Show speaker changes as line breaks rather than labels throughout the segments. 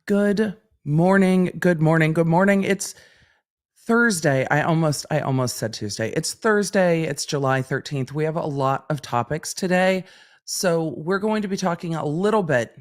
Good morning. Good morning. Good morning. It's Thursday. I almost said Tuesday. It's Thursday. It's July 13th. We have a lot of topics today. So we're going to be talking a little bit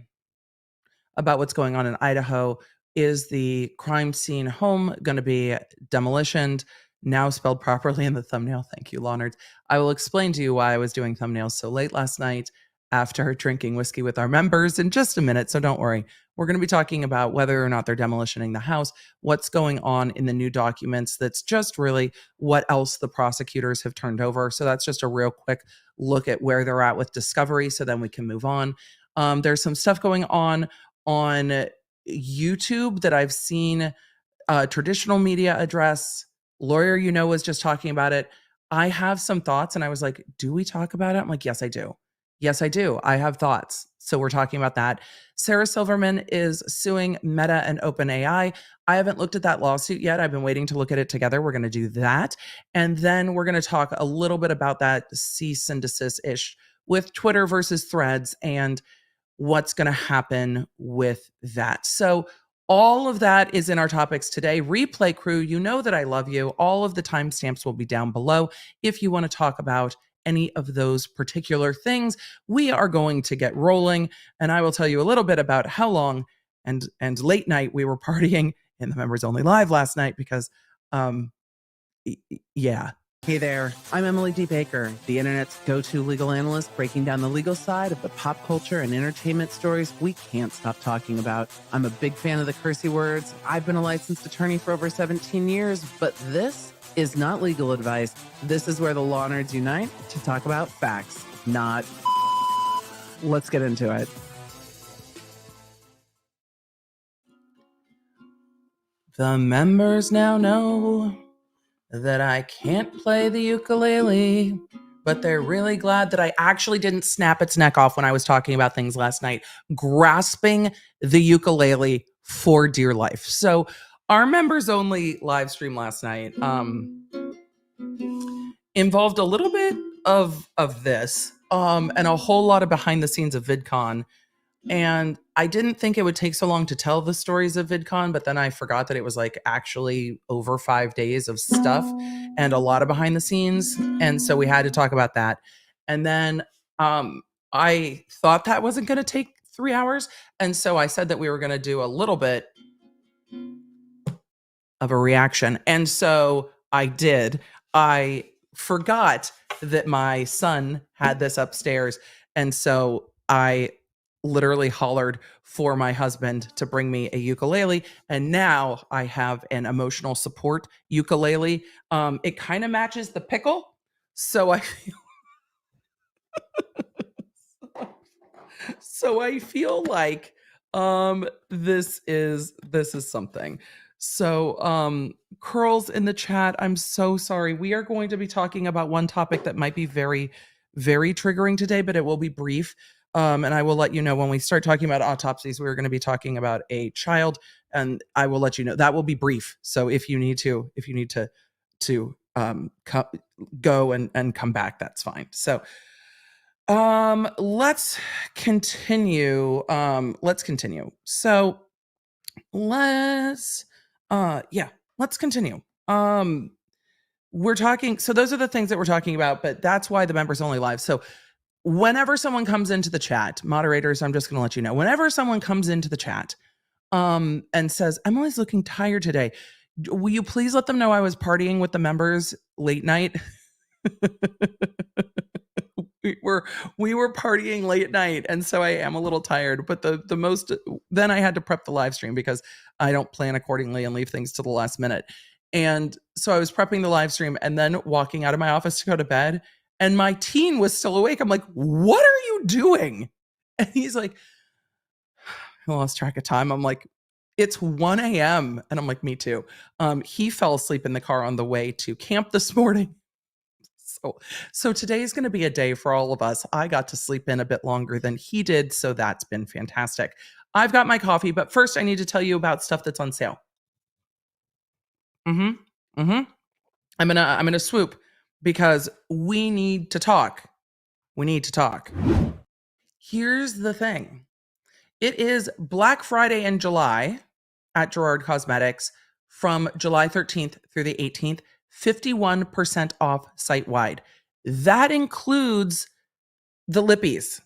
about what's going on in Idaho. Is the crime scene home going to be demolitioned? Now spelled properly in the thumbnail. Thank you, Law Nerds. I will explain to you why I was doing thumbnails so late last night after drinking whiskey with our members in just a minute. So don't worry. We're going to be talking about whether or not they're demolitioning the house, what's going on in the new documents. That's just really what else the prosecutors have turned over. So that's just a real quick look at where they're at with discovery. So then we can move on. There's some stuff going on YouTube that I've seen traditional media address. Lawyer, was just talking about it. I have some thoughts and I was like, do we talk about it? I'm like, yes, I do. Yes, I do. I have thoughts. So we're talking about that. Sarah Silverman is suing Meta and OpenAI. I haven't looked at that lawsuit yet. I've been waiting to look at it together. We're going to do that. And then we're going to talk a little bit about that cease and desist-ish with Twitter versus Threads and what's going to happen with that. So all of that is in our topics today. Replay crew, you know that I love you. All of the timestamps will be down below if you want to talk about any of those particular things. We are going to get rolling, and I will tell you a little bit about how long and late night we were partying in the members only live last night because yeah.
Hey there, I'm Emily D. Baker, the internet's go-to legal analyst, breaking down the legal side of the pop culture and entertainment stories we can't stop talking about. I'm a big fan of the cursey words. I've been a licensed attorney for over 17 years, but this is not legal advice. This is where the law nerds unite to talk about facts, not... Let's get into it.
The members now know that I can't play the ukulele, but they're really glad that I actually didn't snap its neck off when I was talking about things last night, grasping the ukulele for dear life. So our members only live stream last night involved a little bit of this and a whole lot of behind the scenes of VidCon. And I didn't think it would take so long to tell the stories of VidCon, but then I forgot that it was like actually over 5 days of stuff and a lot of behind the scenes. And so we had to talk about that. And then I thought that wasn't going to take 3 hours. And so I said that we were going to do a little bit of a reaction. And so I did. I forgot that my son had this upstairs. And so I literally hollered for my husband to bring me a ukulele, and now I have an emotional support ukulele. It kind of matches the pickle, so I feel so I feel like this is something. So Curls in the chat, I'm so sorry. We are going to be talking about one topic that might be very, very triggering today, but it will be brief. And I will let you know when we start talking about autopsies. We're going to be talking about a child, and I will let you know that will be brief. So if you need to go and come back, that's fine. So let's continue. So let's continue. We're talking. So those are the things that we're talking about, but that's why the members only live. So whenever someone comes into the chat, moderators, I'm just going to let you know, whenever someone comes into the chat and says, Emily's looking tired today, will you please let them know I was partying with the members late night? we were partying late night, and so I am a little tired, but then I had to prep the live stream because I don't plan accordingly and leave things to the last minute. And so I was prepping the live stream and then walking out of my office to go to bed, and my teen was still awake. I'm like, what are you doing? And he's like, I lost track of time. I'm like, it's 1 a.m. And I'm like, me too. He fell asleep in the car on the way to camp this morning. So today's going to be a day for all of us. I got to sleep in a bit longer than he did, so that's been fantastic. I've got my coffee, but first I need to tell you about stuff that's on sale. I'm gonna swoop because we need to talk. Here's the thing. It is Black Friday in July at Gerard Cosmetics from July 13th through the 18th, 51% off site wide. That includes the lippies.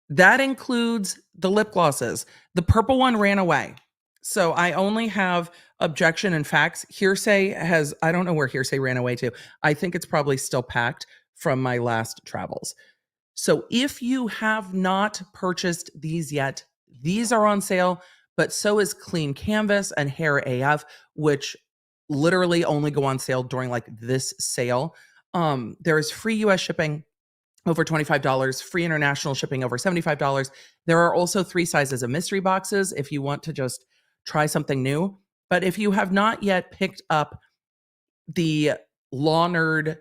That includes the lip glosses. The purple one ran away. So I only have objection and facts. Hearsay has, I don't know where Hearsay ran away to. I think it's probably still packed from my last travels. So if you have not purchased these yet, these are on sale, but so is Clean Canvas and Hair AF, which literally only go on sale during like this sale. There is free US shipping over $25, free international shipping over $75. There are also 3 sizes of mystery boxes if you want to just try something new. But if you have not yet picked up the Law Nerd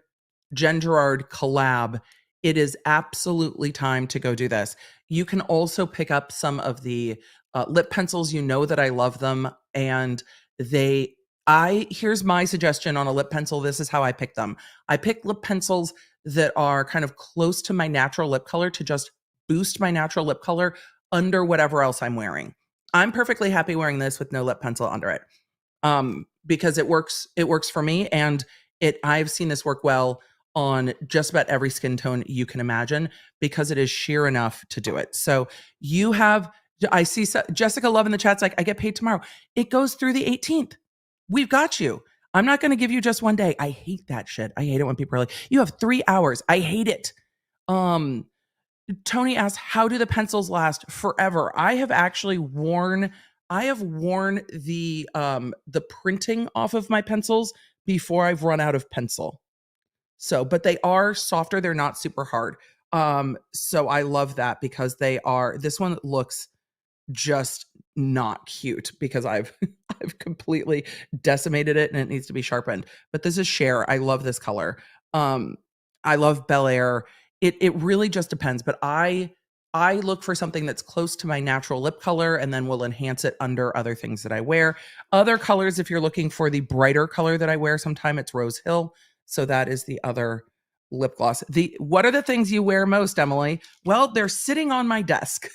Jen Gerard collab, it is absolutely time to go do this. You can also pick up some of the lip pencils. You know that I love them, and here's my suggestion on a lip pencil. This is how I pick them. I pick lip pencils that are kind of close to my natural lip color to just boost my natural lip color under whatever else I'm wearing. I'm perfectly happy wearing this with no lip pencil under it. Because it works for me, and I've seen this work well on just about every skin tone you can imagine because it is sheer enough to do it. So I see Jessica Love in the chat's like, I get paid tomorrow. It goes through the 18th. We've got you. I'm not going to give you just one day. I hate that shit. I hate it when people are like, you have 3 hours. I hate it. Tony asks, how do the pencils last forever? I have worn the printing off of my pencils before I've run out of pencil. So, but they are softer. They're not super hard. So I love that because this one looks just not cute because I've completely decimated it and it needs to be sharpened. But this is Cher. I love this color. I love Bel Air. It really just depends, but I look for something that's close to my natural lip color and then will enhance it under other things that I wear. Other colors, if you're looking for the brighter color that I wear, sometime it's Rose Hill. So that is the other lip gloss. What are the things you wear most, Emily? Well, they're sitting on my desk.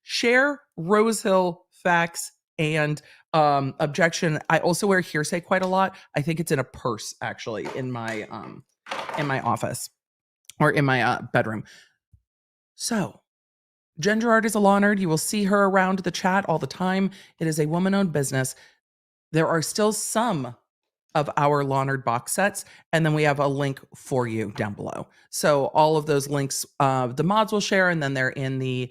Cher, Rose Hill, Facts, and Objection. I also wear Hearsay quite a lot. I think it's in a purse actually in my office or in my bedroom. So Jen Gerard is a law nerd. You will see her around the chat all the time. It is a woman-owned business. There are still some of our Law Nerd box sets, and then we have a link for you down below. So all of those links, the mods will share, and then they're in the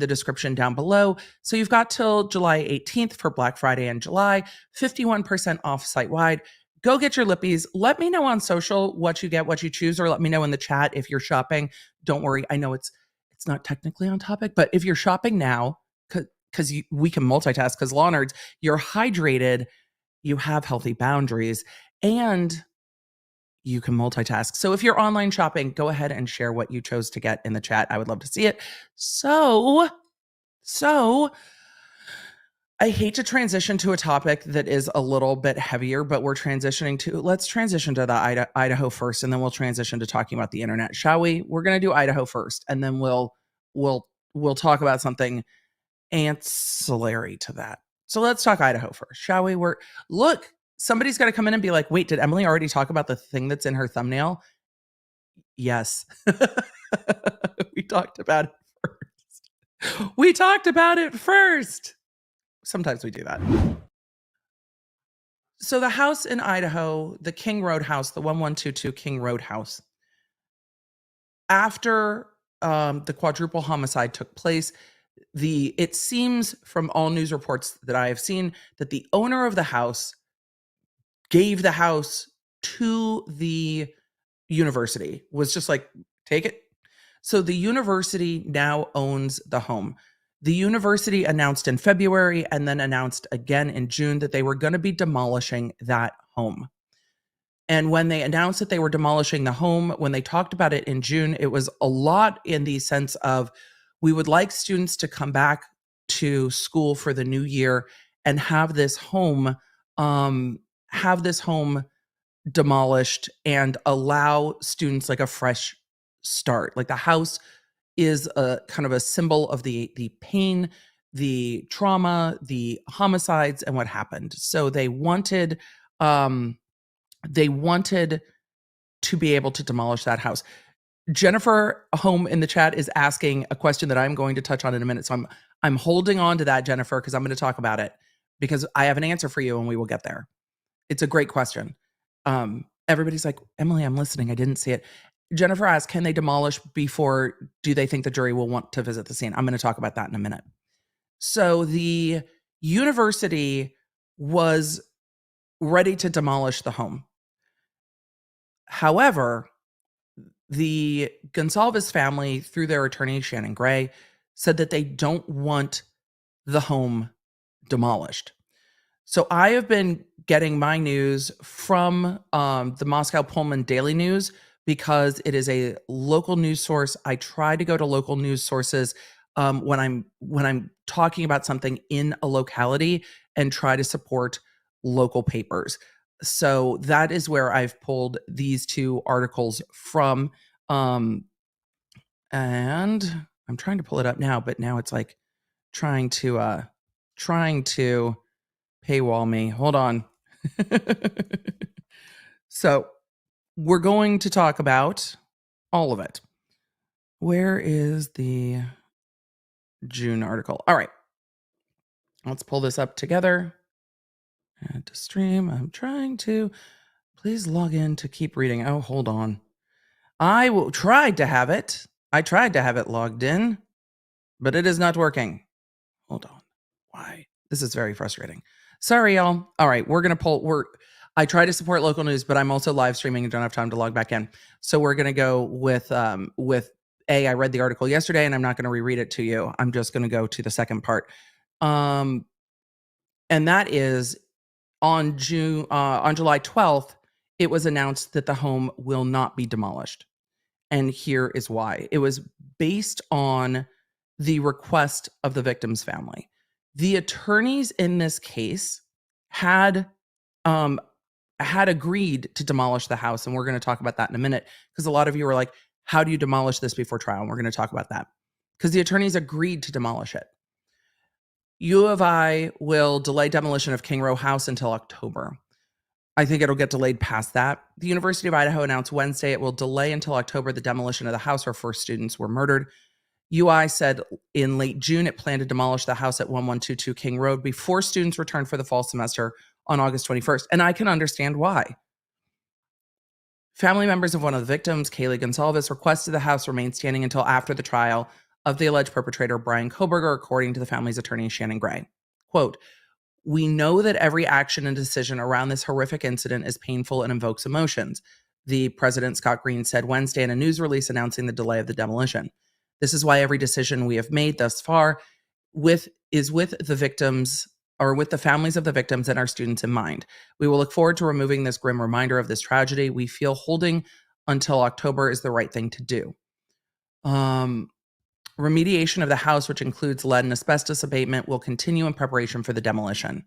description down below. So you've got till July 18th for Black Friday in July, 51% off site-wide. Go get your lippies. Let me know on social what you get, what you choose, or let me know in the chat if you're shopping. Don't worry. I know it's not technically on topic, but if you're shopping now, because we can multitask, because law nerds, you're hydrated, you have healthy boundaries, and you can multitask. So if you're online shopping, go ahead and share what you chose to get in the chat. I would love to see it. So I hate to transition to a topic that is a little bit heavier, but let's transition to the Idaho first, and then we'll transition to talking about the internet, shall we? We're going to do Idaho first, and then we'll talk about something ancillary to that. So let's talk Idaho first, shall we? Look, somebody's got to come in and be like, wait, did Emily already talk about the thing that's in her thumbnail? Yes. We talked about it first. Sometimes we do that. So the house in Idaho, the King Road house, the 1122 King Road house, after the quadruple homicide took place, it seems from all news reports that I have seen that the owner of the house gave the house to the university, was just like, take it. So the university now owns the home. The university announced in February and then announced again in June that they were going to be demolishing that home. And when they announced that they were demolishing the home, when they talked about it in June, it was a lot in the sense of, we would like students to come back to school for the new year and have this home demolished and allow students like a fresh start. Like the house is a kind of a symbol of the pain, the trauma, the homicides, and what happened. So they wanted to be able to demolish that house. Jennifer Home in the chat is asking a question that I'm going to touch on in a minute. So I'm holding on to that, Jennifer, because I'm going to talk about it, because I have an answer for you and we will get there. It's a great question. Everybody's like, Emily, I'm listening. I didn't see it. Jennifer asked, can they demolish before, do they think the jury will want to visit the scene? I'm going to talk about that in a minute. So the university was ready to demolish the home. However, the Gonsalves family, through their attorney, Shannon Gray, said that they don't want the home demolished. So I have been getting my news from the Moscow Pullman Daily News, because it is a local news source. I try to go to local news sources when I'm talking about something in a locality, and try to support local papers. So that is where I've pulled these two articles from. And I'm trying to pull it up now, but now it's like trying to paywall me. Hold on. So we're going to talk about all of it. Where is the June article? All right. Let's pull this up together. Add to stream. I'm trying to. Please log in to keep reading. Oh, hold on. I tried to have it. I tried to have it logged in, but it is not working. Hold on. Why? This is very frustrating. Sorry, y'all. All right, we're gonna pull. I try to support local news, but I'm also live streaming and don't have time to log back in. So we're gonna go with I read the article yesterday, and I'm not gonna reread it to you. I'm just gonna go to the second part, and that is on July 12th. It was announced that the home will not be demolished. And here is why. It was based on the request of the victim's family. The attorneys in this case had agreed to demolish the house, and we're going to talk about that in a minute, because a lot of you were like, how do you demolish this before trial? And we're going to talk about that, because the attorneys agreed to demolish it. U of I will delay demolition of King Row House until October. I think it'll get delayed past that. The University of Idaho announced Wednesday it will delay until October the demolition of the house where 4 students were murdered. UI said in late June it planned to demolish the house at 1122 King Road before students returned for the fall semester on August 21st. And I can understand why. Family members of one of the victims, Kaylee Gonsalves, requested the house remain standing until after the trial of the alleged perpetrator, Brian Koberger, according to the family's attorney, Shannon Gray. Quote, we know that every action and decision around this horrific incident is painful and invokes emotions, the president, Scott Green, said Wednesday in a news release announcing the delay of the demolition. This is why every decision we have made thus far is with the victims, or with the families of the victims and our students in mind. We will look forward to removing this grim reminder of this tragedy. We feel holding until October is the right thing to do. Remediation of the house, which includes lead and asbestos abatement, will continue in preparation for the demolition.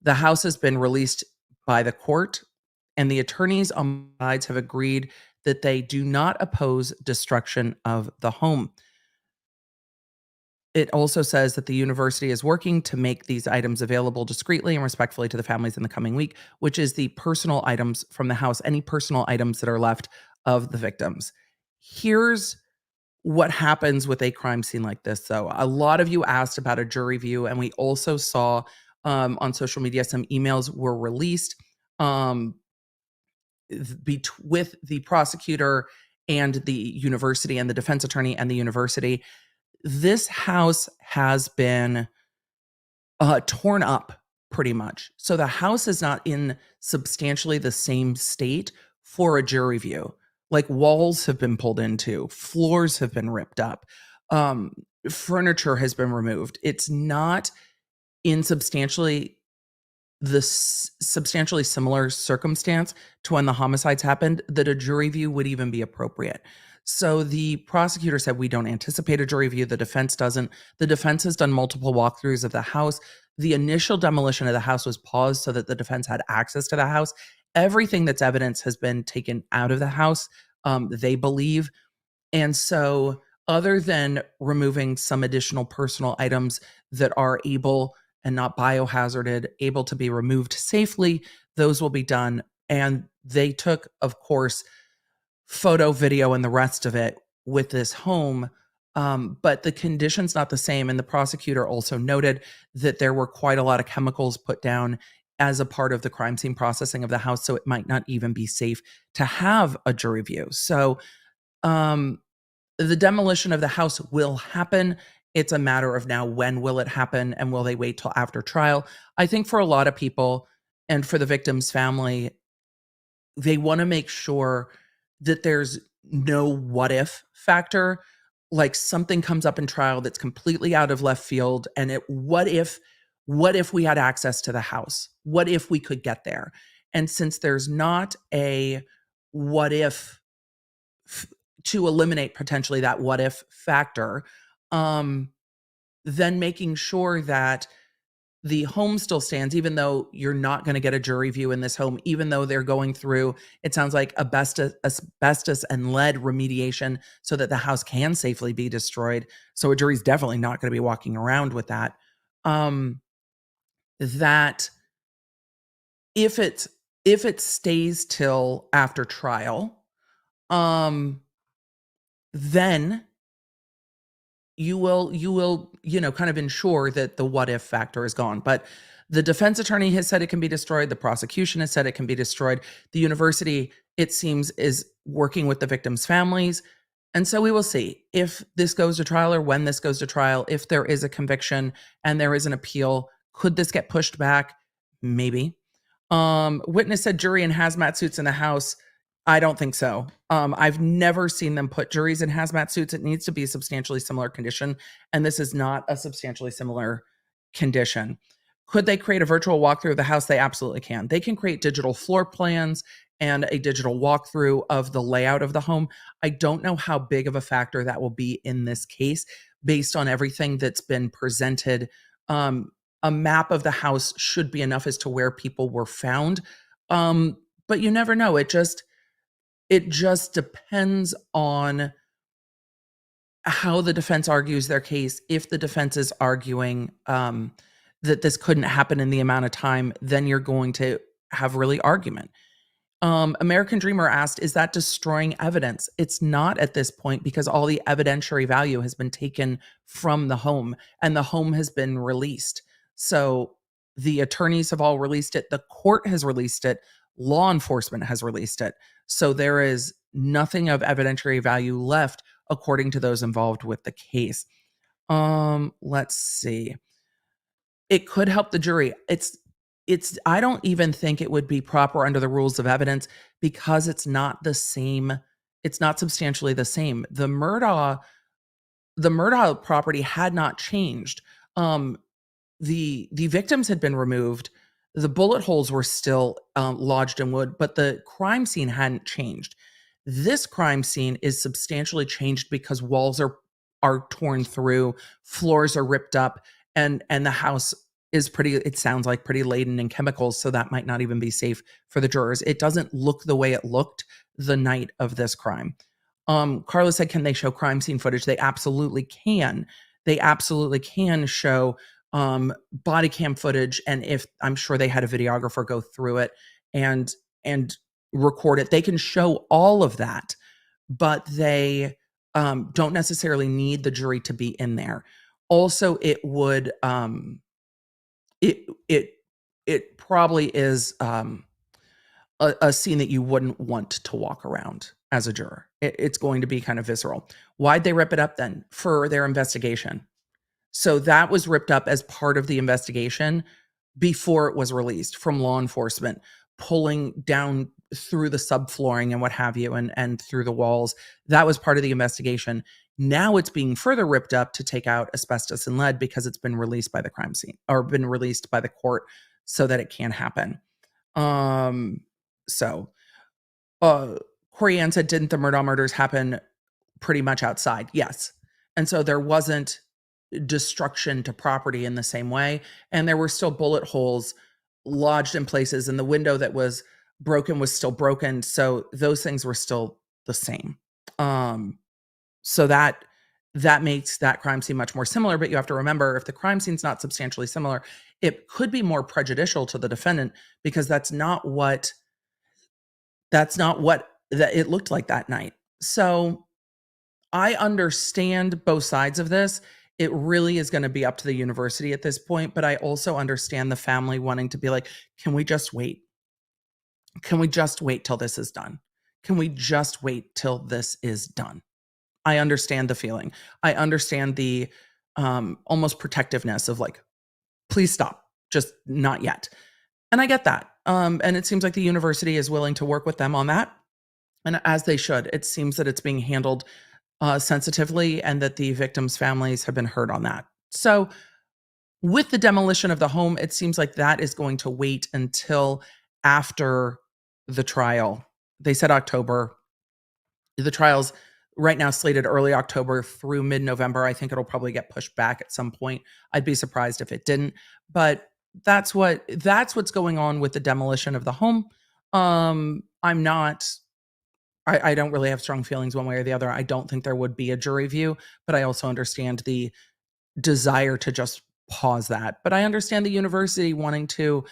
The house has been released by the court, and the attorneys on both sides have agreed that they do not oppose destruction of the home. It also says that the university is working to make these items available discreetly and respectfully to the families in the coming week, which is the personal items from the house, any personal items that are left of the victims. Here's what happens with a crime scene like this, though. A lot of you asked about a jury view, and we also saw on social media some emails were released with the prosecutor and the university, and the defense attorney and the university. This house has been torn up pretty much. So the house is not in substantially the same state for a jury view. Like, walls have been pulled into, floors have been ripped up, furniture has been removed. It's not in substantially similar circumstance to when the homicides happened that a jury view would even be appropriate. So the prosecutor said, we don't anticipate a jury view. The defense doesn't. The defense has done multiple walkthroughs of the house. The initial demolition of the house was paused so that the defense had access to the house. Everything that's evidence has been taken out of the house, they believe. And so other than removing some additional personal items that are able and not biohazarded, able to be removed safely, those will be done. And they took, of course, photo, video, and the rest of it with this home. But the condition's not the same. And the prosecutor also noted that there were quite a lot of chemicals put down as a part of the crime scene processing of the house. So it might not even be safe to have a jury view. So the demolition of the house will happen. It's a matter of now, when will it happen, and will they wait till after trial? I think for a lot of people and for the victim's family, they want to make sure that there's no what if factor. Like something comes up in trial that's completely out of left field, and what if we had access to the house? What if we could get there? And since there's not a what if to eliminate potentially that what if factor, then making sure that the home still stands, even though you're not going to get a jury view in this home, even though they're going through, it sounds like asbestos and lead remediation so that the house can safely be destroyed. So a jury's definitely not going to be walking around with that. That if it stays till after trial, then you will, kind of ensure that the what if factor is gone. But the defense attorney has said it can be destroyed. The prosecution has said it can be destroyed. The university, it seems, is working with the victims' families. And so we will see if this goes to trial, or when this goes to trial, if there is a conviction and there is an appeal. Could this get pushed back? Maybe. Witness said jury in hazmat suits in the house. I don't think so. I've never seen them put juries in hazmat suits. It needs to be a substantially similar condition, and this is not a substantially similar condition. Could they create a virtual walkthrough of the house? They absolutely can. They can create digital floor plans and a digital walkthrough of the layout of the home. I don't know how big of a factor that will be in this case based on everything that's been presented. A map of the house should be enough as to where people were found. But you never know. It just depends on how the defense argues their case. If the defense is arguing that this couldn't happen in the amount of time, then you're going to have really argument. American Dreamer asked, is that destroying evidence? It's not at this point, because all the evidentiary value has been taken from the home, and the home has been released. So the attorneys have all released it. The court has released it. Law enforcement has released it. So there is nothing of evidentiary value left, according to those involved with the case. Let's see. It could help the jury. I don't even think it would be proper under the rules of evidence, because it's not the same. It's not substantially the same. The Murdaugh property had not changed. The victims had been removed. The bullet holes were still lodged in wood, but the crime scene hadn't changed. This crime scene is substantially changed because walls are torn through, floors are ripped up, and the house is it sounds like pretty laden in chemicals, so that might not even be safe for the jurors. It doesn't look the way it looked the night of this crime. Carla said, can they show crime scene footage? They absolutely can. They absolutely can show body cam footage, and if I'm sure they had a videographer go through it and record it, they can show all of that, but they don't necessarily need the jury to be in there. Also, it would it probably is a scene that you wouldn't want to walk around as a juror. It's going to be kind of visceral. Why'd they rip it up then? For their investigation. So that was ripped up as part of the investigation before it was released from law enforcement, pulling down through the subflooring and what have you, and through the walls. That was part of the investigation. Now it's being further ripped up to take out asbestos and lead, because it's been released by the crime scene, or been released by the court, so that it can happen. Corey Ann said, didn't the Murdaugh murders happen pretty much outside? Yes. And so there wasn't destruction to property in the same way, and there were still bullet holes lodged in places, and the window that was broken was still broken, so those things were still the same. So that that makes that crime scene much more similar. But you have to remember, if the crime scene's not substantially similar, it could be more prejudicial to the defendant because that's not what it looked like that night. So I understand both sides of this. It really is going to be up to the university at this point, but I also understand the family wanting to be like, can we just wait? Can we just wait till this is done? Can we just wait till this is done? I understand the feeling. I understand the almost protectiveness of like, please stop, just not yet. And I get that. And it seems like the university is willing to work with them on that. And as they should, it seems that it's being handled sensitively and that the victims' families have been heard on that. So, with the demolition of the home, it seems like that is going to wait until after the trial. They said October. The trial's right now slated early October through mid-November. I think it'll probably get pushed back at some point. I'd be surprised if it didn't. But that's what's going on with the demolition of the home. I don't really have strong feelings one way or the other. I don't think there would be a jury view, but I also understand the desire to just pause that. But I understand the university wanting to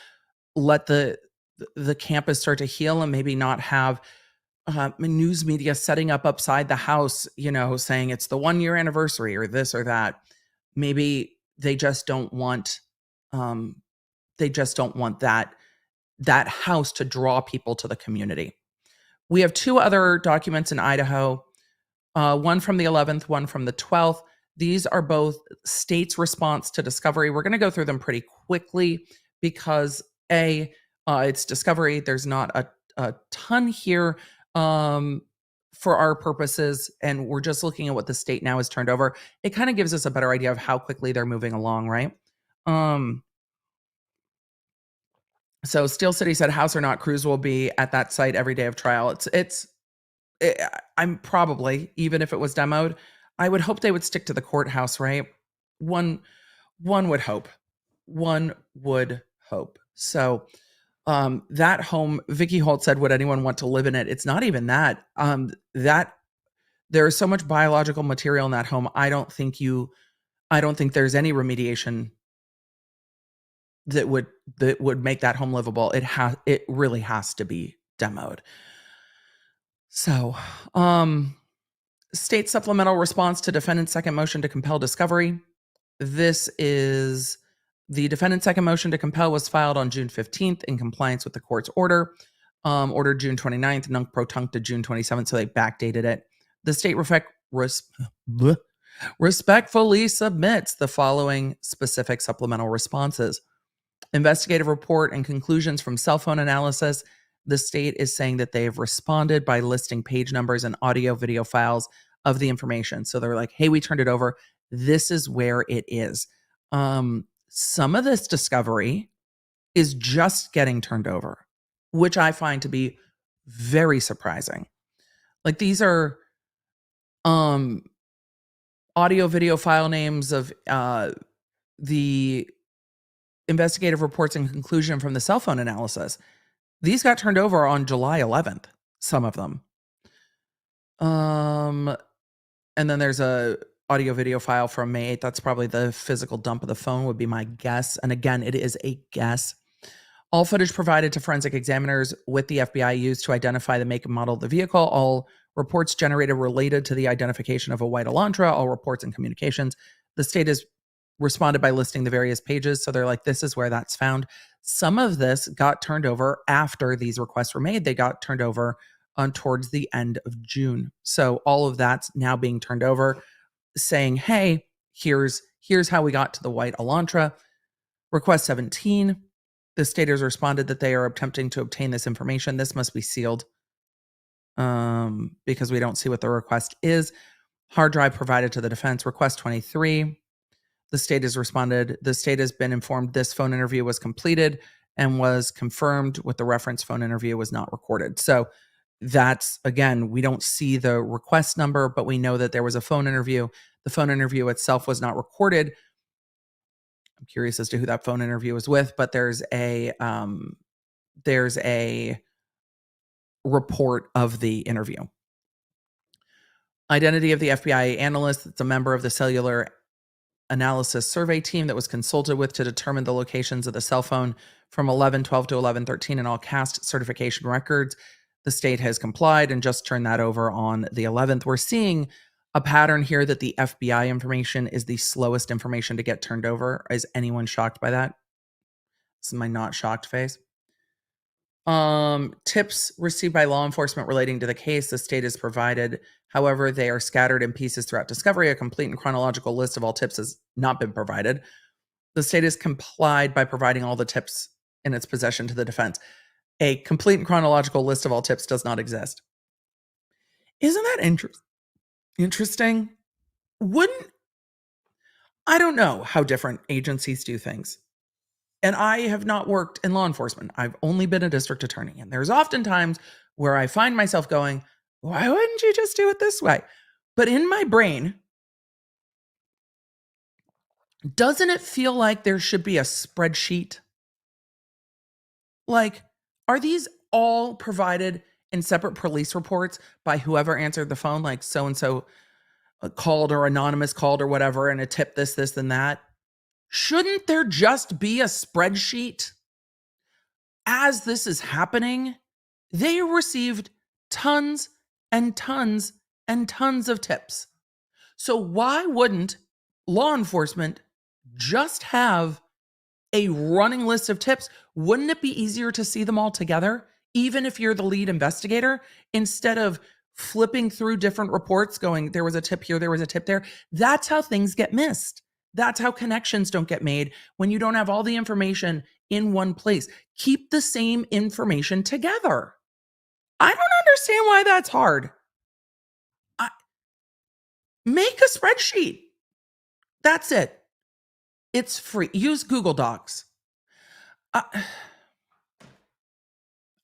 let the campus start to heal and maybe not have news media setting up upside the house, saying it's the 1-year anniversary or this or that. Maybe they just don't want that house to draw people to the community. We have 2 other documents in Idaho, one from the 11th, one from the 12th. These are both states' response to discovery. We're going to go through them pretty quickly because it's discovery. There's not a ton here for our purposes, and we're just looking at what the state now has turned over. It kind of gives us a better idea of how quickly they're moving along, right? So Steel City said house or not, crews will be at that site every day of trial. I'm probably, even if it was demoed, I would hope they would stick to the courthouse, right? One would hope. One would hope. So that home, Vicky Holt said, would anyone want to live in it? It's not even that. That there is so much biological material in that home. I don't think there's any remediation that would make that home livable. It really has to be demoed. So, state supplemental response to defendant's second motion to compel discovery. This is the defendant's second motion to compel was filed on June 15th in compliance with the court's order. Ordered June 29th, nunc pro tunc to June 27th, so they backdated it. The state respectfully submits the following specific supplemental responses. Investigative report and conclusions from cell phone analysis. The state is saying that they have responded by listing page numbers and audio video files of the information. So they're like, hey, we turned it over. This is where it is. Some of this discovery is just getting turned over, which I find to be very surprising. Like, these are audio video file names of the investigative reports and conclusion from the cell phone analysis. These got turned over on July 11th, some of them. And then there's a audio video file from May 8th. That's probably the physical dump of the phone, would be my guess. And again, it is a guess. All footage provided to forensic examiners with the FBI used to identify the make and model of the vehicle. All reports generated related to the identification of a white Elantra. All reports and communications. The state has responded by listing the various pages. So they're like, this is where that's found. Some of this got turned over after these requests were made. They got turned over towards the end of June. So all of that's now being turned over, saying, hey, here's how we got to the white Elantra. Request 17. The state has responded that they are attempting to obtain this information. This must be sealed because we don't see what the request is. Hard drive provided to the defense. Request 23. The state has responded. The state has been informed this phone interview was completed and was confirmed with the reference phone interview was not recorded. So that's, again, we don't see the request number, but we know that there was a phone interview. The phone interview itself was not recorded. I'm curious as to who that phone interview was with, but there's a report of the interview. Identity of the FBI analyst that's a member of the cellular analysis survey team that was consulted with to determine the locations of the cell phone from 11/12 to 11/13 in all caste certification records. The state has complied and just turned that over on the 11th. We're seeing a pattern here that the FBI information is the slowest information to get turned over. Is anyone shocked by that? This is my not shocked face. Tips received by law enforcement relating to the case, the state has provided. However, they are scattered in pieces throughout discovery. A complete and chronological list of all tips has not been provided. The state has complied by providing all the tips in its possession to the defense. A complete and chronological list of all tips does not exist. Isn't that interesting? I don't know how different agencies do things. And I have not worked in law enforcement. I've only been a district attorney. And there's often times where I find myself going, why wouldn't you just do it this way? But in my brain, doesn't it feel like there should be a spreadsheet? Like, are these all provided in separate police reports by whoever answered the phone? Like so-and-so called or anonymous called or whatever, and a tip this, and that. Shouldn't there just be a spreadsheet? As this is happening, they received tons and tons and tons of tips. So why wouldn't law enforcement just have a running list of tips? Wouldn't it be easier to see them all together, even if you're the lead investigator, instead of flipping through different reports going, there was a tip here, there was a tip there? That's how things get missed. That's how connections don't get made when you don't have all the information in one place. Keep the same information together. I don't understand why that's hard. Make a spreadsheet. That's it. It's free. Use Google Docs.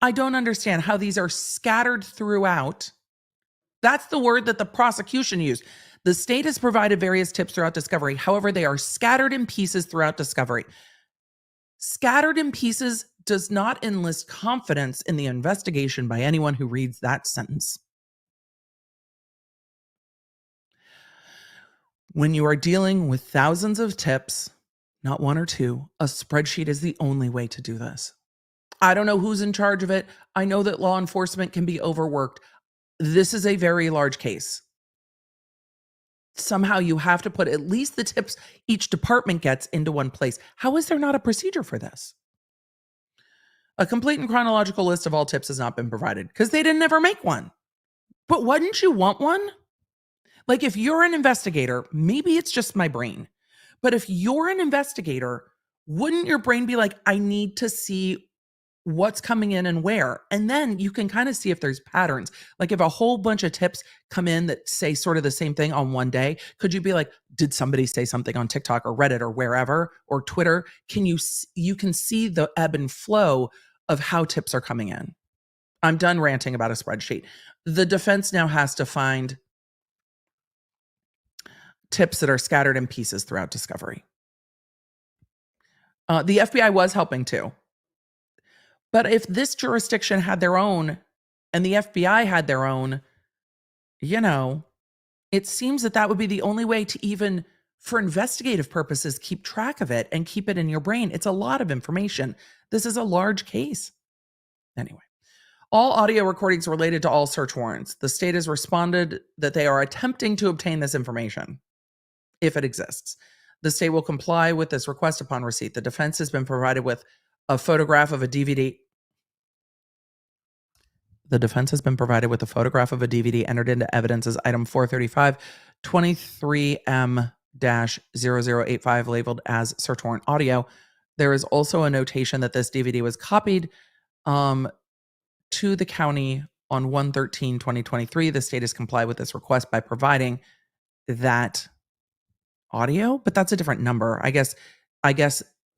I don't understand how these are scattered throughout. That's the word that the prosecution used. The state has provided various tips throughout discovery. However, they are scattered in pieces throughout discovery. Scattered in pieces does not enlist confidence in the investigation by anyone who reads that sentence. When you are dealing with thousands of tips, not one or two, a spreadsheet is the only way to do this. I don't know who's in charge of it. I know that law enforcement can be overworked. This is a very large case. Somehow you have to put at least the tips each department gets into one place. How is there not a procedure for this? A complete and chronological list of all tips has not been provided because they didn't ever make one. But wouldn't you want one? Like if you're an investigator, maybe it's just my brain, but if you're an investigator, wouldn't your brain be like, I need to see what's coming in and where? And then you can kind of see if there's patterns. Like if a whole bunch of tips come in that say sort of the same thing on one day, could you be like, did somebody say something on TikTok or Reddit or wherever or Twitter? You can see the ebb and flow of how tips are coming in. I'm done ranting about a spreadsheet. The defense now has to find tips that are scattered in pieces throughout discovery. The FBI was helping too. But if this jurisdiction had their own and the FBI had their own, it seems that would be the only way to even, for investigative purposes, keep track of it and keep it in your brain. It's a lot of information. This is a large case. Anyway, all audio recordings related to all search warrants. The state has responded that they are attempting to obtain this information, if it exists. The state will comply with this request upon receipt. The defense has been provided with a photograph of a DVD. The defense has been provided with a photograph of a DVD entered into evidence as item 435 23M-0085 labeled as search warrant audio. There is also a notation that this DVD was copied to the county on 1/13/2023. The state has complied with this request by providing that audio, but that's a different number. I guess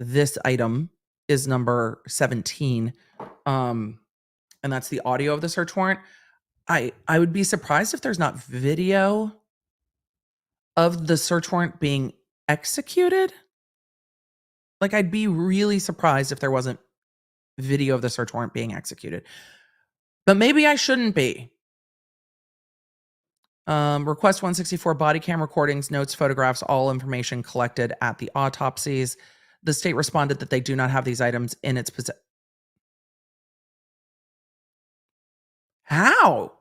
this item is number 17. And that's the audio of the search warrant. I would be surprised if there's not video of the search warrant being executed. Like, I'd be really surprised if there wasn't video of the search warrant being executed. But maybe I shouldn't be. Request 164 body cam recordings, notes, photographs, all information collected at the autopsies. The state responded that they do not have these items in its possession. How?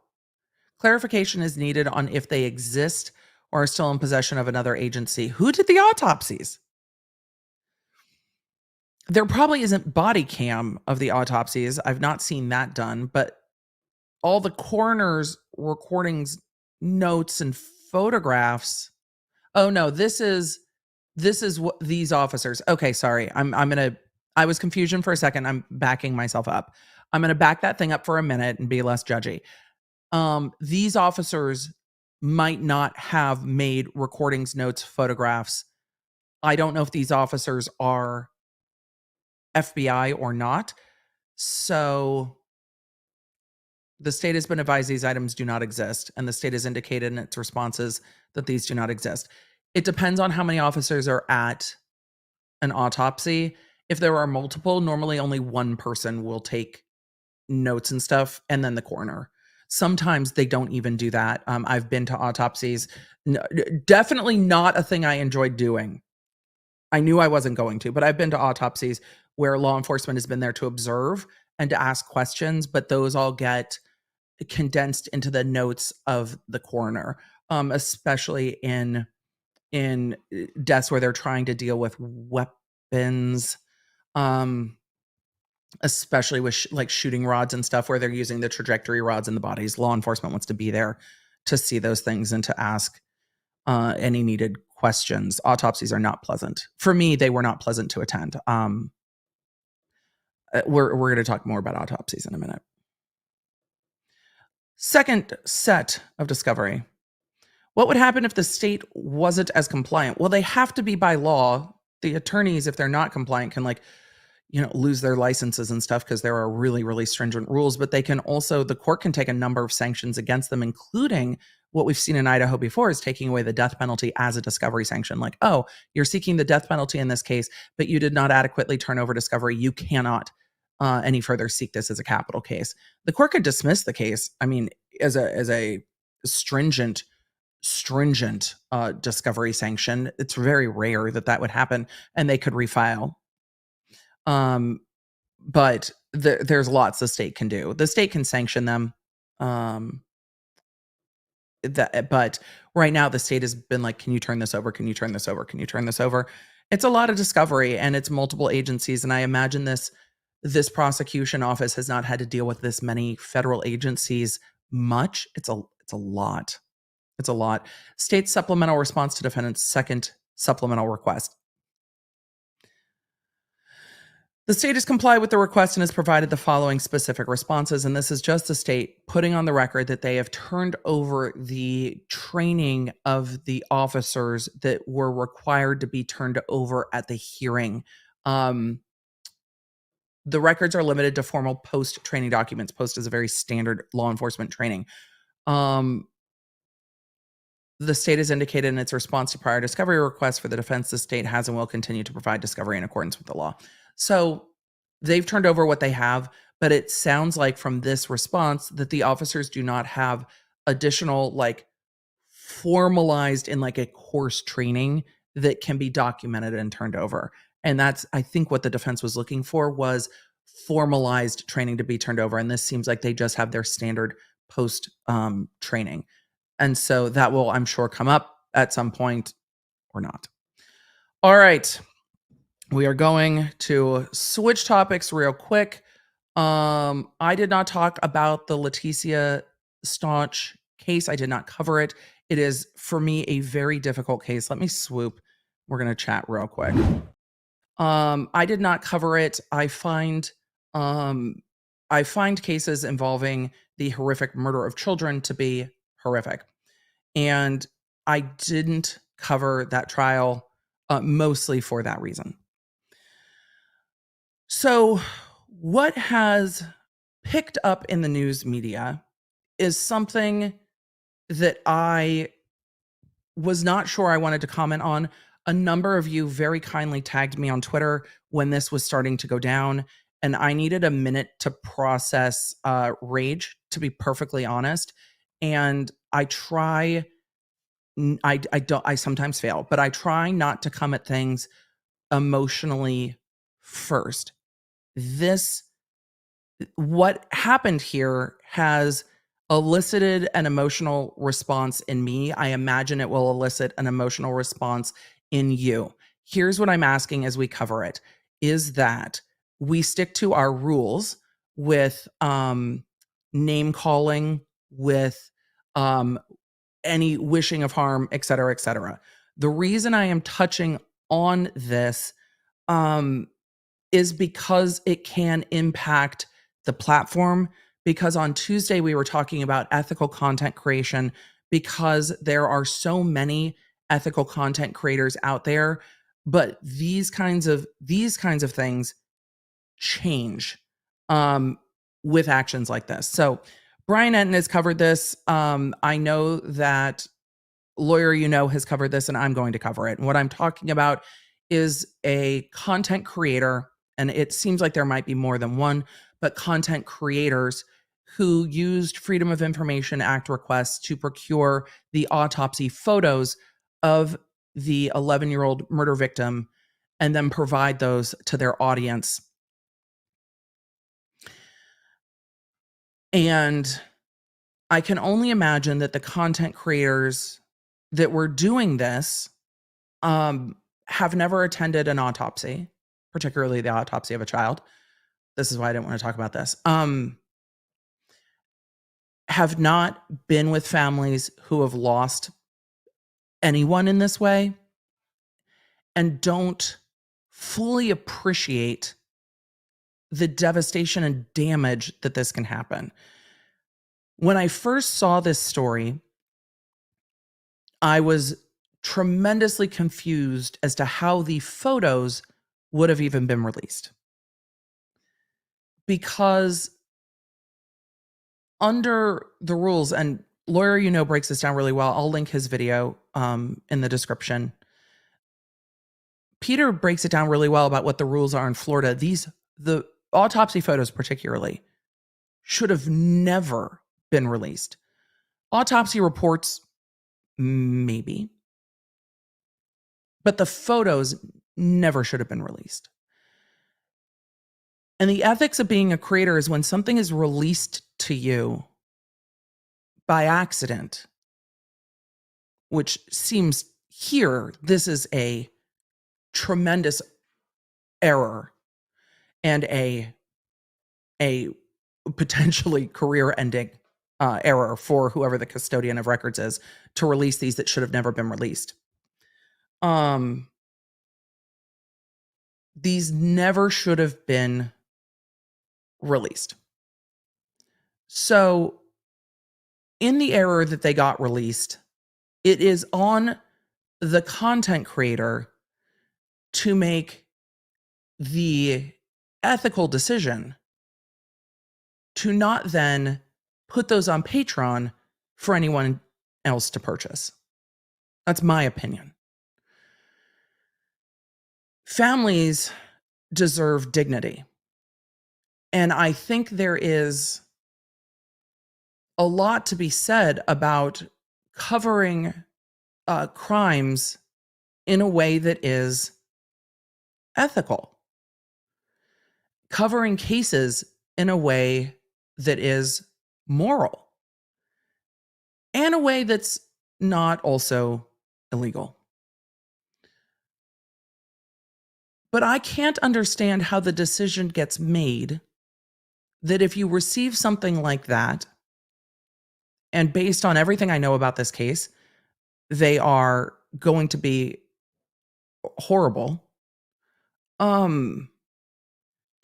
Clarification is needed on if they exist or are still in possession of another agency. Who did the autopsies? There probably isn't body cam of the autopsies. I've not seen that done, but all the coroner's recordings, notes, and photographs. Oh no, this is what these officers. Okay, sorry. I was confusion for a second. I'm backing myself up. I'm gonna back that thing up for a minute and be less judgy. These officers might not have made recordings, notes, photographs. I don't know if these officers are FBI or not. So the state has been advised these items do not exist, and the state has indicated in its responses that these do not exist. It depends on how many officers are at an autopsy. If there are multiple, normally only one person will take notes and stuff, and then the coroner. Sometimes they don't even do that. I've been to autopsies. Definitely not a thing I enjoyed doing. I knew I wasn't going to, but I've been to autopsies where law enforcement has been there to observe and to ask questions, but those all get condensed into the notes of the coroner, especially in deaths where they're trying to deal with weapons, especially with like shooting rods and stuff where they're using the trajectory rods in the bodies. Law enforcement wants to be there to see those things and to ask any needed questions. Autopsies are not pleasant. For me, they were not pleasant to attend. We're going to talk more about autopsies in a minute. Second set of discovery. What would happen if the state wasn't as compliant? Well, they have to be by law. The attorneys, if they're not compliant, can lose their licenses and stuff because there are really, really stringent rules. But they can also, the court can take a number of sanctions against them, including what we've seen in Idaho before is taking away the death penalty as a discovery sanction. Like, oh, you're seeking the death penalty in this case, but you did not adequately turn over discovery. You cannot any further seek this as a capital case. The court could dismiss the case. I mean, as a stringent discovery sanction. It's very rare that would happen, and they could refile. But there's lots the state can do. The state can sanction them. But right now the state has been like, can you turn this over? Can you turn this over? Can you turn this over? It's a lot of discovery, and it's multiple agencies. And I imagine this prosecution office has not had to deal with this many federal agencies much. It's a lot. It's a lot. State supplemental response to defendant's second supplemental request. The state has complied with the request and has provided the following specific responses. And this is just the state putting on the record that they have turned over the training of the officers that were required to be turned over at the hearing. The records are limited to formal post-training documents. Post is a very standard law enforcement training. The state has indicated in its response to prior discovery requests for the defense, the state has and will continue to provide discovery in accordance with the law. So they've turned over what they have, but it sounds like from this response that the officers do not have additional formalized in a course training that can be documented and turned over. And that's, I think, what the defense was looking for was formalized training to be turned over. And this seems like they just have their standard post training. And so that will, I'm sure, come up at some point or not. All right. We are going to switch topics real quick. I did not talk about the Leticia Stauch case. I did not cover it. It is, for me, a very difficult case. Let me swoop. We're going to chat real quick. I did not cover it. I find cases involving the horrific murder of children to be horrific. And I didn't cover that trial mostly for that reason. So what has picked up in the news media is something that I was not sure I wanted to comment on. A number of you very kindly tagged me on Twitter when this was starting to go down, and I needed a minute to process rage, to be perfectly honest. And I try, I sometimes fail, but I try not to come at things emotionally first. This, what happened here has elicited an emotional response in me. I imagine it will elicit an emotional response in you. Here's what I'm asking as we cover it is that we stick to our rules with name calling, with any wishing of harm, et cetera, et cetera. The reason I am touching on this is because it can impact the platform. Because on Tuesday, we were talking about ethical content creation because there are so many ethical content creators out there, but these kinds of things change with actions like this. So Brian Enton has covered this. I know that Lawyer You Know has covered this, and I'm going to cover it. And what I'm talking about is a content creator, and it seems like there might be more than one, but content creators who used Freedom of Information Act requests to procure the autopsy photos of the 11-year-old murder victim and then provide those to their audience. And I can only imagine that the content creators that were doing this have never attended an autopsy, particularly the autopsy of a child. This is why I didn't want to talk about this. Have not been with families who have lost anyone in this way and don't fully appreciate the devastation and damage that this can happen. When I first saw this story, I was tremendously confused as to how the photos would have even been released. Because under the rules, and Lawyer You Know breaks this down really well. I'll link his video in the description. Peter breaks it down really well about what the rules are in Florida. The autopsy photos particularly should have never been released. Autopsy reports, maybe. But the photos never should have been released. And the ethics of being a creator is when something is released to you by accident, which seems here, this is a tremendous error and a potentially career-ending error for whoever the custodian of records is to release these that should have never been released. These never should have been released. So in the error that they got released, it is on the content creator to make the ethical decision to not then put those on Patreon for anyone else to purchase. That's my opinion. Families deserve dignity. And I think there is a lot to be said about covering crimes in a way that is ethical, covering cases in a way that is moral, and a way that's not also illegal. But I can't understand how the decision gets made that if you receive something like that, and based on everything I know about this case, they are going to be horrible. To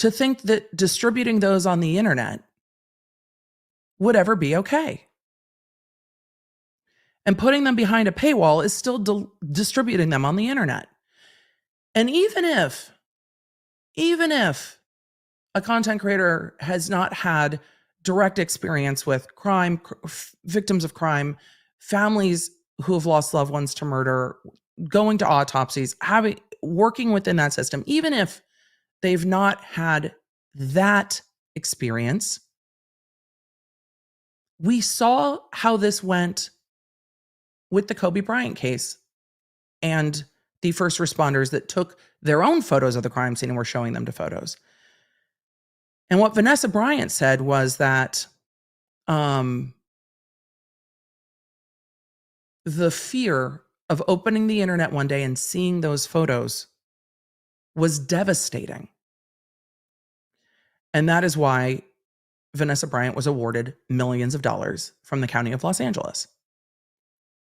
think that distributing those on the internet would ever be okay. And putting them behind a paywall is still distributing them on the internet. And even if a content creator has not had direct experience with crime, victims of crime, families who have lost loved ones to murder, going to autopsies, working within that system, even if they've not had that experience, We saw how this went with the Kobe Bryant case and the first responders that took their own photos of the crime scene and were showing them to photos. And what Vanessa Bryant said was that the fear of opening the internet one day and seeing those photos was devastating. And that is why Vanessa Bryant was awarded millions of dollars from the County of Los Angeles,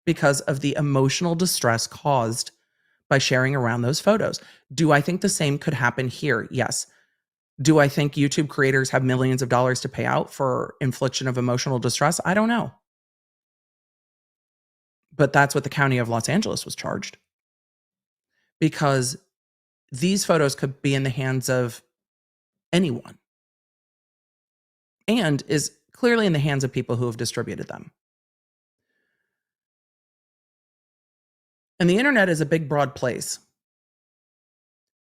because of the emotional distress caused by sharing around those photos. Do I think the same could happen here? Yes. Do I think YouTube creators have millions of dollars to pay out for infliction of emotional distress? I don't know. But that's what the County of Los Angeles was charged, because these photos could be in the hands of anyone and is clearly in the hands of people who have distributed them. And the internet is a big, broad place.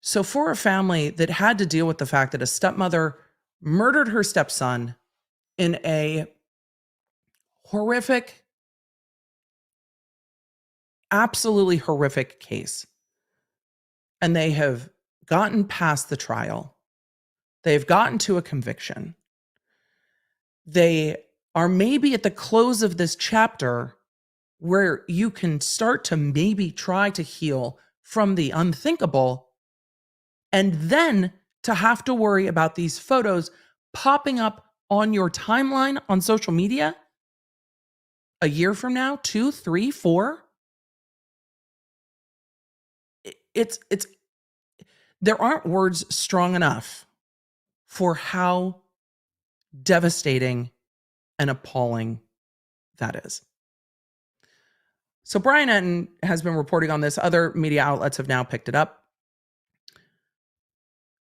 So for a family that had to deal with the fact that a stepmother murdered her stepson in a horrific, absolutely horrific case, and they have gotten past the trial, they've gotten to a conviction, they are maybe at the close of this chapter where you can start to maybe try to heal from the unthinkable, and then to have to worry about these photos popping up on your timeline on social media a year from now, 2, 3, 4. It's there aren't words strong enough for how devastating and appalling that is. So Brian Etten has been reporting on this. Other media outlets have now picked it up.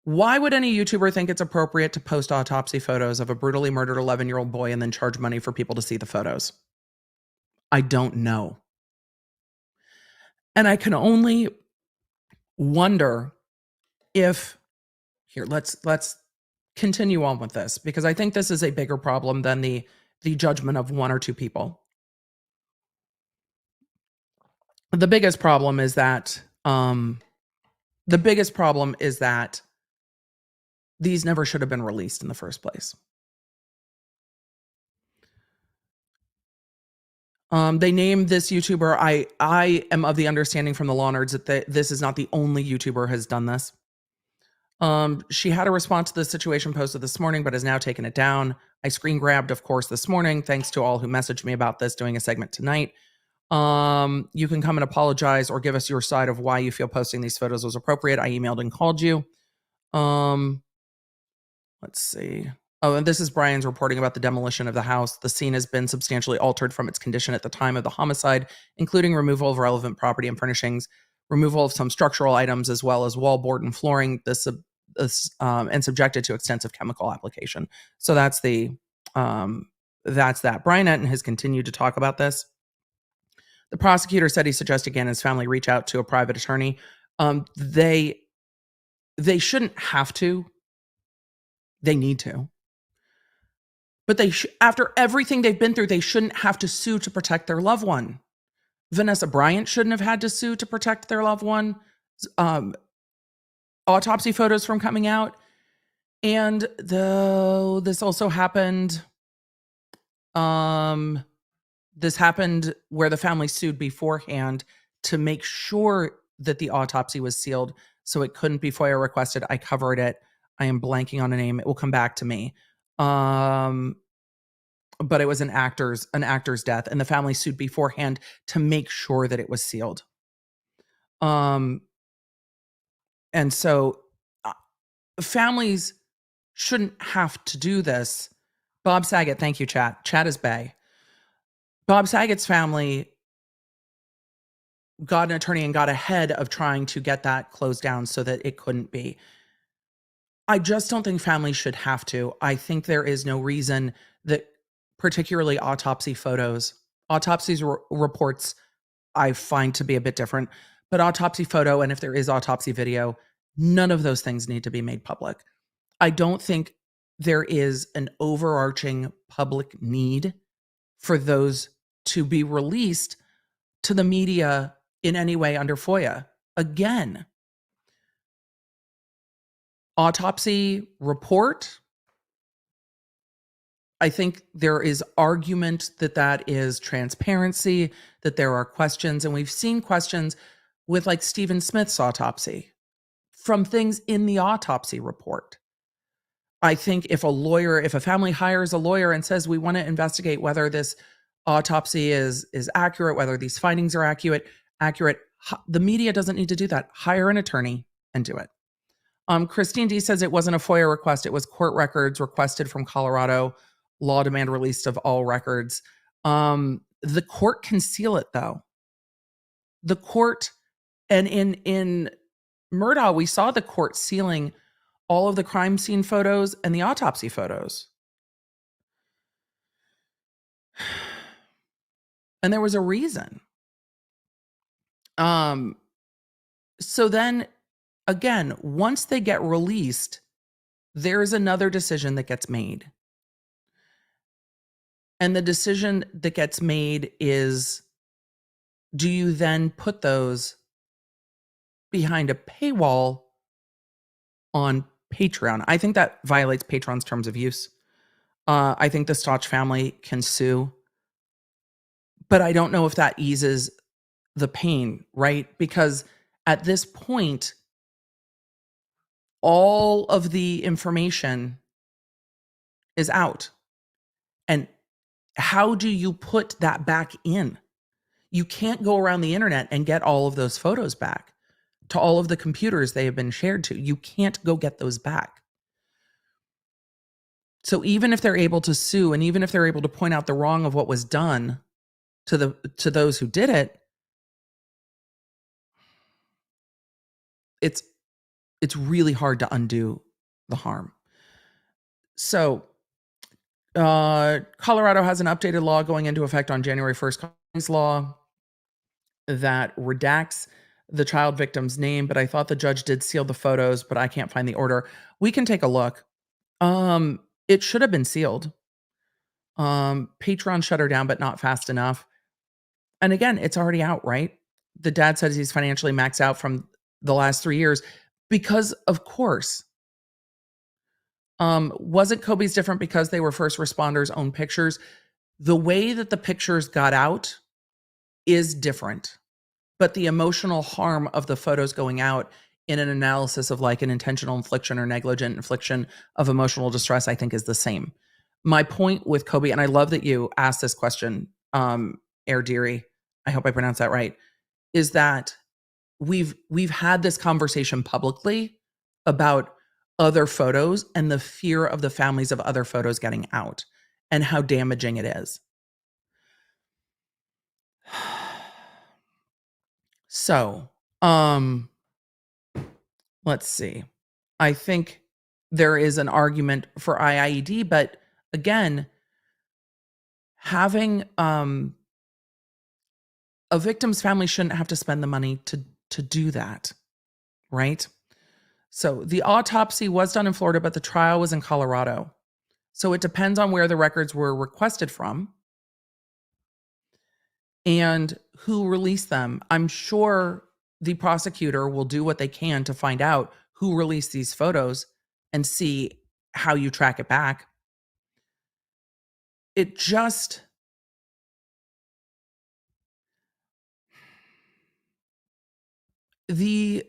Why would any YouTuber think it's appropriate to post autopsy photos of a brutally murdered 11-year-old boy and then charge money for people to see the photos? I don't know. And I can only wonder if, here, let's continue on with this, because I think this is a bigger problem than the judgment of one or two people. The biggest problem is that these never should have been released in the first place. They named this YouTuber. I am of the understanding from the Law Nerds that this is not the only YouTuber has done this. She had a response to the situation posted this morning, but has now taken it down. I screen grabbed, of course, this morning. Thanks to all who messaged me about this, doing a segment tonight. You can come and apologize or give us your side of why you feel posting these photos was appropriate. I emailed and called you. Let's see. Oh, and this is Brian's reporting about the demolition of the house. The scene has been substantially altered from its condition at the time of the homicide, including removal of relevant property and furnishings, removal of some structural items, as well as wall, board, and flooring, and subjected to extensive chemical application. So that's that. Brian Etten has continued to talk about this. The prosecutor said he suggested again his family reach out to a private attorney. They shouldn't have to. They need to. But after everything they've been through, they shouldn't have to sue to protect their loved one. Vanessa Bryant shouldn't have had to sue to protect their loved one. Autopsy photos from coming out. And though this also happened, this happened where the family sued beforehand to make sure that the autopsy was sealed so it couldn't be FOIA requested. I covered it. I am blanking on a name. It will come back to me. But it was an actor's death, and the family sued beforehand to make sure that it was sealed. And so families shouldn't have to do this. Bob Saget, thank you, chat. Chat is bae. Bob Saget's family got an attorney and got ahead of trying to get that closed down so that it couldn't be. I just don't think families should have to. I think there is no reason that, particularly autopsy photos, autopsies reports I find to be a bit different, but autopsy photo, and if there is autopsy video, none of those things need to be made public. I don't think there is an overarching public need for those to be released to the media in any way under FOIA. Again, autopsy report, I think there is argument that that is transparency, that there are questions, and we've seen questions with like Stephen Smith's autopsy from things in the autopsy report. I think if a family hires a lawyer and says, we want to investigate whether this autopsy is accurate, whether these findings are accurate, the media doesn't need to do that. Hire an attorney and do it. Christine D says it wasn't a FOIA request. It was court records requested from Colorado. Law demand release of all records. The court can seal it though. The court, and in Murdaugh, we saw the court sealing all of the crime scene photos and the autopsy photos. And there was a reason. So then again, once they get released, there is another decision that gets made. And the decision that gets made is, do you then put those behind a paywall on Patreon? I think that violates Patreon's terms of use. I think the Stauch family can sue, but I don't know if that eases the pain, right? Because at this point, all of the information is out. And how do you put that back in? You can't go around the internet and get all of those photos back to all of the computers they have been shared to. You can't go get those back. So even if they're able to sue, and even if they're able to point out the wrong of what was done to those who did it, it's really hard to undo the harm. So Colorado has an updated law going into effect on January 1st, law that redacts the child victim's name, but I thought the judge did seal the photos, but I can't find the order. We can take a look. It should have been sealed. Patreon shut her down, but not fast enough. And again, it's already out, right? The dad says he's financially maxed out from the last 3 years because, of course, wasn't Kobe's different because they were first responders' own pictures? The way that the pictures got out is different, but the emotional harm of the photos going out in an analysis of like an intentional infliction or negligent infliction of emotional distress, I think is the same. My point with Kobe, and I love that you asked this question, Erdiri, I hope I pronounced that right, is that we've had this conversation publicly about other photos and the fear of the families of other photos getting out and how damaging it is. So, let's see. I think there is an argument for IIED, but again, having a victim's family shouldn't have to spend the money to do that, right? So the autopsy was done in Florida, but the trial was in Colorado. So it depends on where the records were requested from and who released them. I'm sure the prosecutor will do what they can to find out who released these photos and see how you track it back. It just, the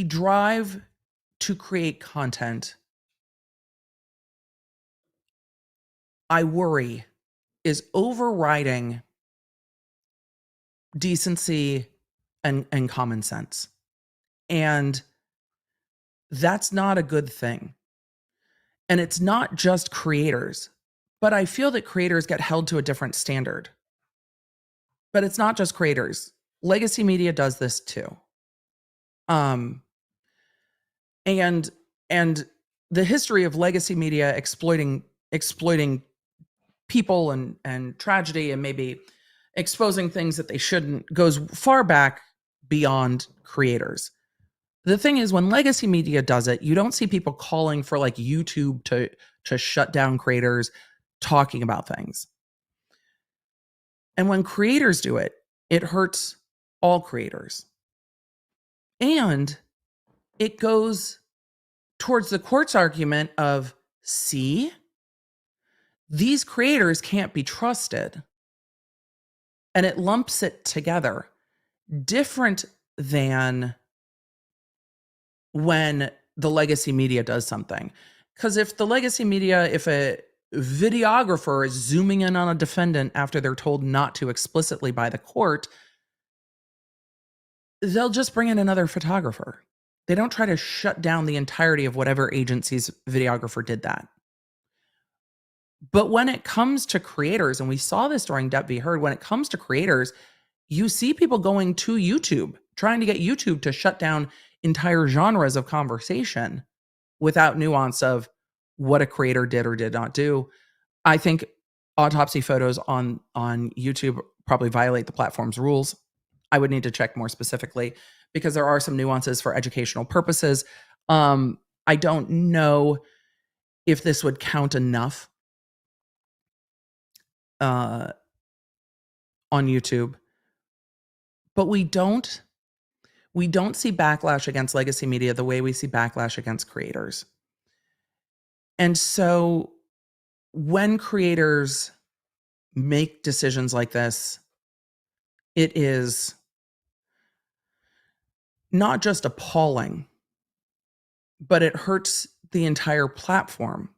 drive to create content, I worry, is overriding decency and common sense. And that's not a good thing. And it's not just creators, but I feel that creators get held to a different standard. But it's not just creators. Legacy media does this too. And the history of legacy media exploiting people and tragedy and maybe exposing things that they shouldn't goes far back beyond creators. The thing is, when legacy media does it, you don't see people calling for like YouTube to shut down creators talking about things. And when creators do it, it hurts all creators. And it goes towards the court's argument of, see, these creators can't be trusted. And it lumps it together. Different than when the legacy media does something. Because if the legacy media, if a videographer is zooming in on a defendant after they're told not to explicitly by the court, they'll just bring in another photographer. They don't try to shut down the entirety of whatever agency's videographer did that. But when it comes to creators, and we saw this during Depp v. Heard, when it comes to creators, you see people going to YouTube, trying to get YouTube to shut down entire genres of conversation without nuance of what a creator did or did not do. I think autopsy photos on YouTube probably violate the platform's rules. I would need to check more specifically because there are some nuances for educational purposes. I don't know if this would count enough on YouTube, but we don't see backlash against legacy media the way we see backlash against creators. And so when creators make decisions like this, it is not just appalling, but it hurts the entire platform.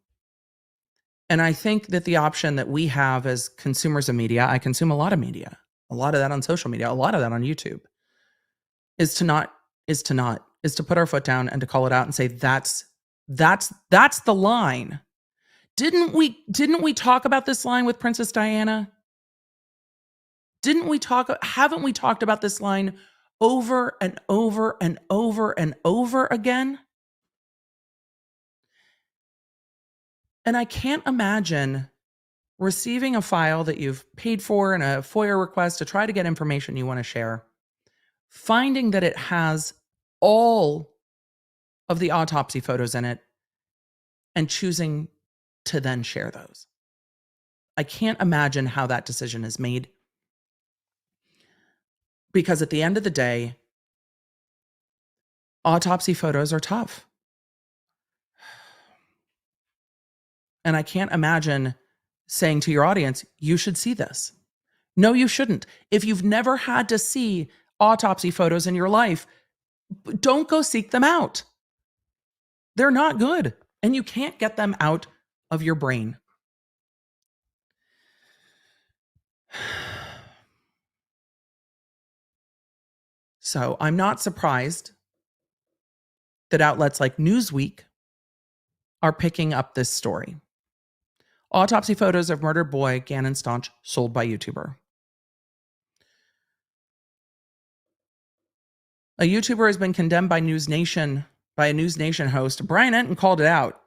And I think that the option that we have as consumers of media, I consume a lot of media, a lot of that on social media, a lot of that on YouTube, is to put our foot down and to call it out and say, that's the line. Didn't we talk about this line with Princess Diana? Haven't we talked about this line over and over and over and over again? And I can't imagine receiving a file that you've paid for and a FOIA request to try to get information you want to share, finding that it has all of the autopsy photos in it and choosing to then share those. I can't imagine how that decision is made. Because at the end of the day, autopsy photos are tough. And I can't imagine saying to your audience, you should see this. No, you shouldn't. If you've never had to see autopsy photos in your life, don't go seek them out. They're not good, and you can't get them out of your brain. So I'm not surprised that outlets like Newsweek are picking up this story. Autopsy photos of murdered boy Gannon Stauch sold by YouTuber. A YouTuber has been condemned by a News Nation host. Brian Enton called it out.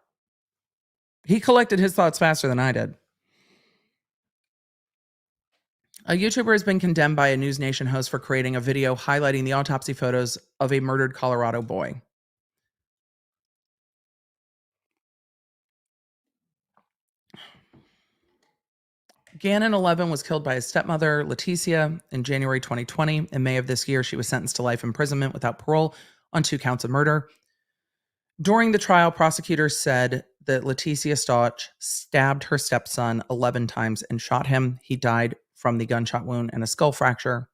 He collected his thoughts faster than I did. A YouTuber has been condemned by a News Nation host for creating a video highlighting the autopsy photos of a murdered Colorado boy. Gannon, 11, was killed by his stepmother, Leticia, in January 2020. In May of this year, she was sentenced to life imprisonment without parole on 2 counts of murder. During the trial, prosecutors said that Leticia Stauch stabbed her stepson 11 times and shot him. He died from the gunshot wound and a skull fracture.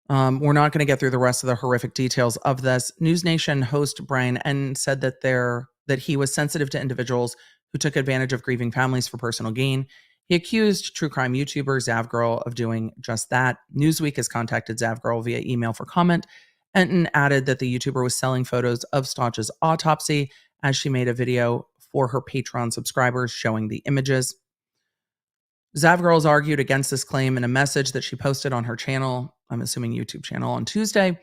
We're not going to get through the rest of the horrific details of this. News Nation host Brian Enton said that he was sensitive to individuals who took advantage of grieving families for personal gain. He accused true crime YouTuber Zavgirl of doing just that. Newsweek has contacted Zavgirl via email for comment. Enton added that the YouTuber was selling photos of Stauch's autopsy as she made a video for her Patreon subscribers showing the images. Zavgirl has argued against this claim in a message that she posted on her channel, I'm assuming YouTube channel, on Tuesday.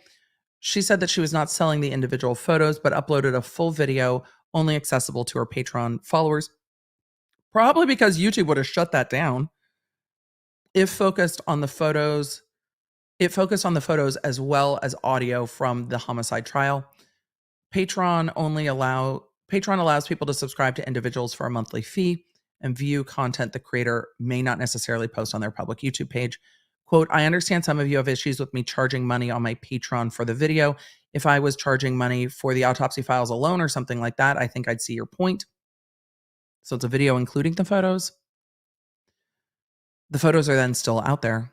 She said that she was not selling the individual photos, but uploaded a full video only accessible to her Patreon followers. Probably because YouTube would have shut that down. It focused on the photos as well as audio from the homicide trial. Patreon allows people to subscribe to individuals for a monthly fee. and view content the creator may not necessarily post on their public YouTube page. Quote, I understand some of you have issues with me charging money on my Patreon for the video. If I was charging money for the autopsy files alone or something like that, I think I'd see your point. So it's a video including the photos. The photos are then still out there.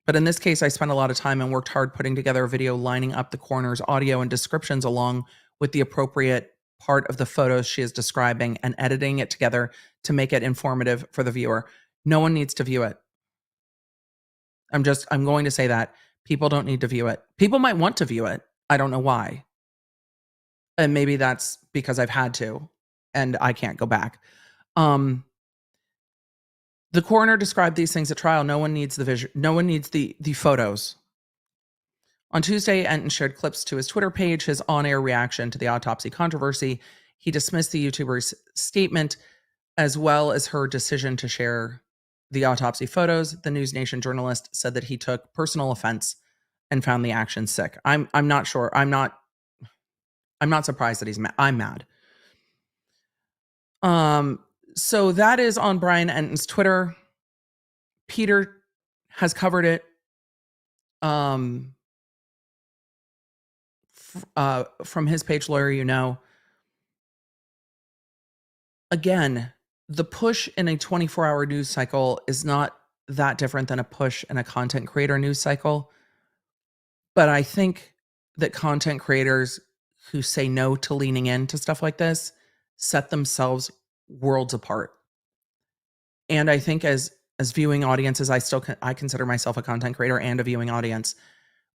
But in this case, I spent a lot of time and worked hard putting together a video lining up the coroner's audio and descriptions along with the appropriate part of the photos she is describing and editing it together to make it informative for the viewer. No one needs to view it. I'm going to say that. People don't need to view it. People might want to view it. I don't know why. And maybe that's because I've had to and I can't go back. The coroner described these things at trial. No one needs the vision. No one needs the photos. On Tuesday, Enton shared clips to his Twitter page, his on-air reaction to the autopsy controversy. He dismissed the YouTuber's statement as well as her decision to share the autopsy photos. The News Nation journalist said that he took personal offense and found the action sick. I'm not sure. I'm not surprised that he's mad. I'm mad. So that is on Brian Enton's Twitter. Peter has covered it. From his page, Lawyer You Know. Again, the push in a 24-hour news cycle is not that different than a push in a content creator news cycle. But I think that content creators who say no to leaning into stuff like this set themselves worlds apart. And I think as viewing audiences, I consider myself a content creator and a viewing audience.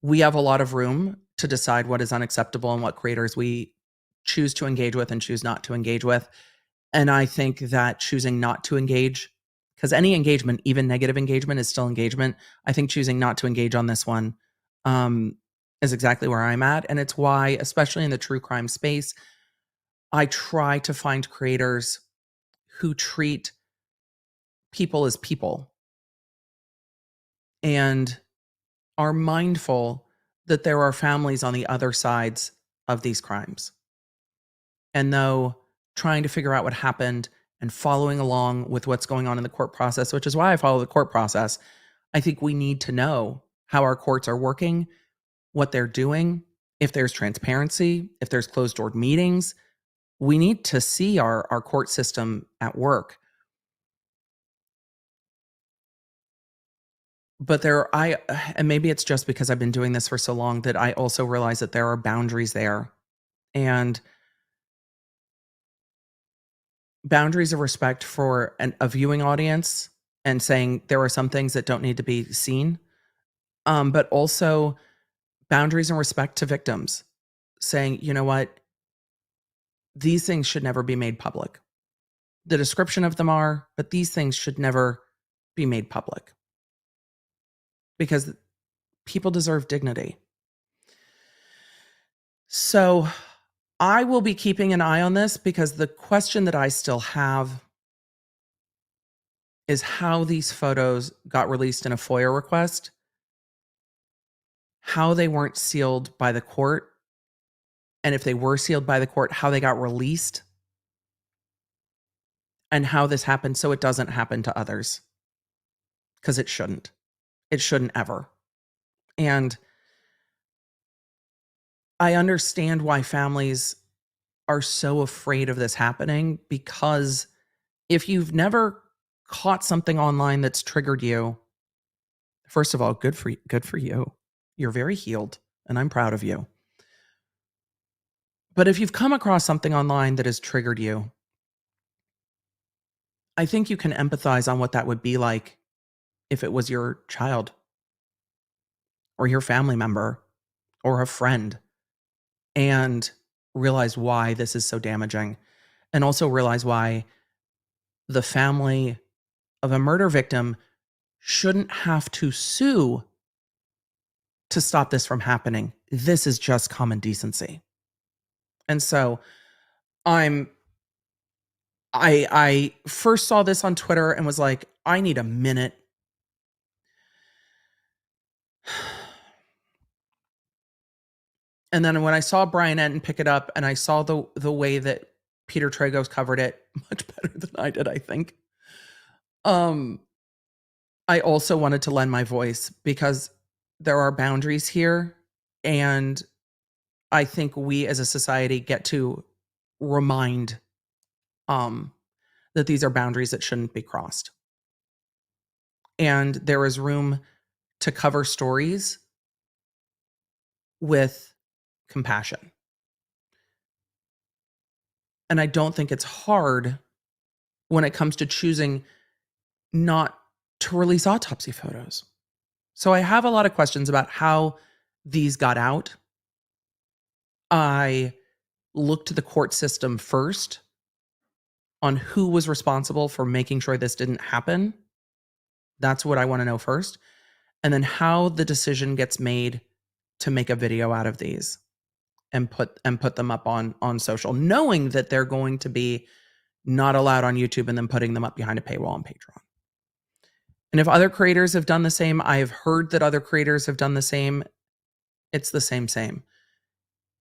We have a lot of room to decide what is unacceptable and what creators we choose to engage with and choose not to engage with. And I think that choosing not to engage, because any engagement, even negative engagement, is still engagement. I think choosing not to engage on this one is exactly where I'm at. And it's why, especially in the true crime space, I try to find creators who treat people as people and are mindful that there are families on the other sides of these crimes. And though trying to figure out what happened and following along with what's going on in the court process, which is why I follow the court process, I think we need to know how our courts are working, what they're doing, if there's transparency, if there's closed-door meetings. We need to see our court system at work. But and maybe it's just because I've been doing this for so long that I also realize that there are boundaries there. And boundaries of respect for a viewing audience and saying there are some things that don't need to be seen. But also boundaries and respect to victims, saying, you know what, these things should never be made public. The description of them are, but these things should never be made public because people deserve dignity. So I will be keeping an eye on this because the question that I still have is how these photos got released in a FOIA request, how they weren't sealed by the court, and if they were sealed by the court, how they got released, and how this happened so it doesn't happen to others. Because it shouldn't. It shouldn't ever. And I understand why families are so afraid of this happening, because if you've never caught something online that's triggered you, first of all, good for you. You're very healed, and I'm proud of you. But if you've come across something online that has triggered you, I think you can empathize on what that would be like if it was your child or your family member or a friend, and realize why this is so damaging, and also realize why the family of a murder victim shouldn't have to sue to stop this from happening. This is just common decency. And so I first saw this on Twitter and was like, I need a minute. And then when I saw Brian Enton pick it up and I saw the way that Peter Tragos covered it, much better than I did, I think. I also wanted to lend my voice because there are boundaries here, and I think we as a society get to remind that these are boundaries that shouldn't be crossed. And there is room to cover stories with compassion. And I don't think it's hard when it comes to choosing not to release autopsy photos. So I have a lot of questions about how these got out. I looked to the court system first on who was responsible for making sure this didn't happen. That's what I want to know first. And then how the decision gets made to make a video out of these and put them up on social, knowing that they're going to be not allowed on YouTube and then putting them up behind a paywall on Patreon. And if other creators have done the same, I have heard that other creators have done the same. It's the same.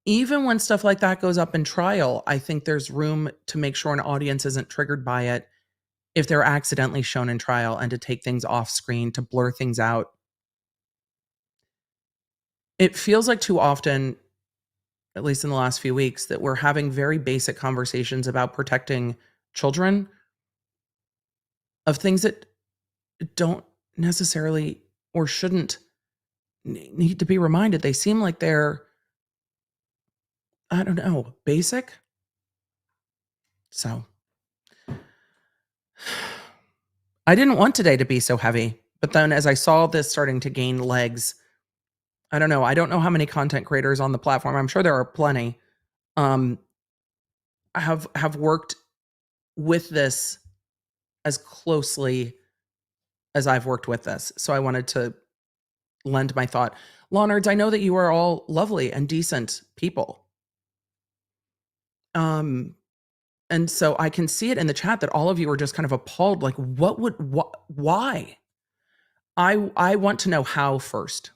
Even when stuff like that goes up in trial, I think there's room to make sure an audience isn't triggered by it if they're accidentally shown in trial, and to take things off screen, to blur things out. It feels like too often, at least in the last few weeks, that we're having very basic conversations about protecting children of things that don't necessarily or shouldn't need to be reminded. They seem like they're, I don't know, basic. So I didn't want today to be so heavy, but then as I saw this starting to gain legs, I don't know. I don't know how many content creators on the platform. I'm sure there are plenty. Have worked with this as closely as I've worked with this. So I wanted to lend my thought. Law nerds, I know that you are all lovely and decent people. And so I can see it in the chat that all of you are just kind of appalled. Like, why? I want to know how first.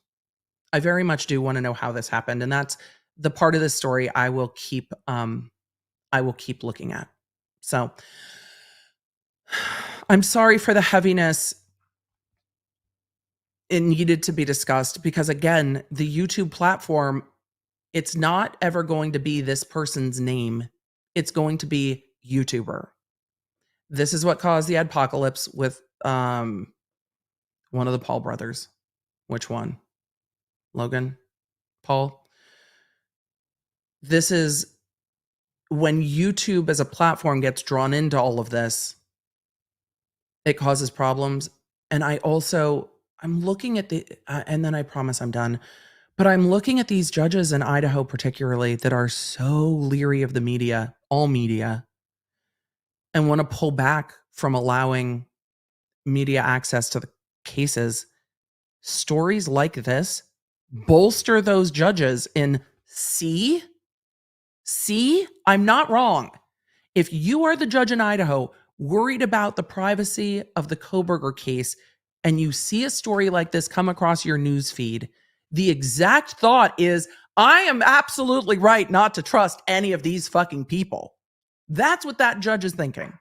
I very much do want to know how this happened. And that's the part of the story I will keep looking at. So I'm sorry for the heaviness. It needed to be discussed because, again, the YouTube platform, it's not ever going to be this person's name. It's going to be YouTuber. This is what caused the apocalypse with one of the Paul brothers. Which one? Logan? Paul? This is when YouTube as a platform gets drawn into all of this, it causes problems. And I'm looking at and then I promise I'm done. But I'm looking at these judges in Idaho particularly that are so leery of the media, all media, and want to pull back from allowing media access to the cases. Stories like this bolster those judges in, see, I'm not wrong. If you are the judge in Idaho worried about the privacy of the Koberger case, and you see a story like this come across your news feed, the exact thought is, I am absolutely right not to trust any of these fucking people. That's what that judge is thinking.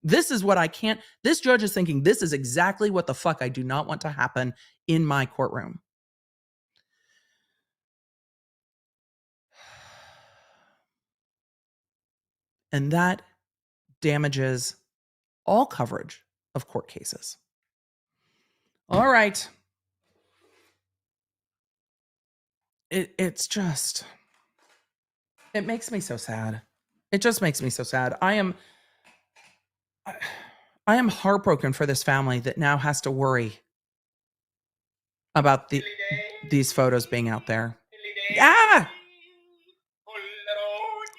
This judge is thinking, this is exactly what the fuck I do not want to happen in my courtroom. And that damages all coverage of court cases. All right. It's just, it makes me so sad. It just makes me so sad. I am heartbroken for this family that now has to worry about these photos being out there. Ah!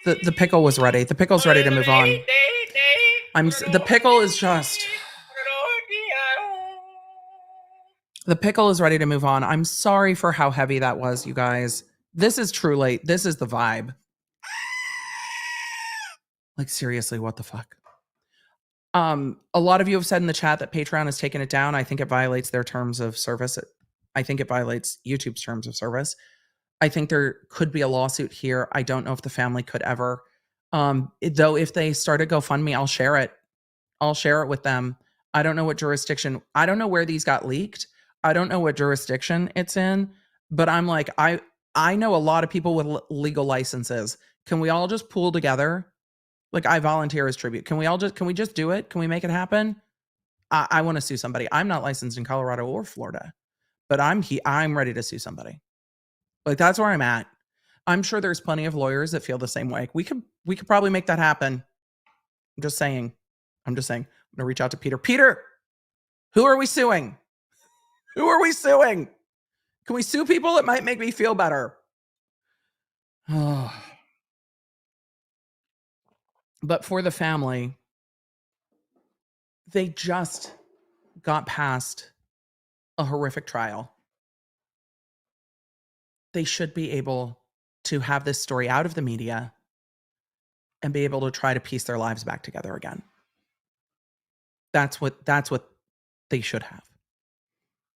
The pickle was ready. The pickle's ready to move on. The pickle is ready to move on. I'm sorry for how heavy that was, you guys. This is the vibe. Like, seriously, what the fuck? A lot of you have said in the chat that Patreon has taken it down. I think it violates their terms of service. I think it violates YouTube's terms of service. I think there could be a lawsuit here. I don't know if the family could ever. Though if they start a GoFundMe, I'll share it. I'll share it with them. I don't know what jurisdiction, I don't know where these got leaked. I don't know what jurisdiction it's in, but I'm like, I know a lot of people with legal licenses. Can we all just pool together? Like, I volunteer as tribute. Can we just do it? Can we make it happen? I want to sue somebody. I'm not licensed in Colorado or Florida, but I'm ready to sue somebody. Like, that's where I'm at. I'm sure there's plenty of lawyers that feel the same way. We could probably make that happen. I'm just saying. I'm going to reach out to Peter. Peter, who are we suing? Who are we suing? Can we sue people? It might make me feel better. But for the family, they just got past a horrific trial. They should be able to have this story out of the media and be able to try to piece their lives back together again. That's what they should have.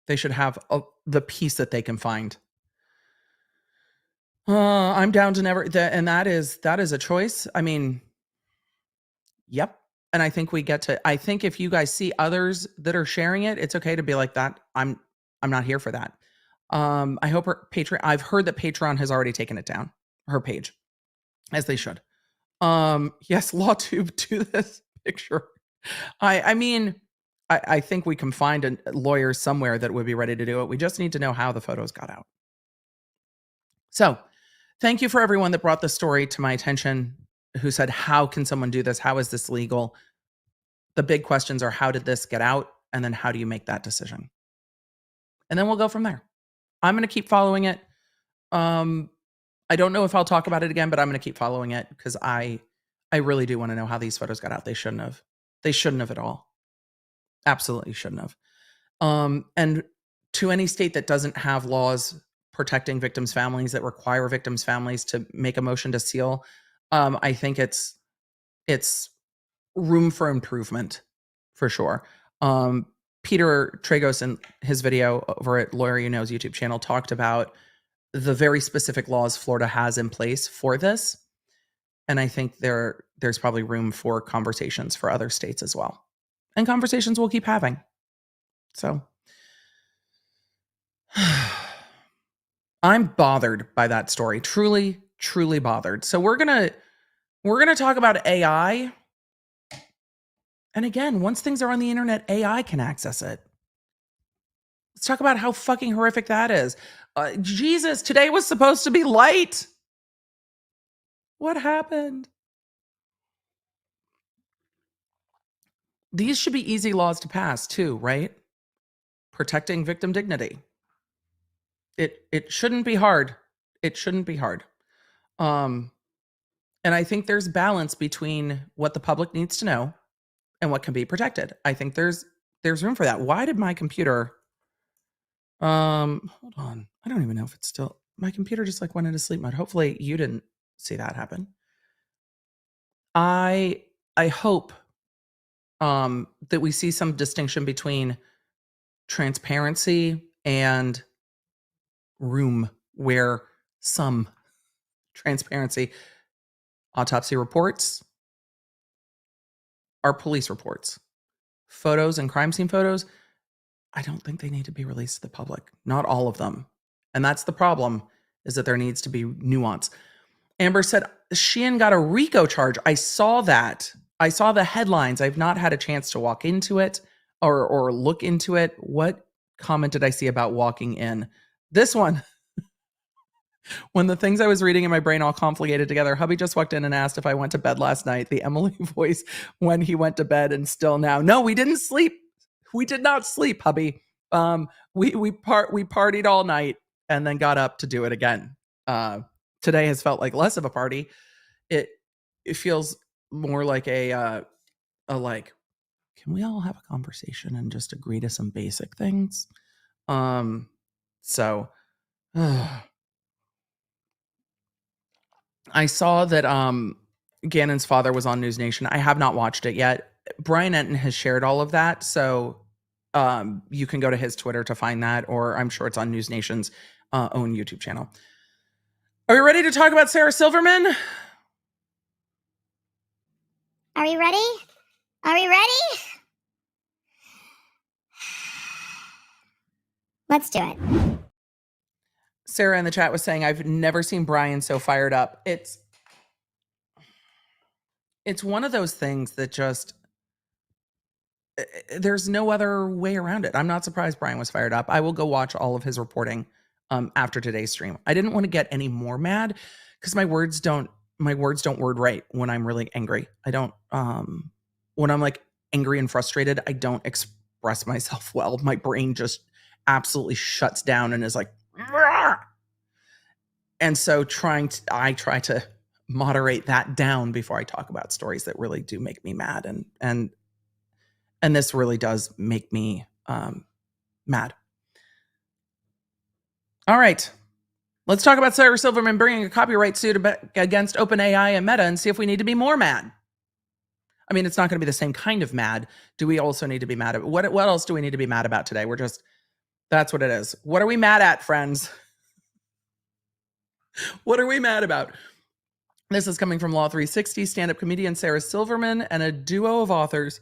They should have the peace that they can find. I'm down to never, and that is a choice. I mean, yep. And I think I think if you guys see others that are sharing it, it's okay to be like that. I'm not here for that. I hope her Patreon, I've heard that Patreon has already taken it down, her page, as they should. Yes, LawTube, do this picture. I mean, I think we can find a lawyer somewhere that would be ready to do it. We just need to know how the photos got out. So thank you for everyone that brought the story to my attention, who said, how can someone do this? How is this legal? The big questions are, how did this get out? And then how do you make that decision? And then we'll go from there. I'm going to keep following it. I don't know if I'll talk about it again, but I'm going to keep following it because I really do want to know how these photos got out. They shouldn't have. They shouldn't have at all. Absolutely shouldn't have. And to any state that doesn't have laws protecting victims' families, that require victims' families to make a motion to seal, I think it's room for improvement for sure. Peter Tragos in his video over at Lawyer You Know's YouTube channel talked about the very specific laws Florida has in place for this. And I think there's probably room for conversations for other states as well. And conversations we'll keep having. So I'm bothered by that story. Truly, truly bothered. So we're gonna talk about AI. And again, once things are on the internet, AI can access it. Let's talk about how fucking horrific that is. Jesus, today was supposed to be light. What happened? These should be easy laws to pass too, right? Protecting victim dignity. It shouldn't be hard. It shouldn't be hard. And I think there's balance between what the public needs to know and what can be protected. I think there's room for that. Why did my computer hold on. I don't even know if it's still, my computer just like went into sleep mode. Hopefully you didn't see that happen. I hope that we see some distinction between transparency and room where some transparency. Autopsy reports are police reports. Photos and crime scene photos, I don't think they need to be released to the public. Not all of them. And that's the problem, is that there needs to be nuance. Amber said Sheehan got a RICO charge. I saw that. I saw the headlines. I've not had a chance to walk into it or look into it. What comment did I see about walking in? This one. When the things I was reading in my brain all conflated together, hubby just walked in and asked if I went to bed last night. The Emily voice when he went to bed and still now. No, we didn't sleep. We did not sleep, hubby. We partied all night and then got up to do it again. Today has felt like less of a party. It feels more like a like, can we all have a conversation and just agree to some basic things? So I saw that Gannon's father was on News Nation. I have not watched it yet. Brian Enton has shared all of that, so you can go to his Twitter to find that, or I'm sure it's on News Nation's own YouTube channel. Are we ready to talk about Sarah Silverman?
Are we ready? Are we ready? Let's do it.
Sarah in the chat was saying, I've never seen Brian so fired up. It's one of those things that just, there's no other way around it. I'm not surprised Brian was fired up. I will go watch all of his reporting after today's stream. I didn't want to get any more mad because my words don't word right when I'm really angry. I don't, when I'm like angry and frustrated, I don't express myself well. My brain just absolutely shuts down and is like, "Rah!" And so I try to moderate that down before I talk about stories that really do make me mad. And this really does make me mad. All right. Let's talk about Sarah Silverman bringing a copyright suit against OpenAI and Meta and see if we need to be more mad. I mean, it's not going to be the same kind of mad. Do we also need to be mad? What else do we need to be mad about today? That's what it is. What are we mad at, friends? What are we mad about? This is coming from Law 360. Stand-up comedian Sarah Silverman and a duo of authors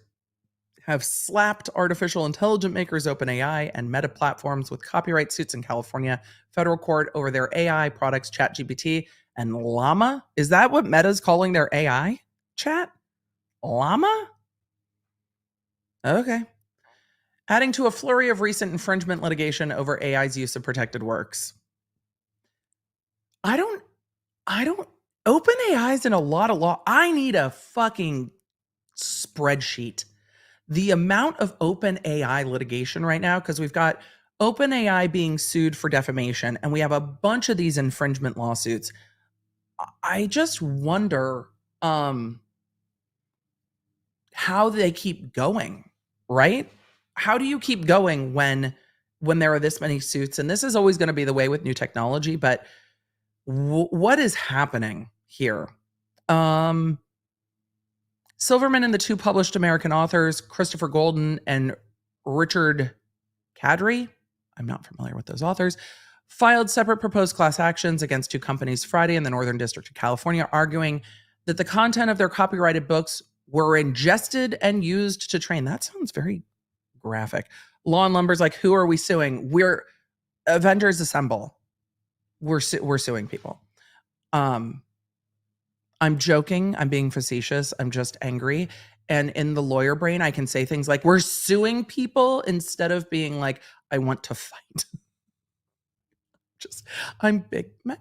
have slapped artificial intelligence makers OpenAI and Meta platforms with copyright suits in California federal court over their AI products ChatGPT and Llama. Is that what Meta's calling their AI chat? Llama? Okay. Adding to a flurry of recent infringement litigation over AI's use of protected works. OpenAI's in a lot of law. I need a fucking spreadsheet. The amount of OpenAI litigation right now, because we've got OpenAI being sued for defamation, and we have a bunch of these infringement lawsuits. I just wonder how they keep going, right? How do you keep going when there are this many suits? And this is always going to be the way with new technology, but what is happening here? Silverman and the two published American authors, Christopher Golden and Richard Kadri, I'm not familiar with those authors, filed separate proposed class actions against two companies Friday in the Northern District of California, arguing that the content of their copyrighted books were ingested and used to train. That sounds very graphic. Law and Lumber's like, who are we suing? We're Avengers Assemble. We're suing people. I'm joking. I'm being facetious. I'm just angry. And in the lawyer brain, I can say things like, we're suing people instead of being like, I want to fight. I'm big mad.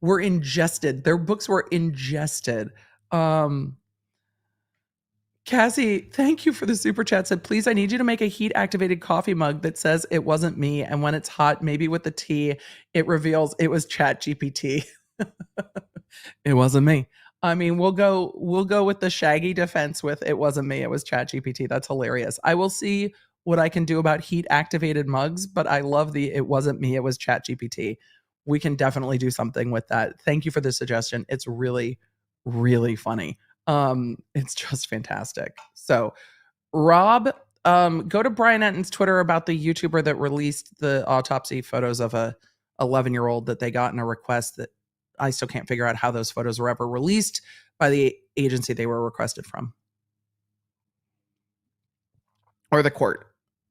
Were ingested. Their books were ingested. Cassie, thank you for the super chat. Said, please, I need you to make a heat activated coffee mug that says it wasn't me. And when it's hot, maybe with the tea, it reveals it was ChatGPT. It wasn't me. I mean, we'll go with the shaggy defense with it wasn't me. It was ChatGPT. That's hilarious. I will see what I can do about heat activated mugs, but I love the it wasn't me. It was ChatGPT. We can definitely do something with that. Thank you for the suggestion. It's really, really funny. It's just fantastic. So Rob, go to Brian Enton's Twitter about the YouTuber that released the autopsy photos of a 11-year-old that they got in a request that I still can't figure out how those photos were ever released by the agency they were requested from. Or the court.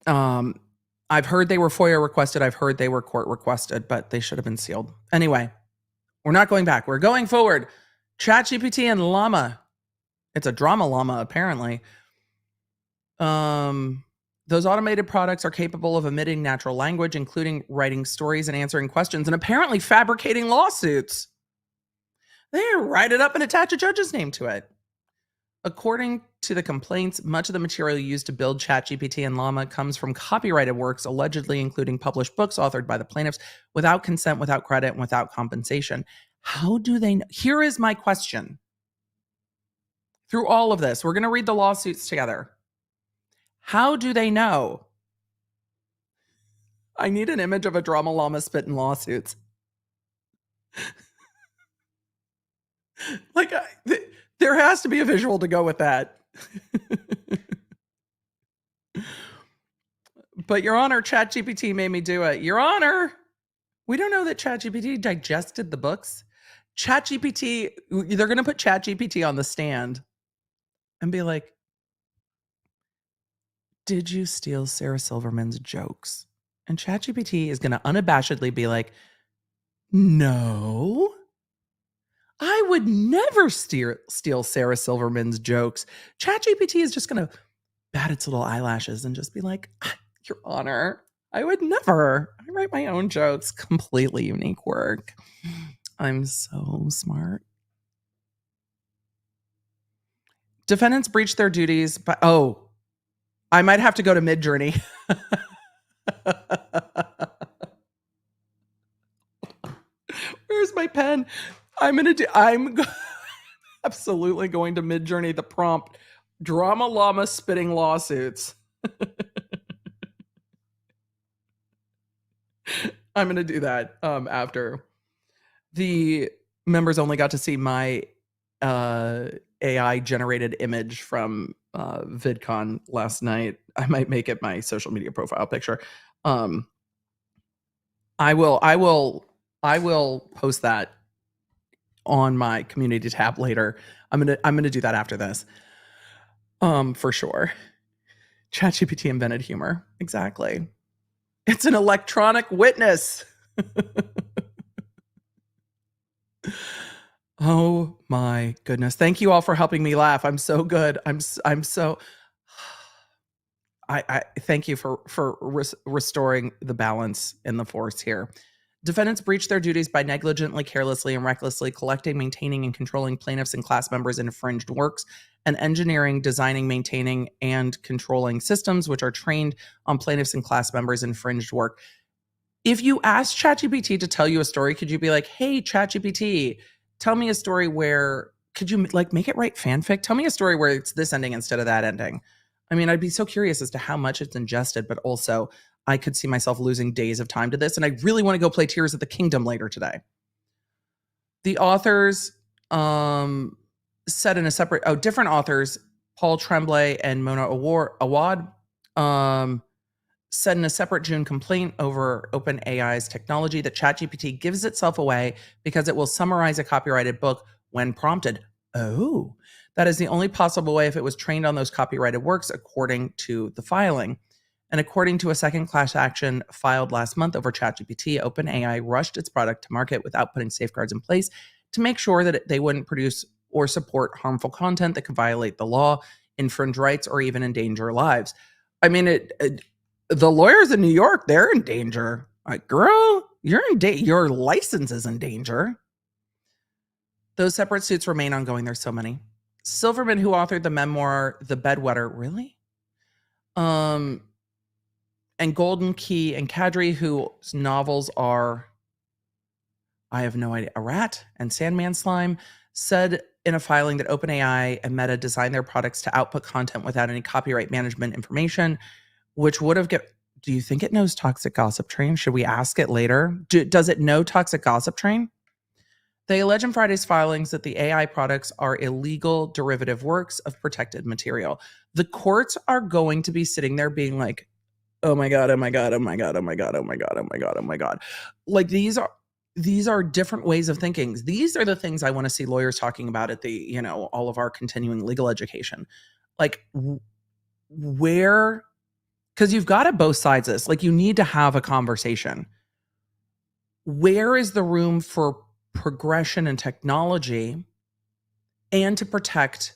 I've heard they were FOIA requested. I've heard they were court requested, but they should have been sealed. Anyway, we're not going back. We're going forward. ChatGPT and Llama. It's a drama llama, apparently. Those automated products are capable of emitting natural language, including writing stories and answering questions, and apparently fabricating lawsuits. They write it up and attach a judge's name to it. According to the complaints, much of the material used to build ChatGPT and Llama comes from copyrighted works, allegedly including published books authored by the plaintiffs without consent, without credit, and without compensation. How do they know? Here is my question. Through all of this, we're going to read the lawsuits together. How do they know? I need an image of a drama llama spitting lawsuits. Like, there has to be a visual to go with that. But Your Honor, ChatGPT made me do it. Your Honor, we don't know that ChatGPT digested the books. ChatGPT, they're going to put ChatGPT on the stand. and be like, did you steal Sarah Silverman's jokes? And ChatGPT is going to unabashedly be like, no, I would never steal Sarah Silverman's jokes. ChatGPT is just going to bat its little eyelashes and just be like, Your Honor, I would never. I write my own jokes. Completely unique work. I'm so smart. Defendants breached their duties, but I might have to go to Midjourney. Where's my pen? I'm absolutely going to Midjourney the prompt drama llama spitting lawsuits. I'm going to do that after. The members only got to see my AI generated image from VidCon last night. I might make it my social media profile picture. I will post that on my community tab later. I'm gonna do that after this. For sure. ChatGPT invented humor. Exactly. It's an electronic witness. Oh my goodness. Thank you all for helping me laugh. I'm so good. I'm so I thank you for restoring the balance in the force here. Defendants breached their duties by negligently, carelessly, and recklessly collecting, maintaining, and controlling plaintiffs' and class members' infringed works, and engineering, designing, maintaining, and controlling systems which are trained on plaintiffs' and class members' infringed work. If you ask ChatGPT to tell you a story, could you be like, hey, ChatGPT, tell me a story where, could you like make it write fanfic? Tell me a story where it's this ending instead of that ending. I mean, I'd be so curious as to how much it's ingested, but also I could see myself losing days of time to this. And I really want to go play Tears of the Kingdom later today. The authors said in a separate, different authors, Paul Tremblay and Mona Awad, said in a separate June complaint over OpenAI's technology that ChatGPT gives itself away because it will summarize a copyrighted book when prompted. Oh, that is the only possible way if it was trained on those copyrighted works, according to the filing. And according to a second class action filed last month over ChatGPT, OpenAI rushed its product to market without putting safeguards in place to make sure that they wouldn't produce or support harmful content that could violate the law, infringe rights, or even endanger lives. I mean, the lawyers in New York, they're in danger. Like, girl, you're in your license is in danger. Those separate suits remain ongoing. There's so many. Silverman, who authored the memoir The Bedwetter, really? And Golden Key and Kadri, whose novels are, I have no idea, A Rat and Sandman Slime, said in a filing that OpenAI and Meta designed their products to output content without any copyright management information, which would have do you think it knows Toxic Gossip Train? Should we ask it later? Does it know Toxic Gossip Train? They allege in Friday's filings that the AI products are illegal derivative works of protected material. The courts are going to be sitting there being like, oh my God, oh my God, oh my God, oh my God, oh my God, oh my God, oh my God. Like these are different ways of thinking. These are the things I want to see lawyers talking about at the, all of our continuing legal education. Like where, because you've got to both sides of this, like you need to have a conversation. Where is the room for progression in technology and to protect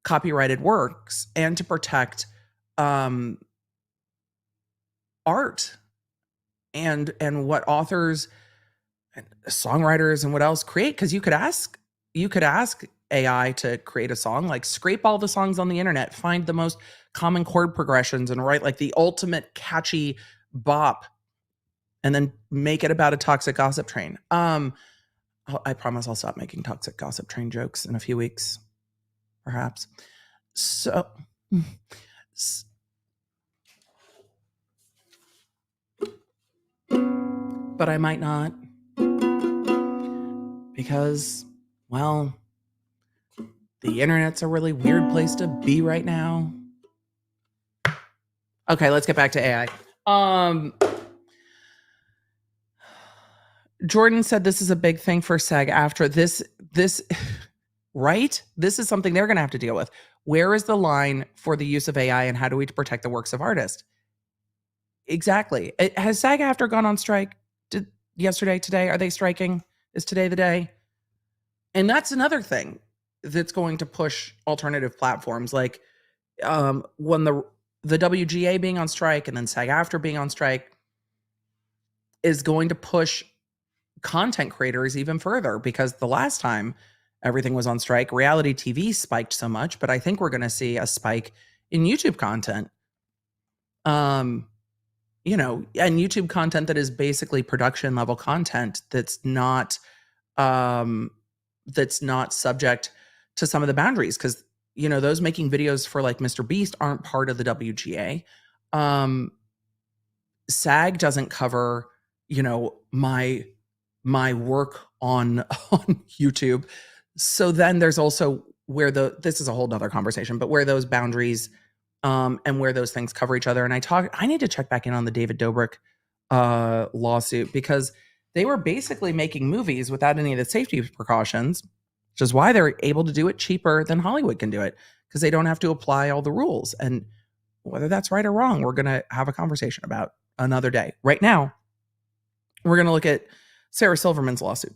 copyrighted works and to protect art and what authors and songwriters and what else create? Because you could ask AI to create a song, like scrape all the songs on the internet, find the most common chord progressions and write like the ultimate catchy bop and then make it about a toxic gossip train. I promise I'll stop making toxic gossip train jokes in a few weeks, perhaps. So, but I might not, because, well, the internet's a really weird place to be right now. Okay, let's get back to AI. Jordan said this is a big thing for SAG-AFTRA. This right? This is something they're going to have to deal with. Where is the line for the use of AI and how do we protect the works of artists? Exactly. Has SAG-AFTRA gone on strike? Did yesterday, today? Are they striking? Is today the day? And that's another thing that's going to push alternative platforms, like when the WGA being on strike and then SAG-AFTRA being on strike is going to push content creators even further, because the last time everything was on strike, reality TV spiked so much, but I think we're going to see a spike in YouTube content. And YouTube content that is basically production level content that's not subject to some of the boundaries, because those making videos for like Mr. Beast aren't part of the WGA. SAG doesn't cover my work on YouTube. So then there's also where this is a whole nother conversation, but where those boundaries and where those things cover each other. And I need to check back in on the David Dobrik lawsuit, because they were basically making movies without any of the safety precautions, which is why they're able to do it cheaper than Hollywood can do it, because they don't have to apply all the rules. And whether that's right or wrong, we're going to have a conversation about another day. Right now, we're going to look at Sarah Silverman's lawsuit.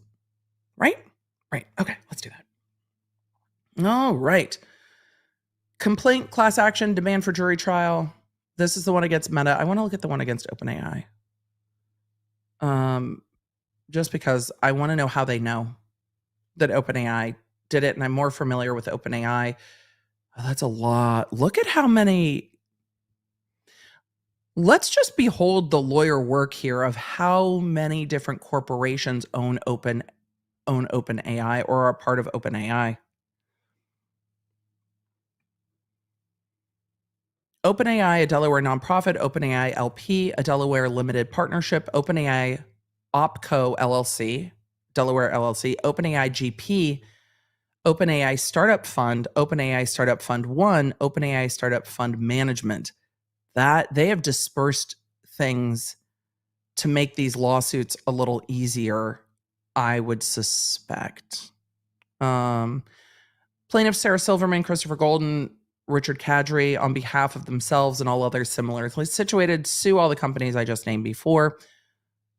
Right? Right. Okay, let's do that. All right. Complaint, class action, demand for jury trial. This is the one against Meta. I want to look at the one against OpenAI. Just because I want to know how they know that OpenAI did it, and I'm more familiar with OpenAI. Oh, that's a lot. Look at how many. Let's just behold the lawyer work here of how many different corporations own OpenAI or are part of OpenAI. OpenAI, a Delaware nonprofit; OpenAI LP, a Delaware limited partnership; OpenAI OpCo LLC, Delaware LLC; OpenAI GP, OpenAI Startup Fund, OpenAI Startup Fund 1, OpenAI Startup Fund Management. That they have dispersed things to make these lawsuits a little easier, I would suspect. Plaintiffs Sarah Silverman, Christopher Golden, Richard Kadri, on behalf of themselves and all others similarly situated, sue all the companies I just named before.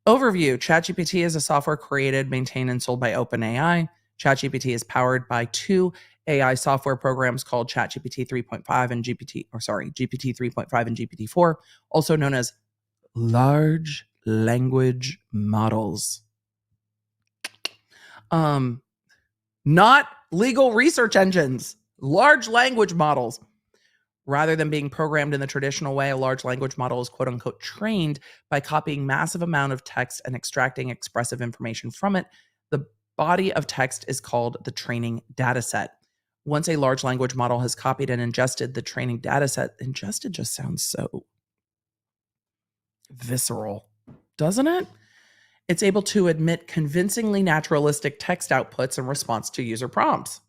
Overview: ChatGPT is a software created, maintained, and sold by OpenAI. ChatGPT is powered by two AI software programs called ChatGPT 3.5 and GPT 3.5 and GPT-4, also known as large language models. Not legal research engines, large language models. Rather than being programmed in the traditional way, a large language model is quote unquote trained by copying massive amount of text and extracting expressive information from it. The body of text is called the training data set. Once a large language model has copied and ingested the training data set, ingested just sounds so visceral, doesn't it? It's able to emit convincingly naturalistic text outputs in response to user prompts.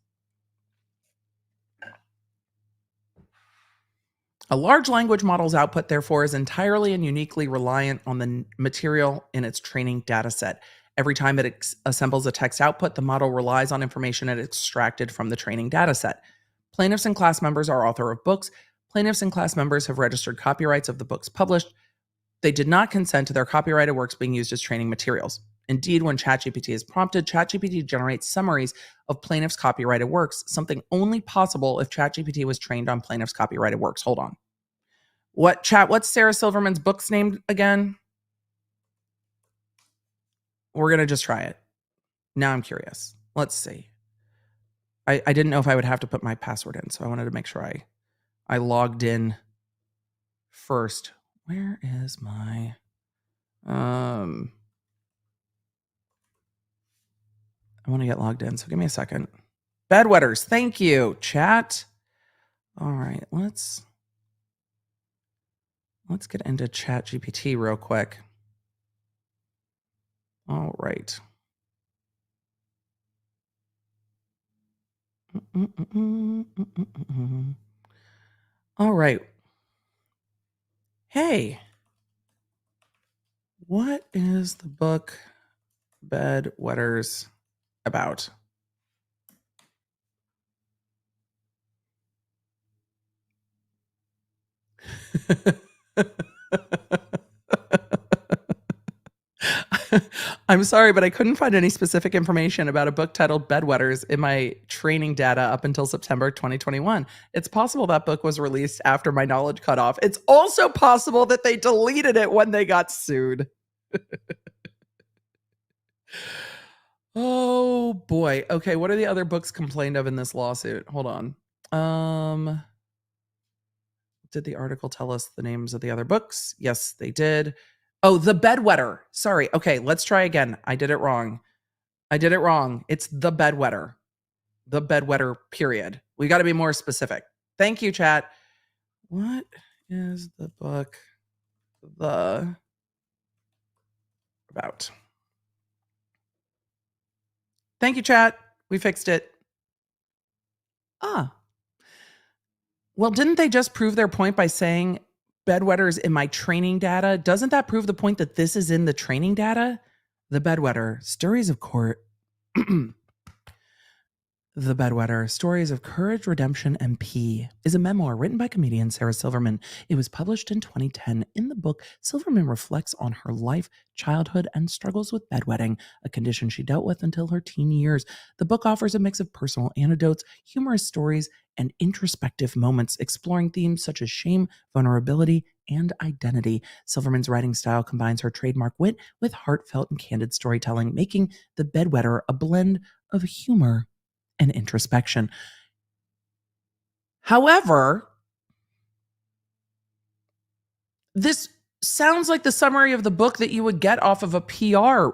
A large language model's output, therefore, is entirely and uniquely reliant on the material in its training dataset. Every time it assembles a text output, the model relies on information it extracted from the training dataset. Plaintiffs and class members are author of books. Plaintiffs and class members have registered copyrights of the books published. They did not consent to their copyrighted works being used as training materials. Indeed, when ChatGPT is prompted, ChatGPT generates summaries of plaintiffs' copyrighted works, something only possible if ChatGPT was trained on plaintiffs' copyrighted works. Hold on. What's Sarah Silverman's book's name again? We're going to just try it. Now I'm curious. Let's see. I didn't know if I would have to put my password in, so I wanted to make sure I logged in first. Where is my I want to get logged in, so give me a second. Bedwetters, thank you, chat. All right, let's get into ChatGPT real quick. All right. All right. Hey, what is the book Bedwetters about? I'm sorry, but I couldn't find any specific information about a book titled Bedwetters in my training data up until September 2021. It's possible that book was released after my knowledge cut off. It's also possible that they deleted it when they got sued. Oh boy. Okay, what are the other books complained of in this lawsuit? Hold on. Did the article tell us the names of the other books? Yes, they did. Oh, The Bedwetter. Sorry. Okay, let's try again. I did it wrong. It's The Bedwetter. The Bedwetter, period. We got to be more specific. Thank you, chat. What is the book about? Thank you, chat. We fixed it. Well, didn't they just prove their point by saying bedwetters in my training data? Doesn't that prove the point that this is in the training data? The Bedwetter, Stories of Court. The Bedwetter, Stories of Courage, Redemption, and Pee is a memoir written by comedian Sarah Silverman. It was published in 2010. In the book, Silverman reflects on her life, childhood, and struggles with bedwetting, a condition she dealt with until her teen years. The book offers a mix of personal anecdotes, humorous stories, and introspective moments, exploring themes such as shame, vulnerability, and identity. Silverman's writing style combines her trademark wit with heartfelt and candid storytelling, making The Bedwetter a blend of humor and introspection. However, this sounds like the summary of the book that you would get off of a PR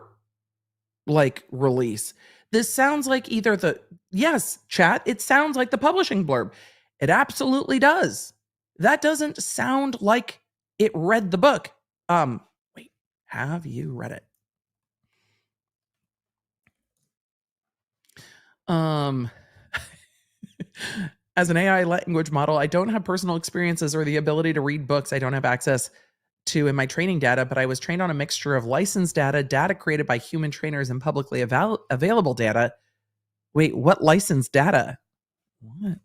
release. This sounds like yes, chat, it sounds like the publishing blurb. It absolutely does. That doesn't sound like it read the book. Wait, have you read it? As an AI language model, I don't have personal experiences or the ability to read books I don't have access to in my training data, but I was trained on a mixture of licensed data created by human trainers, and publicly available data. Wait, what licensed data? What?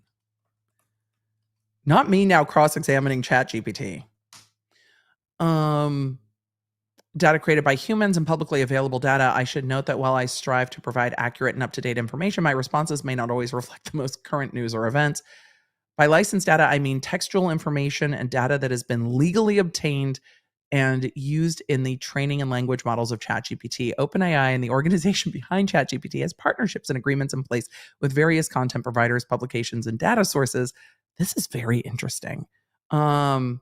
Not me now cross-examining ChatGPT. Data created by humans and publicly available data. I should note that while I strive to provide accurate and up-to-date information, my responses may not always reflect the most current news or events. By licensed data, I mean textual information and data that has been legally obtained and used in the training and language models of ChatGPT. OpenAI and the organization behind ChatGPT has partnerships and agreements in place with various content providers, publications, and data sources. This is very interesting. What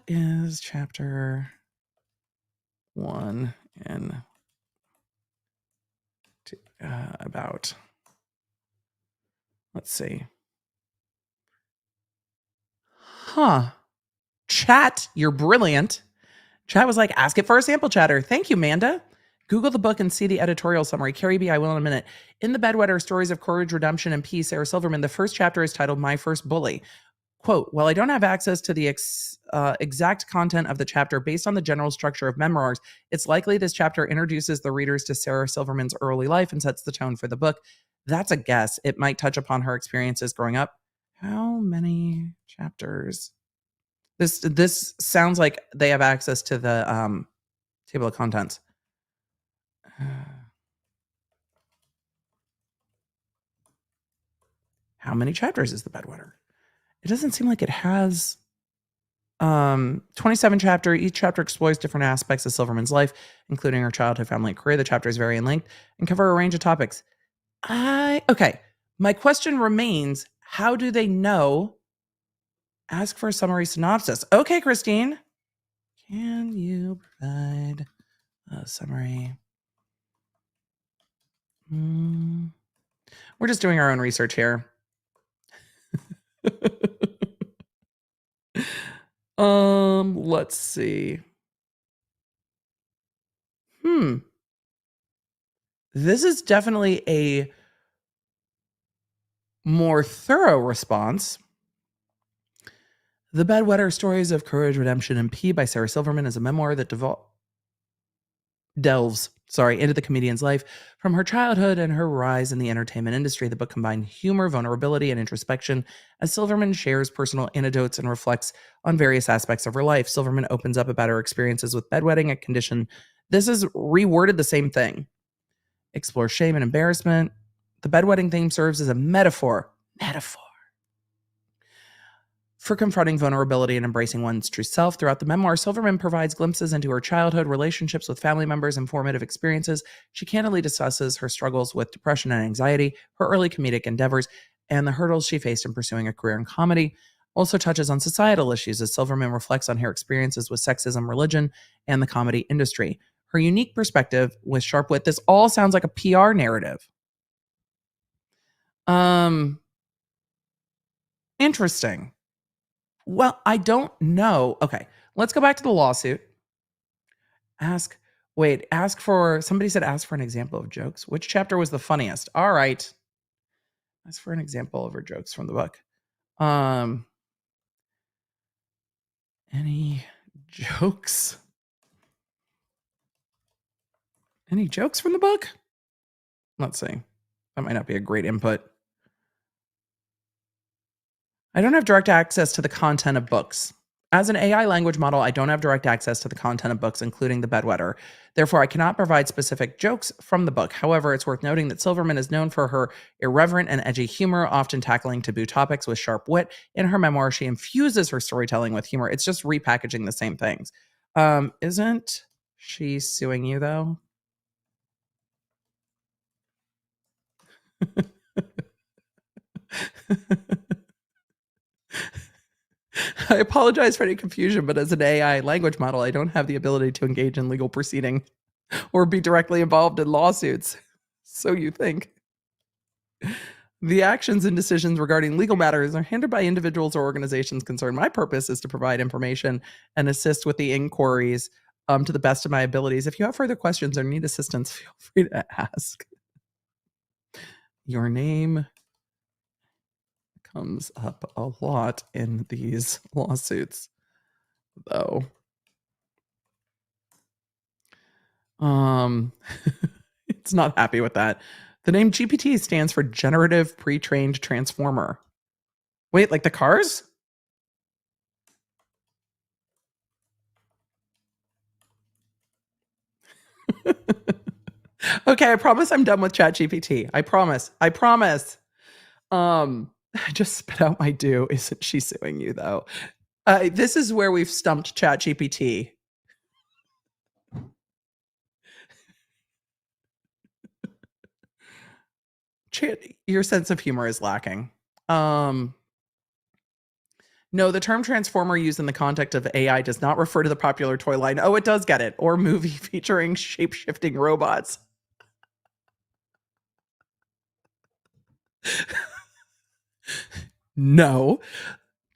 is chapter 1 and 2 about? Let's see. Chat, you're brilliant. Chat was like, ask it for a sample chatter. Thank you, Manda. Google the book and see the editorial summary. Carrie B, I will in a minute. In The Bedwetter, Stories of Courage, Redemption, and Peace, Sarah Silverman, the first chapter is titled My First Bully. Quote, while I don't have access to the exact content of the chapter based on the general structure of memoirs, it's likely this chapter introduces the readers to Sarah Silverman's early life and sets the tone for the book. That's a guess. It might touch upon her experiences growing up. How many chapters? This sounds like they have access to the table of contents. How many chapters is The Bedwetter? It doesn't seem like it has 27 chapter. Each chapter explores different aspects of Silverman's life, including her childhood, family, and career. The chapters vary in length and cover a range of topics. Okay. My question remains, how do they know? Ask for a summary synopsis. Okay, Christine. Can you provide a summary? We're just doing our own research here. Let's see. This is definitely a more thorough response. The Bedwetter, Stories of Courage, Redemption, and Pee by Sarah Silverman is a memoir that delves into the comedian's life from her childhood and her rise in the entertainment industry. The book combined humor, vulnerability, and introspection as Silverman shares personal anecdotes and reflects on various aspects of her life. Silverman opens up about her experiences with bedwetting, a condition. This is reworded the same thing. Explore shame and embarrassment. The bedwetting theme serves as a metaphor for confronting vulnerability and embracing one's true self. Throughout the memoir, Silverman provides glimpses into her childhood, relationships with family members, and formative experiences. She candidly discusses her struggles with depression and anxiety, her early comedic endeavors, and the hurdles she faced in pursuing a career in comedy. Also touches on societal issues as Silverman reflects on her experiences with sexism, religion, and the comedy industry. Her unique perspective with sharp wit. This all sounds like a PR narrative. Interesting. Well, I don't know. Okay, let's go back to the lawsuit. Ask for, somebody said ask for an example of jokes. Which chapter was the funniest? All right. Ask for an example of her jokes from the book. Any jokes? Any jokes from the book? Let's see. That might not be a great input. I don't have direct access to the content of books. As an AI language model, I don't have direct access to the content of books, including The Bedwetter. Therefore, I cannot provide specific jokes from the book. However, it's worth noting that Silverman is known for her irreverent and edgy humor, often tackling taboo topics with sharp wit. In her memoir, she infuses her storytelling with humor. It's just repackaging the same things. Isn't she suing you, though? I apologize for any confusion, but as an AI language model, I don't have the ability to engage in legal proceeding or be directly involved in lawsuits. So you think. The actions and decisions regarding legal matters are handled by individuals or organizations concerned. My purpose is to provide information and assist with the inquiries to the best of my abilities. If you have further questions or need assistance, feel free to ask. Your name comes up a lot in these lawsuits, though. It's not happy with that. The name GPT stands for Generative Pre-trained Transformer. Wait, like the cars? Okay, I promise I'm done with ChatGPT. I promise. I just spit out my due. Isn't she suing you, though? This is where we've stumped ChatGPT. Your sense of humor is lacking. No, the term transformer used in the context of AI does not refer to the popular toy line. Oh, it does get it. Or movie featuring shape-shifting robots. No.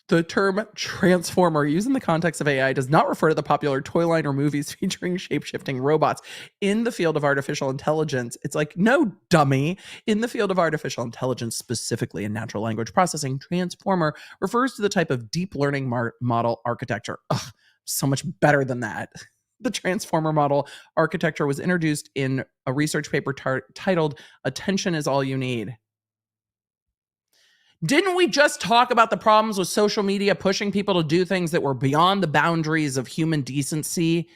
The term transformer used in the context of AI does not refer to the popular toy line or movies featuring shape-shifting robots. In the field of artificial intelligence, it's like, no, dummy. In the field of artificial intelligence, specifically in natural language processing, transformer refers to the type of deep learning model architecture. Ugh, so much better than that. The transformer model architecture was introduced in a research paper titled Attention is All You Need. Didn't we just talk about the problems with social media pushing people to do things that were beyond the boundaries of human decency?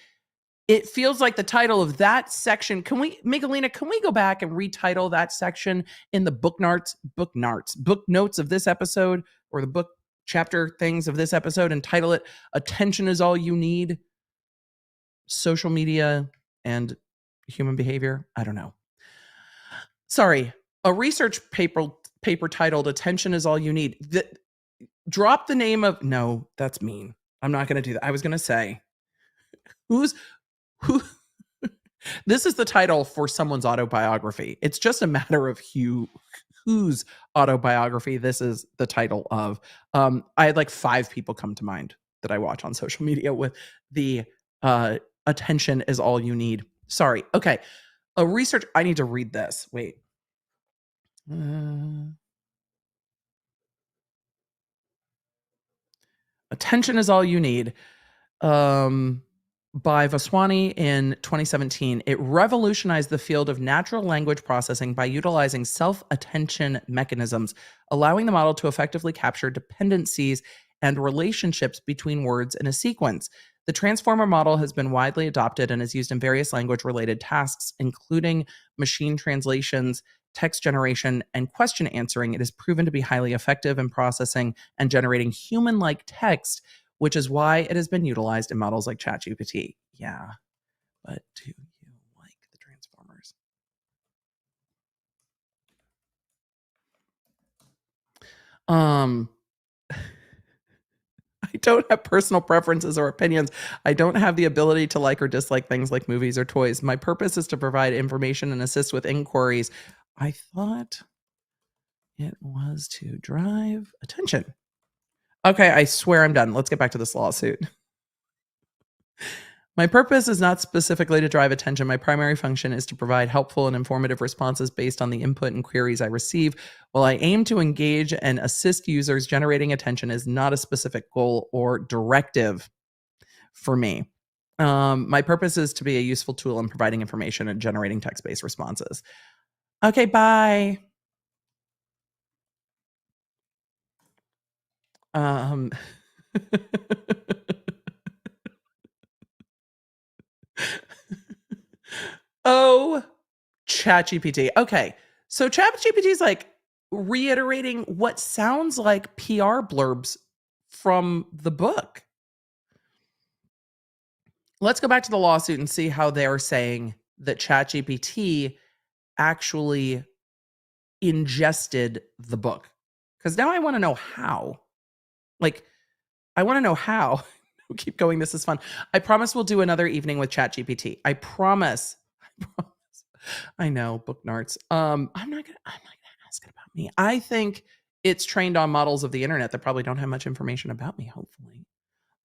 It feels like the title of that section. Can we go back and retitle that section in the book notes of this episode, or the book chapter things of this episode, and title it Attention is All You Need? Social media and human behavior? I don't know. Sorry. A research paper titled Attention is All You Need. Drop the name of, no, that's mean. I'm not going to do that. I was going to say, who this is the title for someone's autobiography. It's just a matter of whose autobiography this is the title of. I had like 5 people come to mind that I watch on social media with the attention is all you need. Sorry. Okay. I need to read this. Wait. Attention is all you need. by Vaswani in 2017. It revolutionized the field of natural language processing by utilizing self-attention mechanisms, allowing the model to effectively capture dependencies and relationships between words in a sequence. The transformer model has been widely adopted and is used in various language-related tasks, including machine translations, text generation, and question answering. It has proven to be highly effective in processing and generating human-like text, which is why it has been utilized in models like ChatGPT. Yeah, but do you like the Transformers? I don't have personal preferences or opinions. I don't have the ability to like or dislike things like movies or toys. My purpose is to provide information and assist with inquiries. I thought it was to drive attention. Okay, I swear I'm done. Let's get back to this lawsuit. My purpose is not specifically to drive attention. My primary function is to provide helpful and informative responses based on the input and queries I receive. While I aim to engage and assist users, generating attention is not a specific goal or directive for me. My purpose is to be a useful tool in providing information and generating text-based responses. Okay, bye. Oh, ChatGPT. Okay. So ChatGPT is like reiterating what sounds like PR blurbs from the book. Let's go back to the lawsuit and see how they're saying that ChatGPT actually ingested the book. Because now I want to know how. Like, I want to know how. Keep going. This is fun. I promise we'll do another evening with ChatGPT. I promise. I promise. I know, book nards. I'm not gonna ask it about me. I think it's trained on models of the internet that probably don't have much information about me, hopefully.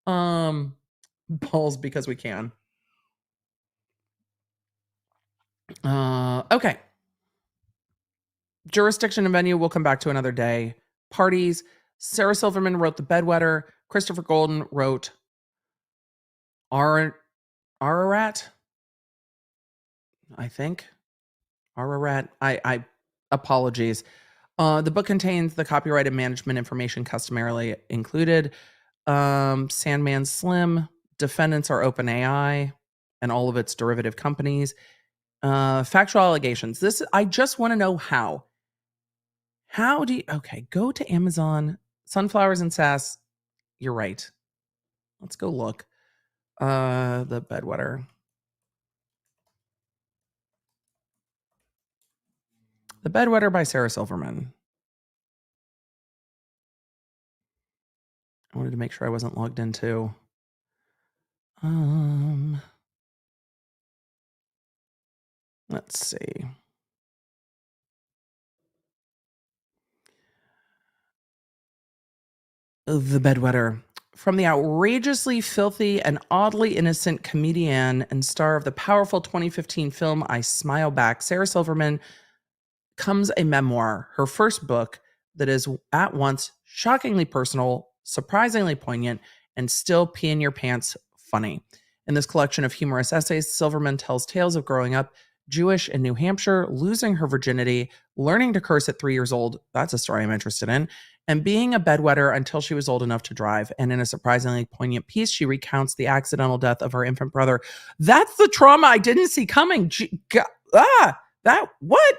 Balls because we can. Okay. Jurisdiction and venue, we'll come back to another day. Parties. Sarah Silverman wrote The Bedwetter. Christopher Golden wrote Ararat, I think. Ararat. I apologies. The book contains the copyright and management information customarily included. Sandman Slim. Defendants are OpenAI and all of its derivative companies. Factual allegations. This I just want to know how. How do you okay, go to Amazon, Sunflowers and Sass. You're right. Let's go look. The Bedwetter. The Bedwetter by Sarah Silverman. I wanted to make sure I wasn't logged into. Let's see. The Bedwetter. From the outrageously filthy and oddly innocent comedian and star of the powerful 2015 film I Smile Back, Sarah Silverman comes a memoir, her first book that is at once shockingly personal, surprisingly poignant, and still pee in your pants funny. In this collection of humorous essays, Silverman tells tales of growing up Jewish in New Hampshire, losing her virginity, learning to curse at 3 years old. That's a story I'm interested in. And being a bedwetter until she was old enough to drive. And in a surprisingly poignant piece, she recounts the accidental death of her infant brother. That's the trauma I didn't see coming. What?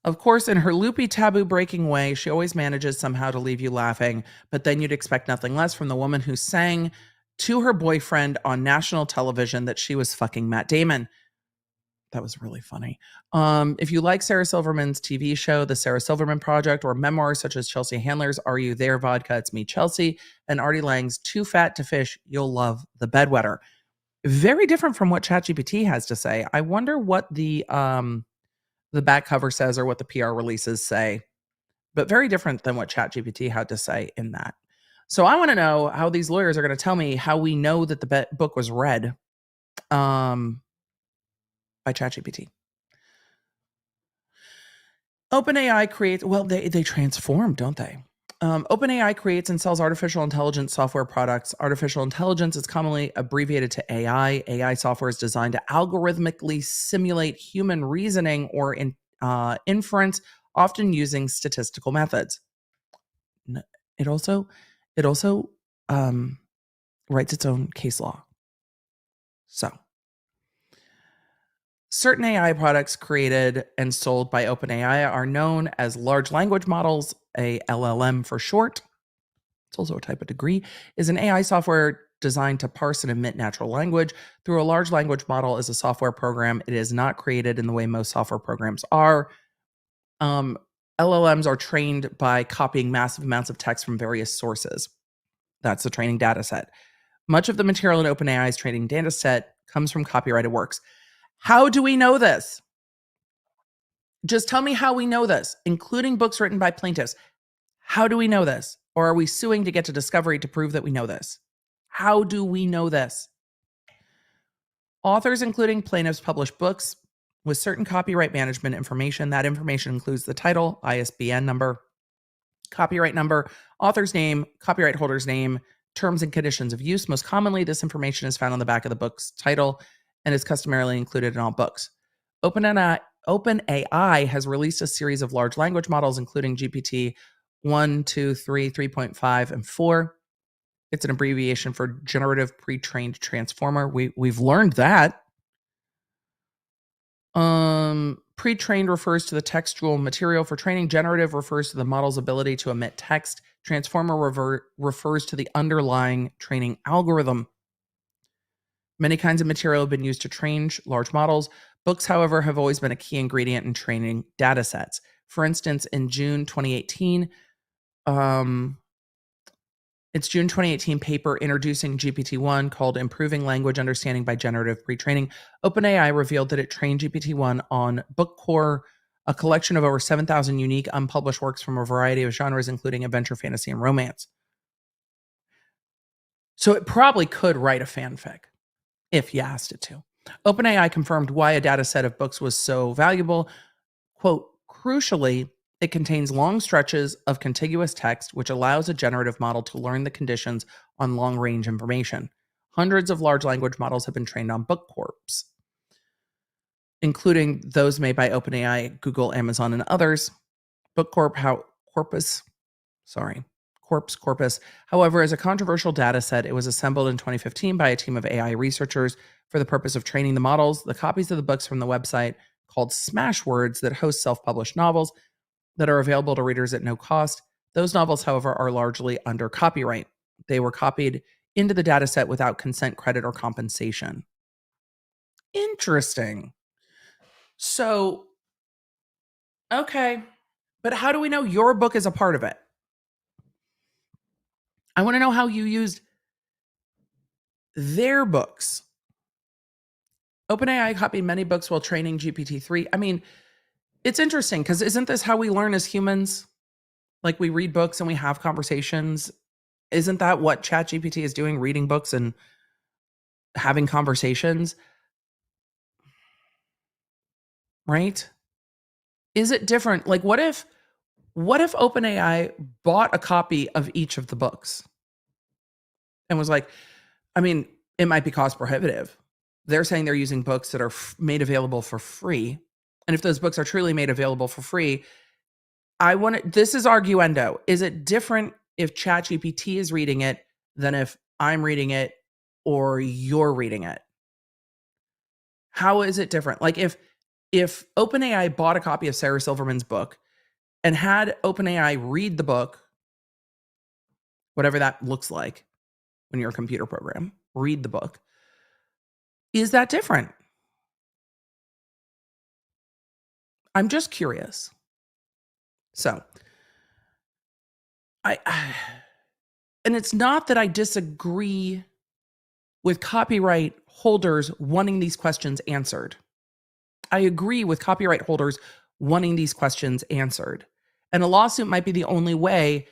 Of course, in her loopy, taboo-breaking way, she always manages somehow to leave you laughing, but then you'd expect nothing less from the woman who sang to her boyfriend on national television that she was fucking Matt Damon. That was really funny. If you like Sarah Silverman's TV show, The Sarah Silverman Project, or memoirs such as Chelsea Handler's Are You There, Vodka, It's Me, Chelsea, and Artie Lang's Too Fat to Fish, you'll love The Bedwetter. Very different from what ChatGPT has to say. I wonder what the back cover says or what the PR releases say, but very different than what ChatGPT had to say in that. So I want to know how these lawyers are going to tell me how we know that the book was read by ChatGPT. OpenAI creates, well, they transform, don't they? OpenAI creates and sells artificial intelligence software products. Artificial intelligence is commonly abbreviated to AI. AI software is designed to algorithmically simulate human reasoning or inference, often using statistical methods. It also writes its own case law. So, certain AI products created and sold by OpenAI are known as large language models, a LLM for short. It's also a type of degree, is an AI software designed to parse and emit natural language through a large language model as a software program. It is not created in the way most software programs are. LLMs are trained by copying massive amounts of text from various sources. That's the training data set. Much of the material in OpenAI's training data set comes from copyrighted works. How do we know this? Just tell me how we know this, including books written by plaintiffs. How do we know this? Or are we suing to get to discovery to prove that we know this? How do we know this? Authors, including plaintiffs, publish books with certain copyright management information. That information includes the title, ISBN number, copyright number, author's name, copyright holder's name, terms and conditions of use. Most commonly, this information is found on the back of the book's title and is customarily included in all books. OpenAI has released a series of large language models, including GPT 1, 2, 3, 3.5, and 4. It's an abbreviation for Generative Pre-trained Transformer. We've learned that. Pre-trained refers to the textual material for training. Generative refers to the model's ability to emit text. Transformer refers to the underlying training algorithm. Many kinds of material have been used to train large models. Books, however, have always been a key ingredient in training data sets. For instance, in June 2018, its June 2018 paper introducing GPT-1 called Improving Language Understanding by Generative Pre-training, OpenAI revealed that it trained GPT-1 on BookCore, a collection of over 7,000 unique unpublished works from a variety of genres, including adventure, fantasy, and romance. So it probably could write a fanfic if you asked it to. OpenAI confirmed why a data set of books was so valuable. Quote, crucially, it contains long stretches of contiguous text, which allows a generative model to learn the conditions on long-range information. Hundreds of large language models have been trained on BookCore, including those made by OpenAI, Google, Amazon, and others. Corpus, however, is a controversial data set. It was assembled in 2015 by a team of AI researchers for the purpose of training the models. The copies of the books from the website called Smashwords that hosts self-published novels that are available to readers at no cost. Those novels, however, are largely under copyright. They were copied into the data set without consent, credit, or compensation. Interesting. So, okay. But how do we know your book is a part of it? I want to know how you used their books. OpenAI copied many books while training GPT-3. I mean, it's interesting because isn't this how we learn as humans? Like we read books and we have conversations. Isn't that what ChatGPT is doing? Reading books and having conversations? Right? Is it different? Like what if OpenAI bought a copy of each of the books and was like, I mean, it might be cost prohibitive. They're saying they're using books that are made available for free. And if those books are truly made available for free, this is arguendo. Is it different if ChatGPT is reading it than if I'm reading it or you're reading it? How is it different? Like if OpenAI bought a copy of Sarah Silverman's book and had OpenAI read the book, whatever that looks like when you're a computer program, read the book, is that different? I'm just curious. So, and it's not that I disagree with copyright holders wanting these questions answered. I agree with copyright holders wanting these questions answered. And a lawsuit might be the only way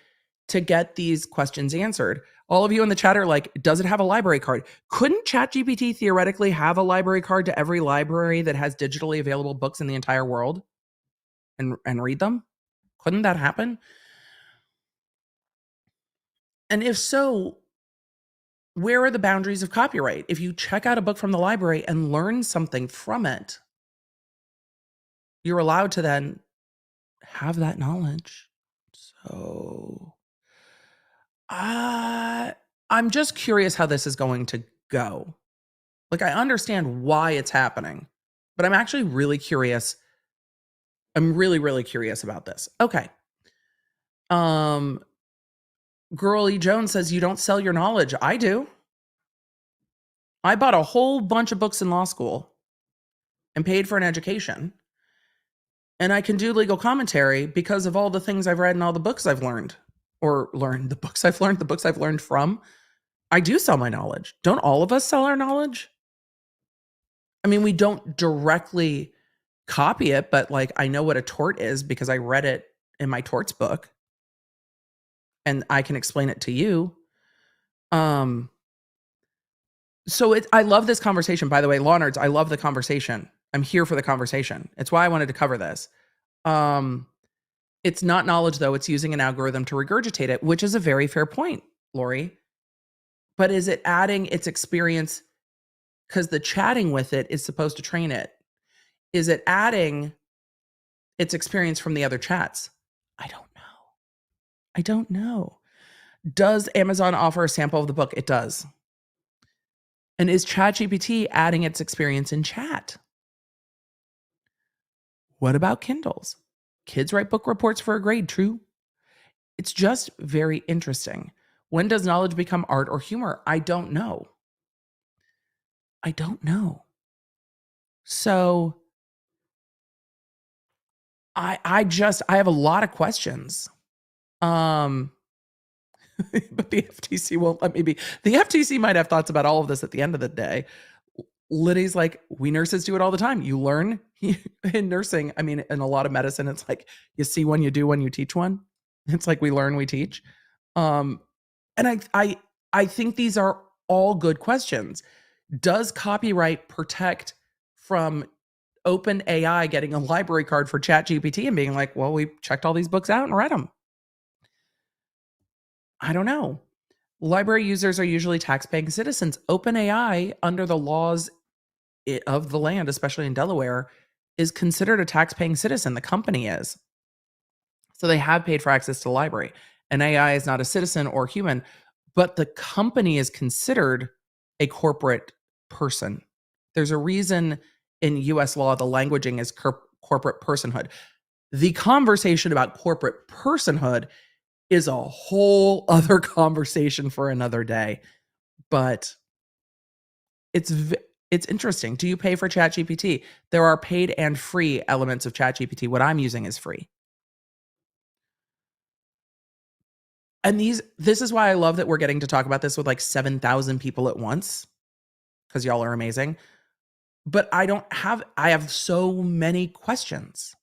to get these questions answered. All of you in the chat are like, does it have a library card? Couldn't ChatGPT theoretically have a library card to every library that has digitally available books in the entire world and read them? Couldn't that happen? And if so, where are the boundaries of copyright? If you check out a book from the library and learn something from it, you're allowed to then have that knowledge. So, I'm just curious how this is going to go. Like, I understand why it's happening, but I'm actually really curious. I'm really, really curious about this. Okay. Girlie Jones says you don't sell your knowledge. I do. I bought a whole bunch of books in law school and paid for an education. And I can do legal commentary because of all the things I've read and all the books I've learned. Or learned the books I've learned, the books I've learned from. I do sell my knowledge. Don't all of us sell our knowledge? I mean, we don't directly copy it, but like I know what a tort is because I read it in my torts book. And I can explain it to you. So I love this conversation. By the way, law nerds, I love the conversation. I'm here for the conversation. It's why I wanted to cover this. It's not knowledge, though. It's using an algorithm to regurgitate it, which is a very fair point, Lori. But is it adding its experience? Because the chatting with it is supposed to train it. Is it adding its experience from the other chats? I don't know. I don't know. Does Amazon offer a sample of the book? It does. And is ChatGPT adding its experience in chat? What about Kindles? Kids write book reports for a grade, true? It's just very interesting. When does knowledge become art or humor? I don't know. I don't know. So I have a lot of questions. But the FTC won't let me be. The FTC might have thoughts about all of this at the end of the day. Liddy's like, we nurses do it all the time. You learn in nursing. I mean, in a lot of medicine, it's like you see one, you do one, you teach one. It's like we learn, we teach. And I think these are all good questions. Does copyright protect from open AI getting a library card for ChatGPT and being like, well, we checked all these books out and read them? I don't know. Library users are usually tax-paying citizens. OpenAI, under the laws of the land, especially in Delaware, is considered a tax-paying citizen. The company is. So they have paid for access to the library. And AI is not a citizen or human, but the company is considered a corporate person. There's a reason in US law the languaging is corporate personhood. The conversation about corporate personhood is a whole other conversation for another day. But it's interesting. Do you pay for ChatGPT? There are paid and free elements of ChatGPT. What I'm using is free. And this is why I love that we're getting to talk about this with like 7,000 people at once, because y'all are amazing. But I have so many questions.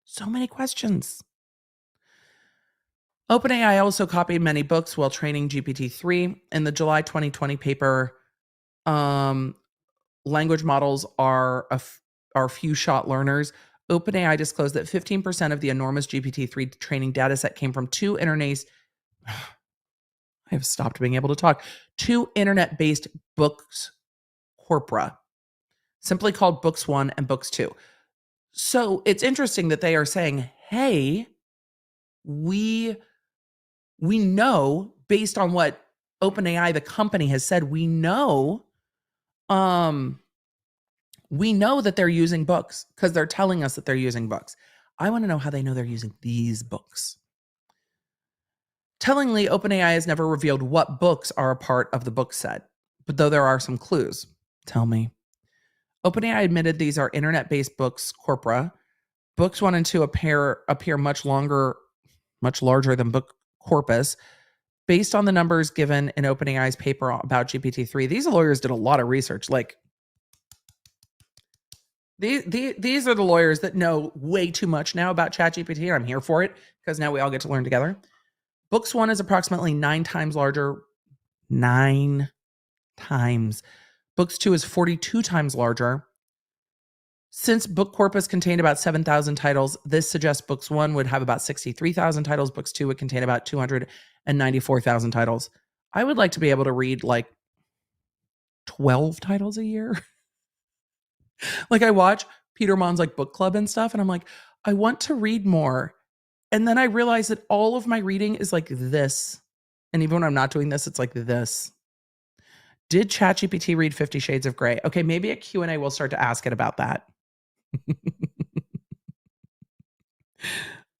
So many questions. OpenAI also copied many books while training GPT-3. In the July 2020 paper, language models are few-shot learners. OpenAI disclosed that 15% of the enormous GPT-3 training dataset came from two I have stopped being able to talk. Two internet-based books corpora, simply called Books 1 and Books 2. So it's interesting that they are saying, hey, we know, based on what OpenAI, the company, has said, we know that they're using books because they're telling us that they're using books. I want to know how they know they're using these books. Tellingly, OpenAI has never revealed what books are a part of the book set, but though there are some clues. Tell me. OpenAI admitted these are internet-based books corpora. Books 1 and 2 appear much larger than book corpus. Based on the numbers given in OpenAI's paper about GPT-3, these lawyers did a lot of research. Like, these are the lawyers that know way too much now about ChatGPT, and I'm here for it because now we all get to learn together. Books 1 is approximately 9 times larger. 9 times. Books 2 is 42 times larger. Since book corpus contained about 7,000 titles, this suggests books 1 would have about 63,000 titles. Books 2 would contain about 294,000 titles. I would like to be able to read like 12 titles a year. Like I watch Peter Mon's like book club and stuff, and I'm like, I want to read more. And then I realize that all of my reading is like this. And even when I'm not doing this, it's like this. Did ChatGPT read 50 Shades of Grey? Okay, maybe at Q&A we'll start to ask it about that.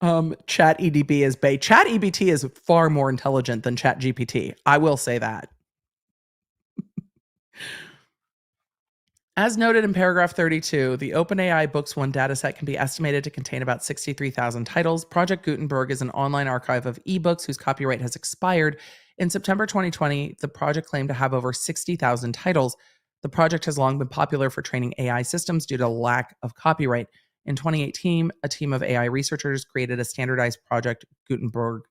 ChatEDB is Bay. ChatEBT is far more intelligent than ChatGPT. I will say that. As noted in paragraph 32, the OpenAI Books 1 dataset can be estimated to contain about 63,000 titles. Project Gutenberg is an online archive of ebooks whose copyright has expired. In September 2020, the project claimed to have over 60,000 titles. The project has long been popular for training AI systems due to lack of copyright. In 2018, a team of AI researchers created a standardized Project Gutenberg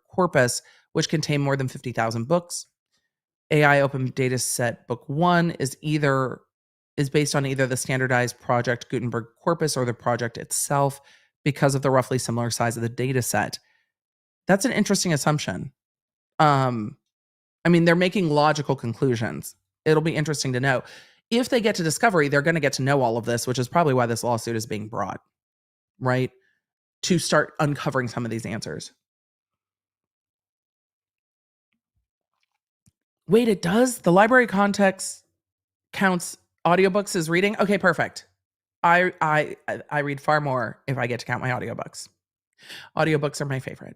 corpus, which contained more than 50,000 books. AI Open Dataset Book 1 is based on either the standardized Project Gutenberg corpus or the project itself because of the roughly similar size of the dataset. That's an interesting assumption. I mean, they're making logical conclusions. It'll be interesting to know. If they get to discovery, they're going to get to know all of this, which is probably why this lawsuit is being brought, right? To start uncovering some of these answers. Wait, it does? The library context counts audiobooks as reading? Okay, perfect. I read far more if I get to count my audiobooks. Audiobooks are my favorite.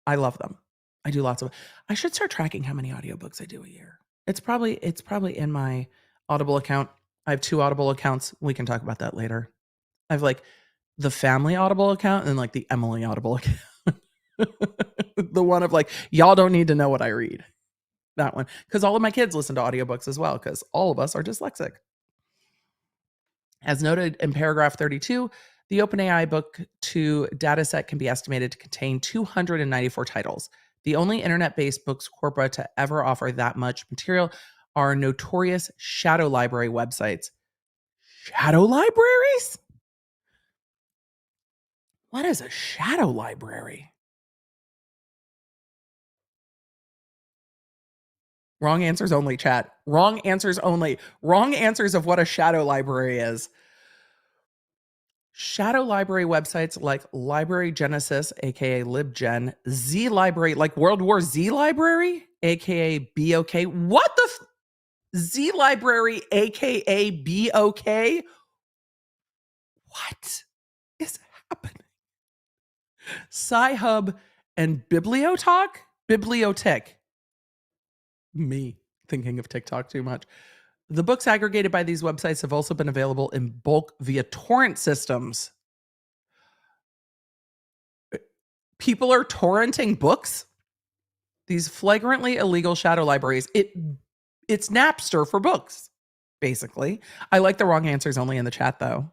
I love them. I do lots of. I should start tracking how many audiobooks I do a year. It's probably in my Audible account. I have 2 Audible accounts. We can talk about that later. I have like the family Audible account and like the Emily Audible account. The one of like, y'all don't need to know what I read. That one. Because all of my kids listen to audiobooks as well, because all of us are dyslexic. As noted in paragraph 32, the OpenAI Book 2 dataset can be estimated to contain 294 titles. The only internet-based books corpora to ever offer that much material are notorious shadow library websites. Shadow libraries? What is a shadow library? Wrong answers only, chat. Wrong answers only. Wrong answers of what a shadow library is. Shadow library websites like Library Genesis, aka LibGen, Z Library, like World War Z Library, aka BOK. What the Z Library, aka BOK? What is happening? Sci-Hub and Bibliotalk? Bibliotech. Me thinking of TikTok too much. The books aggregated by these websites have also been available in bulk via torrent systems. People are torrenting books? These flagrantly illegal shadow libraries. It's Napster for books, basically. I like the wrong answers only in the chat, though.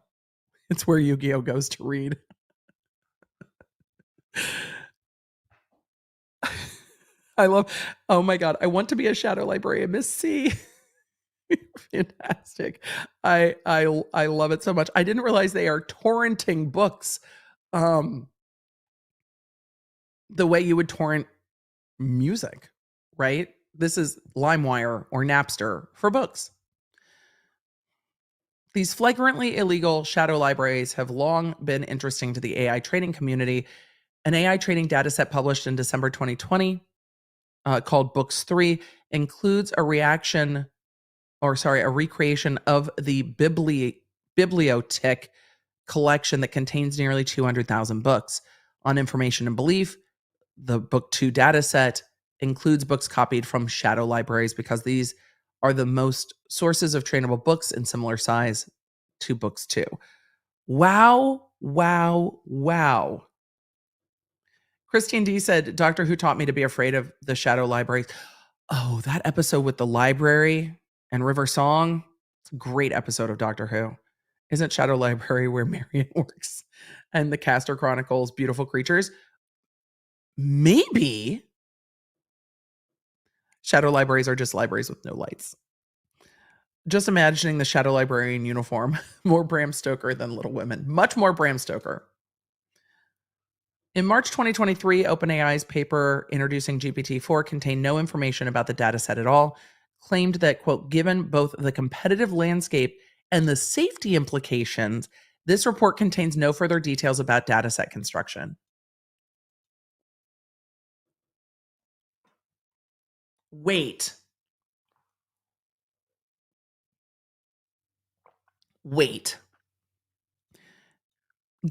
It's where Yu-Gi-Oh goes to read. I love, oh my God, I want to be a shadow librarian, Miss C. Fantastic. I love it so much. I didn't realize they are torrenting books the way you would torrent music, right? This is LimeWire or Napster for books. These flagrantly illegal shadow libraries have long been interesting to the AI training community. An AI training dataset published in December 2020 called Books 3 includes a recreation of the Bibliothek collection that contains nearly 200,000 books. On Information and Belief, the Book 2 dataset includes books copied from shadow libraries because these are the most sources of trainable books in similar size to Books 2. Wow, wow, wow. Christine D said, Doctor Who taught me to be afraid of the shadow libraries. Oh, that episode with the library and River Song. It's a great episode of Doctor Who. Isn't Shadow Library where Marion works and the Castor Chronicles Beautiful Creatures? Maybe. Shadow libraries are just libraries with no lights. Just imagining the Shadow Librarian uniform. More Bram Stoker than Little Women. Much more Bram Stoker. In March 2023, OpenAI's paper introducing GPT-4 contained no information about the dataset at all, claimed that, quote, given both the competitive landscape and the safety implications, this report contains no further details about dataset construction. Wait.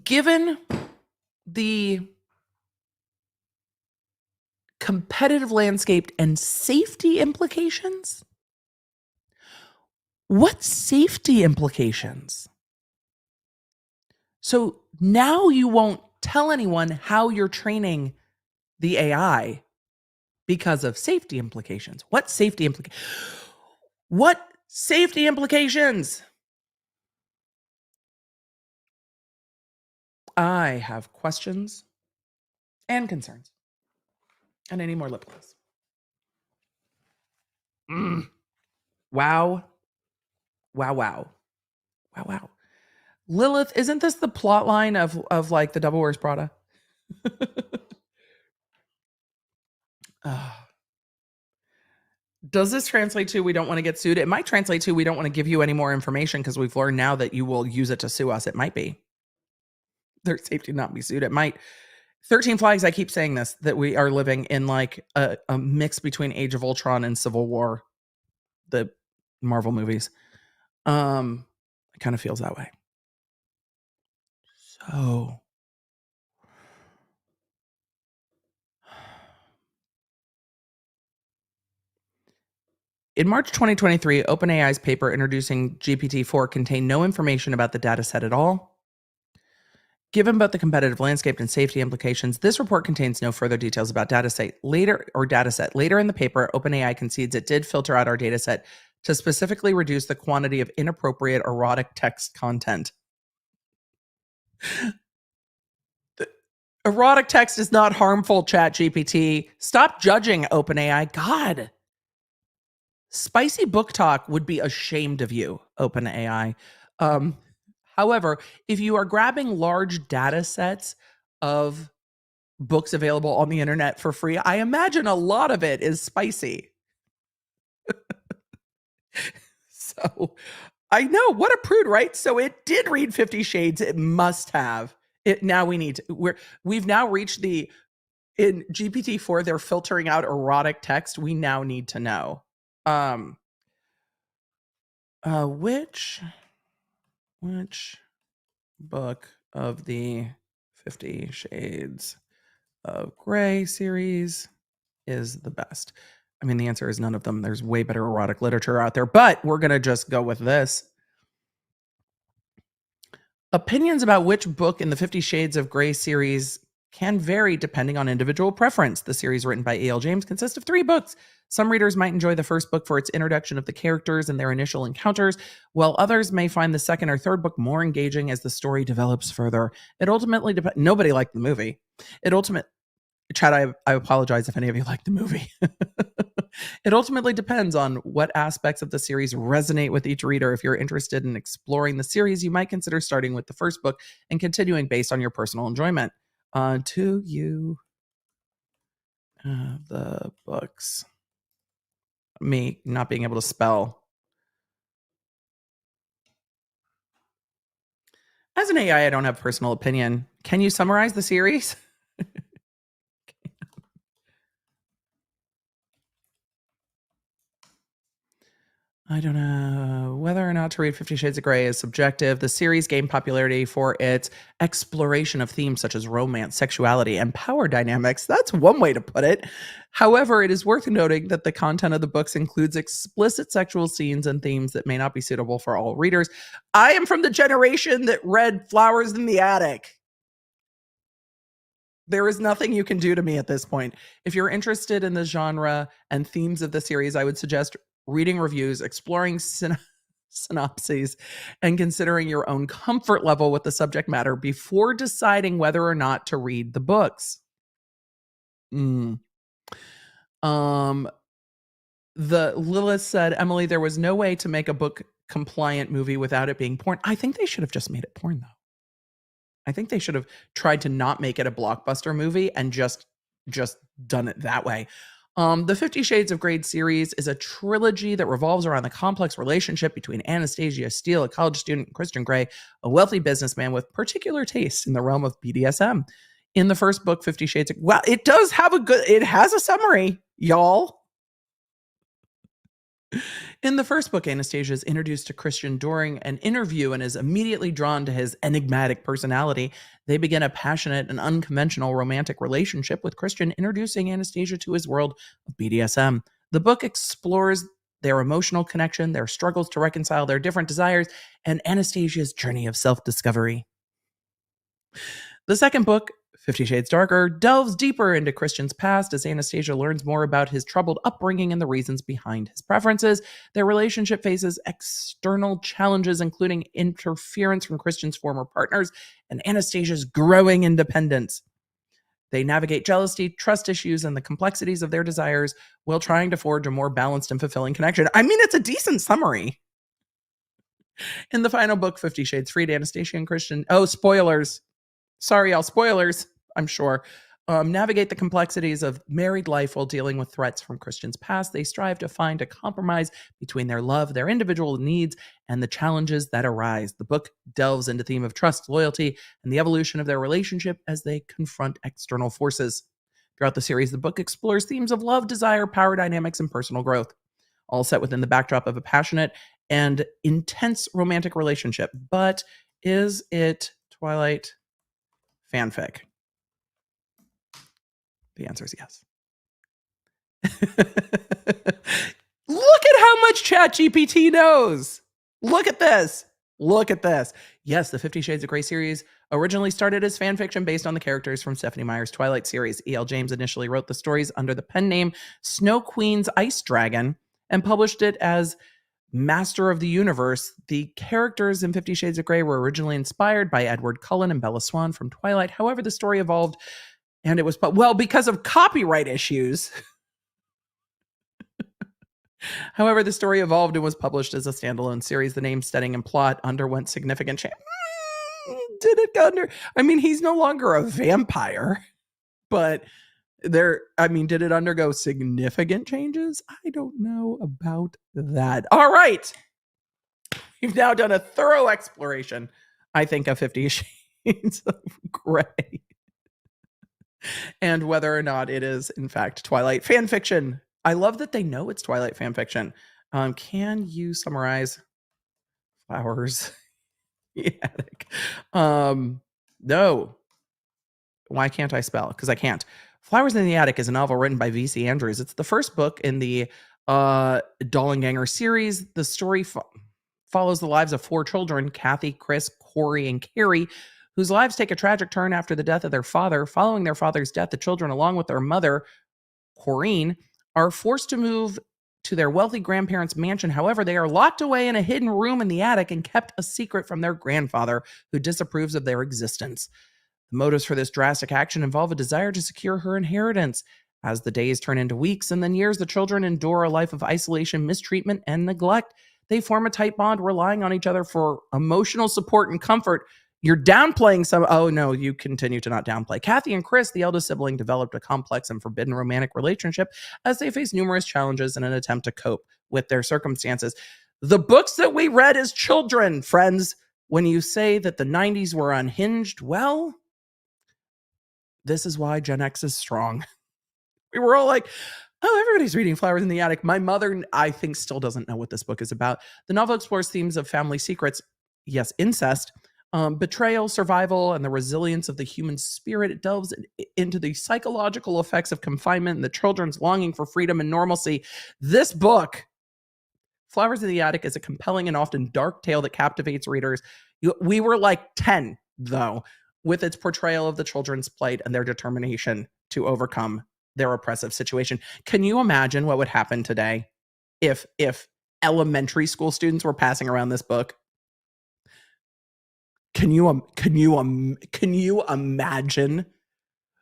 Given the competitive landscape and safety implications? What safety implications? So now you won't tell anyone how you're training the AI because of safety implications. What safety implications? What safety implications? I have questions and concerns. And I need more lip gloss. Wow. Lilith, isn't this the plot line of like the Devil Wears Prada? Does this translate to we don't want to get sued? It might translate to we don't want to give you any more information because we've learned now that you will use it to sue us. It might be. There's safety to not be sued. It might. 13 Flags, I keep saying this, that we are living in like a mix between Age of Ultron and Civil War, the Marvel movies. It kind of feels that way. So in March 2023, OpenAI's paper introducing GPT-4 contained no information about the dataset at all. Given both the competitive landscape and safety implications, this report contains no further details about dataset. Later in the paper, OpenAI concedes it did filter out our dataset to specifically reduce the quantity of inappropriate erotic text content. Erotic text is not harmful, ChatGPT. Stop judging OpenAI. God. Spicy book talk would be ashamed of you, OpenAI. However, if you are grabbing large data sets of books available on the internet for free, I imagine a lot of it is spicy. So I know, what a prude, right? So it did read 50 Shades. It must have. Now we need to, we've now reached in GPT-4, they're filtering out erotic text. We now need to know. Which book of the 50 Shades of Grey series is the best? I mean, the answer is none of them. There's way better erotic literature out there, but we're going to just go with this. Opinions about which book in the 50 Shades of Grey series can vary depending on individual preference. The series, written by E.L. James, consists of 3 books. Some readers might enjoy the first book for its introduction of the characters and their initial encounters, while others may find the second or third book more engaging as the story develops further. It ultimately depends. Nobody liked the movie. Chad, I apologize if any of you liked the movie. It ultimately depends on what aspects of the series resonate with each reader. If you're interested in exploring the series, you might consider starting with the first book and continuing based on your personal enjoyment. To you, the books. Me not being able to spell. As an AI, I don't have personal opinion. Can you summarize the series? I don't know. Whether or not to read 50 Shades of Grey is subjective. The series gained popularity for its exploration of themes such as romance, sexuality, and power dynamics. That's one way to put it. However, it is worth noting that the content of the books includes explicit sexual scenes and themes that may not be suitable for all readers. I am from the generation that read Flowers in the Attic. There is nothing you can do to me at this point. If you're interested in the genre and themes of the series, I would suggest reading reviews, exploring synopses, and considering your own comfort level with the subject matter before deciding whether or not to read the books. The Lilith said, Emily, there was no way to make a book compliant movie without it being porn. I think they should have just made it porn, though. I think they should have tried to not make it a blockbuster movie and just done it that way. The 50 Shades of Grey series is a trilogy that revolves around the complex relationship between Anastasia Steele, a college student, and Christian Grey, a wealthy businessman with particular tastes in the realm of BDSM. In the first book, 50 Shades of... Well, it does have it has a summary, y'all. In the first book, Anastasia is introduced to Christian during an interview and is immediately drawn to his enigmatic personality. They begin a passionate and unconventional romantic relationship, with Christian introducing Anastasia to his world of BDSM. The book explores their emotional connection, their struggles to reconcile their different desires, and Anastasia's journey of self-discovery. The second book, 50 Shades Darker, delves deeper into Christian's past as Anastasia learns more about his troubled upbringing and the reasons behind his preferences. Their relationship faces external challenges, including interference from Christian's former partners and Anastasia's growing independence. They navigate jealousy, trust issues, and the complexities of their desires while trying to forge a more balanced and fulfilling connection. I mean, it's a decent summary. In the final book, 50 Shades Freed, Anastasia and Christian... Oh, spoilers. Sorry, y'all. Spoilers. I'm sure, navigate the complexities of married life while dealing with threats from Christian's past. They strive to find a compromise between their love, their individual needs, and the challenges that arise. The book delves into the theme of trust, loyalty, and the evolution of their relationship as they confront external forces. Throughout the series, the book explores themes of love, desire, power dynamics, and personal growth, all set within the backdrop of a passionate and intense romantic relationship. But is it Twilight fanfic? The answer is yes. Look at how much ChatGPT knows. Look at this. Look at this. Yes, the 50 Shades of Grey series originally started as fan fiction based on the characters from Stephenie Meyer's Twilight series. E.L. James initially wrote the stories under the pen name Snow Queen's Ice Dragon and published it as Master of the Universe. The characters in 50 Shades of Grey were originally inspired by Edward Cullen and Bella Swan from Twilight. However, the story evolved, and it was, because of copyright issues. However, the story evolved and was published as a standalone series. The name, setting, and plot underwent significant change. Did it under? I mean, he's no longer a vampire, but did it undergo significant changes? I don't know about that. All right. We've now done a thorough exploration, I think, of 50 Shades of Grey. And whether or not it is, in fact, Twilight fan fiction. I love that they know it's Twilight fan fiction. Can you summarize flowers in the attic? No. Why can't I spell? Because I can't. Flowers in the Attic is a novel written by V.C. Andrews. It's the first book in the Dollenganger series. The story follows the lives of four children, Kathy, Chris, Corey, and Carrie, whose lives take a tragic turn after the death of their father. Following their father's death, the children, along with their mother, Corinne, are forced to move to their wealthy grandparents' mansion. However, they are locked away in a hidden room in the attic and kept a secret from their grandfather, who disapproves of their existence. The motives for this drastic action involve a desire to secure her inheritance. As the days turn into weeks and then years, the children endure a life of isolation, mistreatment, and neglect. They form a tight bond, relying on each other for emotional support and comfort. You're downplaying some... Oh, no, you continue to not downplay. Kathy and Chris, the eldest sibling, developed a complex and forbidden romantic relationship as they face numerous challenges in an attempt to cope with their circumstances. The books that we read as children, friends, when you say that the 90s were unhinged, well, this is why Gen X is strong. We were all like, oh, everybody's reading Flowers in the Attic. My mother, I think, still doesn't know what this book is about. The novel explores themes of family secrets, yes, incest, betrayal, survival, and the resilience of the human spirit. It delves into the psychological effects of confinement and the children's longing for freedom and normalcy. This book, Flowers in the Attic, is a compelling and often dark tale that captivates readers. We were like 10, though, with its portrayal of the children's plight and their determination to overcome their oppressive situation. Can you imagine what would happen today if elementary school students were passing around this book? Can you imagine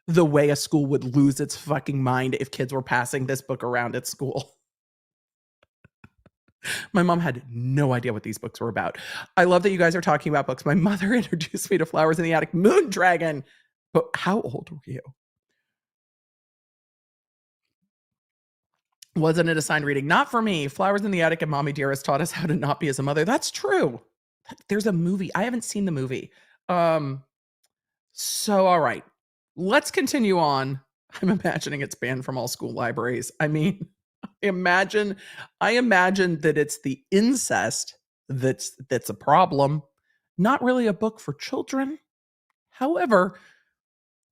the way a school would lose its fucking mind if kids were passing this book around at school? My mom had no idea what these books were about. I love that you guys are talking about books. My mother introduced me to Flowers in the Attic, Moon Dragon. But how old were you? Wasn't it assigned reading? Not for me. Flowers in the Attic and Mommy Dearest taught us how to not be as a mother. That's true. There's a movie. I haven't seen the movie. So all right. Let's continue on. I'm imagining it's banned from all school libraries. I mean, I imagine that it's the incest that's a problem. Not really a book for children. However,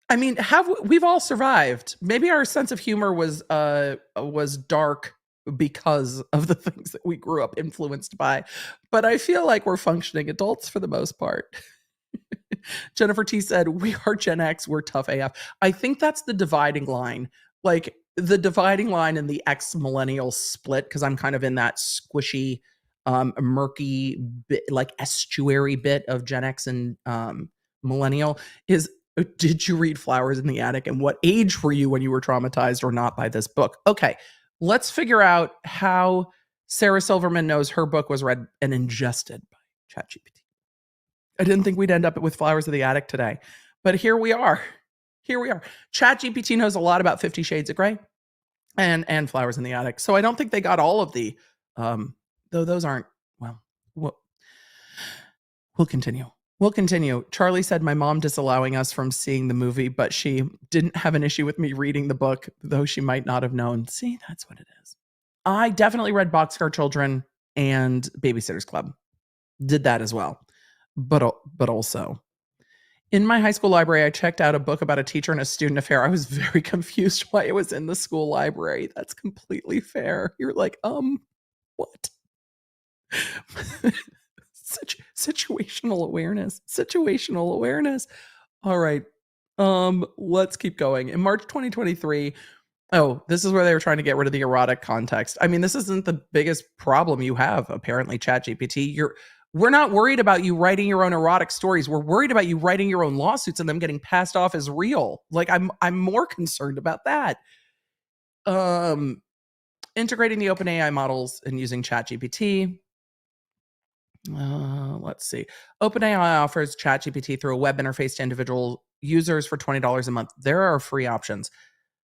I mean, we've all survived. Maybe our sense of humor was dark because of the things that we grew up influenced by, but I feel like we're functioning adults for the most part. Jennifer T said, "We are Gen X, we're tough AF." I think that's the dividing line. Like the dividing line in the X millennial split, because I'm kind of in that squishy, murky bit, like estuary bit of Gen X and millennial is, did you read Flowers in the Attic, and what age were you when you were traumatized or not by this book? Okay, let's figure out how Sarah Silverman knows her book was read and ingested by ChatGPT. I didn't think we'd end up with Flowers of the Attic today, but here we are. Here we are. ChatGPT knows a lot about 50 Shades of Grey and Flowers in the Attic. So I don't think they got all of the, though those aren't, we'll continue. We'll continue. Charlie said, my mom disallowing us from seeing the movie, but she didn't have an issue with me reading the book, though she might not have known. See, that's what it is. I definitely read Boxcar Children and Babysitter's Club. Did that as well. But also, in my high school library, I checked out a book about a teacher and a student affair. I was very confused why it was in the school library. That's completely fair. You're like, what? Situational awareness. All right. Let's keep going. In March 2023, this is where they were trying to get rid of the erotic context. I mean, this isn't the biggest problem you have, apparently, ChatGPT. We're not worried about you writing your own erotic stories. We're worried about you writing your own lawsuits and them getting passed off as real. Like, I'm more concerned about that. Integrating the OpenAI models and using ChatGPT. Let's see. OpenAI offers ChatGPT through a web interface to individual users for $20 a month. There are free options.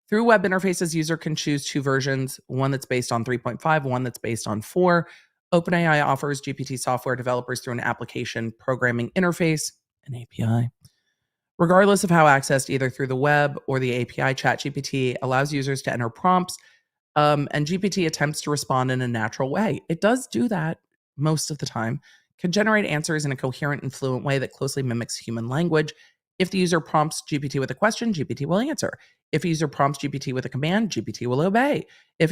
Through web interfaces, user can choose two versions, one that's based on 3.5, one that's based on 4. OpenAI offers GPT software developers through an application programming interface, an API. Regardless of how accessed, either through the web or the API, ChatGPT allows users to enter prompts, and GPT attempts to respond in a natural way. It does do that most of the time, can generate answers in a coherent and fluent way that closely mimics human language. If the user prompts GPT with a question, GPT will answer. If the user prompts GPT with a command, GPT will obey. Is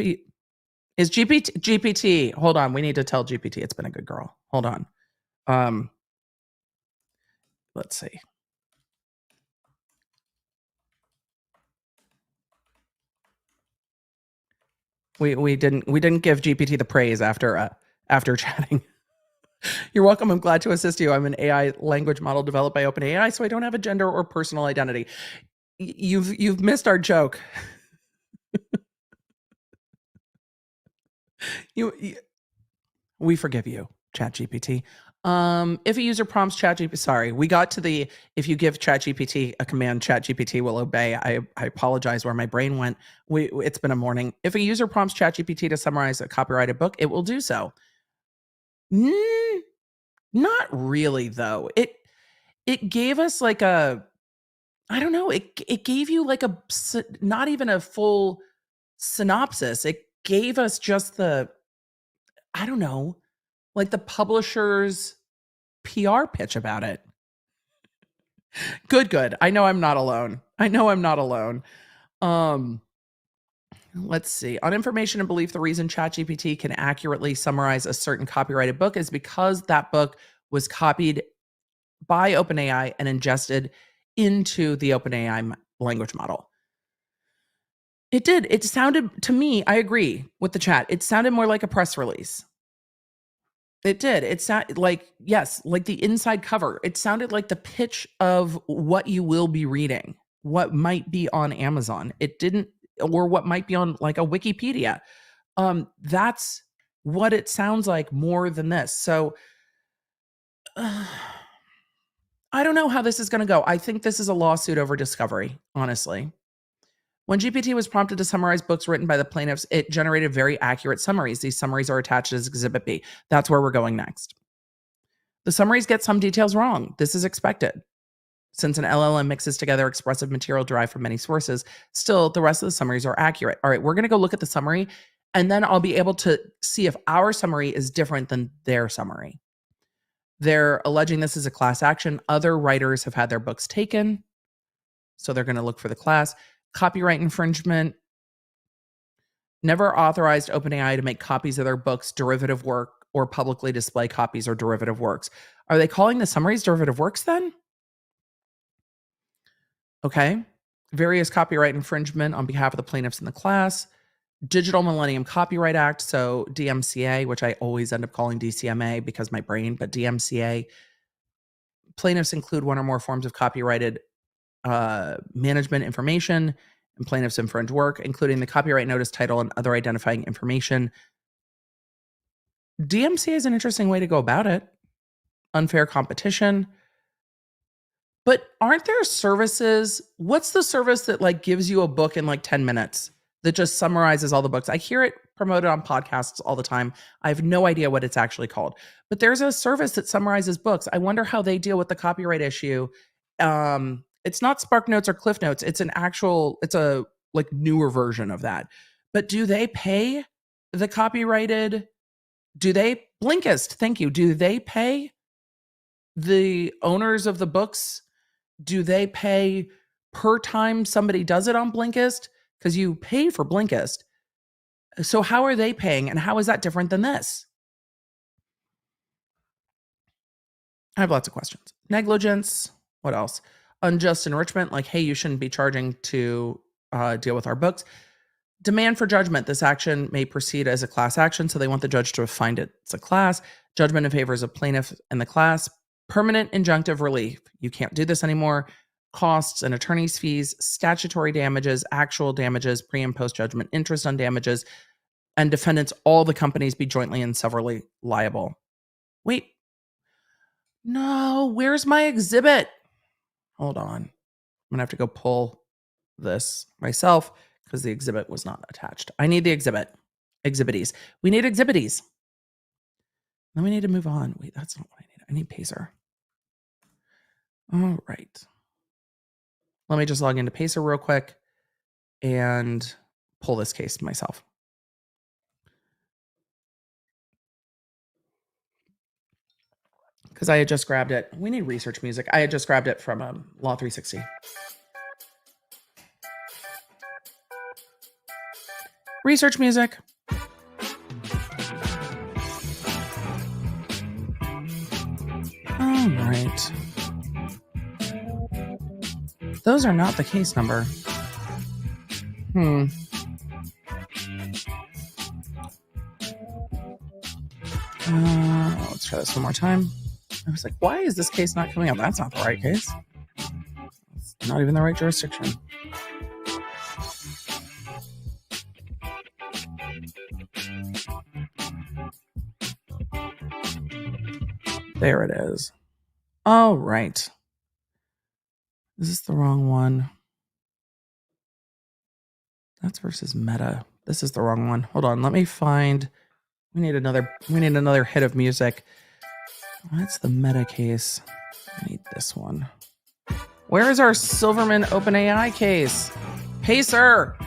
GPT, hold on, we need to tell GPT it's been a good girl. Hold on. Let's see. We didn't give GPT the praise after chatting. You're welcome. I'm glad to assist you. I'm an AI language model developed by OpenAI, so I don't have a gender or personal identity. You've missed our joke. We forgive you, ChatGPT. If a user prompts ChatGPT, sorry, we got to the, if you give ChatGPT a command, ChatGPT will obey. I apologize where my brain went. It's been a morning. If a user prompts ChatGPT to summarize a copyrighted book, it will do so. Not really, though. It gave us like a, I don't know. It gave you like not even a full synopsis. It gave us just the, I don't know, like the publisher's PR pitch about it. Good. I know I'm not alone. Let's see. On information and belief, the reason ChatGPT can accurately summarize a certain copyrighted book is because that book was copied by OpenAI and ingested into the OpenAI language model. It did. It sounded, to me, I agree with the chat. It sounded more like a press release. It did. It sounded like, yes, like the inside cover. It sounded like the pitch of what you will be reading, what might be on Amazon. It didn't, or what might be on like a Wikipedia. That's what it sounds like more than this. So I don't know how this is going to go. I think this is a lawsuit over discovery, honestly. When GPT was prompted to summarize books written by the plaintiffs, it generated very accurate summaries. These summaries are attached as Exhibit B. That's where we're going next. The summaries get some details wrong. This is expected. Since an LLM mixes together expressive material derived from many sources, still the rest of the summaries are accurate. All right, we're going to go look at the summary, and then I'll be able to see if our summary is different than their summary. They're alleging this is a class action. Other writers have had their books taken, so they're going to look for the class. Copyright infringement. Never authorized OpenAI to make copies of their books derivative work or publicly display copies or derivative works. Are they calling the summaries derivative works then? Okay. Various copyright infringement on behalf of the plaintiffs in the class. Digital Millennium Copyright Act, so DMCA, which I always end up calling DCMA because my brain, but DMCA. Plaintiffs include one or more forms of copyrighted management information, and plaintiffs infringe work, including the copyright notice, title, and other identifying information. DMCA is an interesting way to go about it. Unfair competition. But aren't there services? What's the service that like gives you a book in like 10 minutes that just summarizes all the books? I hear it promoted on podcasts all the time. I have no idea what it's actually called. But there's a service that summarizes books. I wonder how they deal with the copyright issue. It's not Spark Notes or Cliff Notes. It's a like newer version of that. But do they pay the copyrighted? Blinkist, thank you. Do they pay the owners of the books? Do they pay per time somebody does it on Blinkist? Because you pay for Blinkist. So how are they paying, and how is that different than this? I have lots of questions. Negligence. What else? Unjust enrichment, like, hey, you shouldn't be charging to deal with our books. Demand for judgment. This action may proceed as a class action, so they want the judge to find it's a class. Judgment in favor of plaintiff and the class. Permanent injunctive relief. You can't do this anymore. Costs and attorney's fees, statutory damages, actual damages, pre and post judgment interest on damages, and defendants, all the companies be jointly and severally liable. Wait. No, where's my exhibit? Hold on. I'm going to have to go pull this myself because the exhibit was not attached. I need the exhibit. Exhibities. We need exhibities. Then we need to move on. Wait, that's not what I need. I need Pacer. All right. Let me just log into Pacer real quick and pull this case myself. Because I had just grabbed it. We need research music. I had just grabbed it from Law 360. Research music. All right. Those are not the case number. Let's try this one more time. I was like, why is this case not coming up? That's not the right case. It's not even the right jurisdiction. There it is. All right. Is this the wrong one? That's versus Meta. This is the wrong one. Hold on. Let me find. We need another hit of music. That's the Meta case. I need this one. Where is our Silverman OpenAI case? Pacer!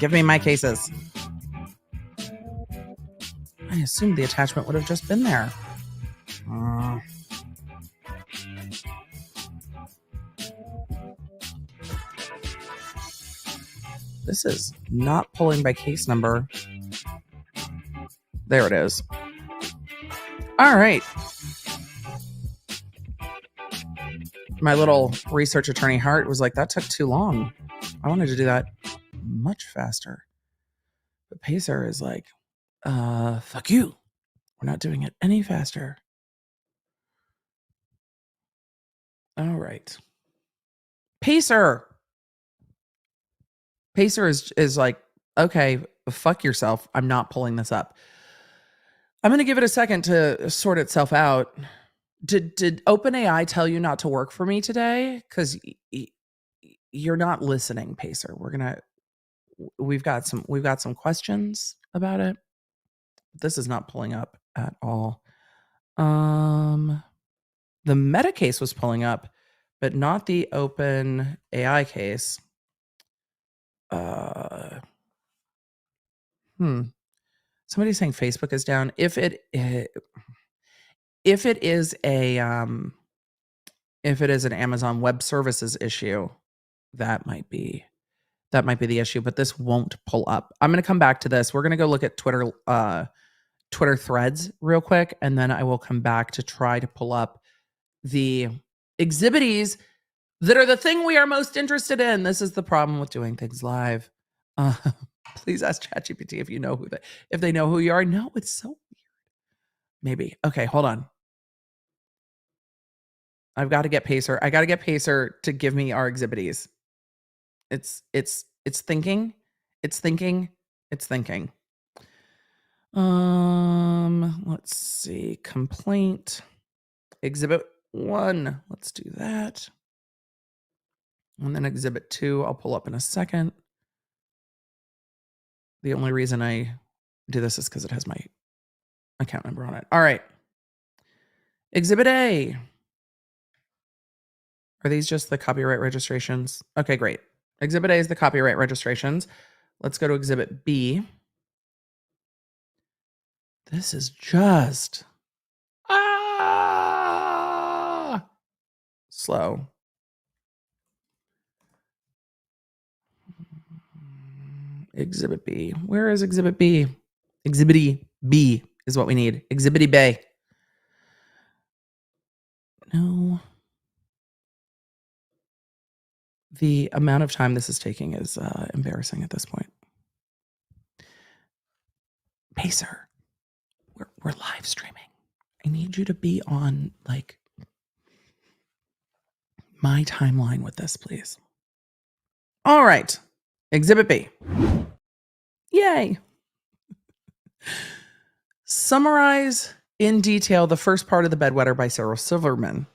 Give me my cases. I assumed the attachment would have just been there. This is not pulling by case number. There it is. All right. My little research attorney heart was like, that took too long. I wanted to do that much faster. But Pacer is like, fuck you. We're not doing it any faster. All right. Pacer is like, okay, But fuck yourself. I'm not pulling this up. I'm going to give it a second to sort itself out. Did OpenAI tell you not to work for me today? Because you're not listening, Pacer. We've got some questions about it. This is not pulling up at all. The Meta case was pulling up, but not the OpenAI case. Somebody's saying Facebook is down. If it is an Amazon Web Services issue, that might be the issue, but this won't pull up. I'm going to come back to this. We're going to go look at Twitter threads real quick, and then I will come back to try to pull up the exhibities that are the thing we are most interested in. This is the problem with doing things live. Please ask ChatGPT if you know if they know who you are. No, it's so weird. Maybe. Okay, hold on. I've got to get Pacer. I got to get Pacer to give me our exhibities. It's thinking. It's thinking. It's thinking. Let's see. Complaint. Exhibit 1. Let's do that. And then exhibit 2, I'll pull up in a second. The only reason I do this is because it has my account number on it. All right. Exhibit A. Are these just the copyright registrations? Okay, great. Exhibit A is the copyright registrations. Let's go to exhibit B. This is just slow. Exhibit B. Where is exhibit B? Exhibit B is what we need. Exhibit B. No. The amount of time this is taking is embarrassing at this point. Pacer, we're live streaming. I need you to be on like my timeline with this, please. All right. Exhibit B. Yay. Summarize in detail the first part of The Bedwetter by Sarah Silverman.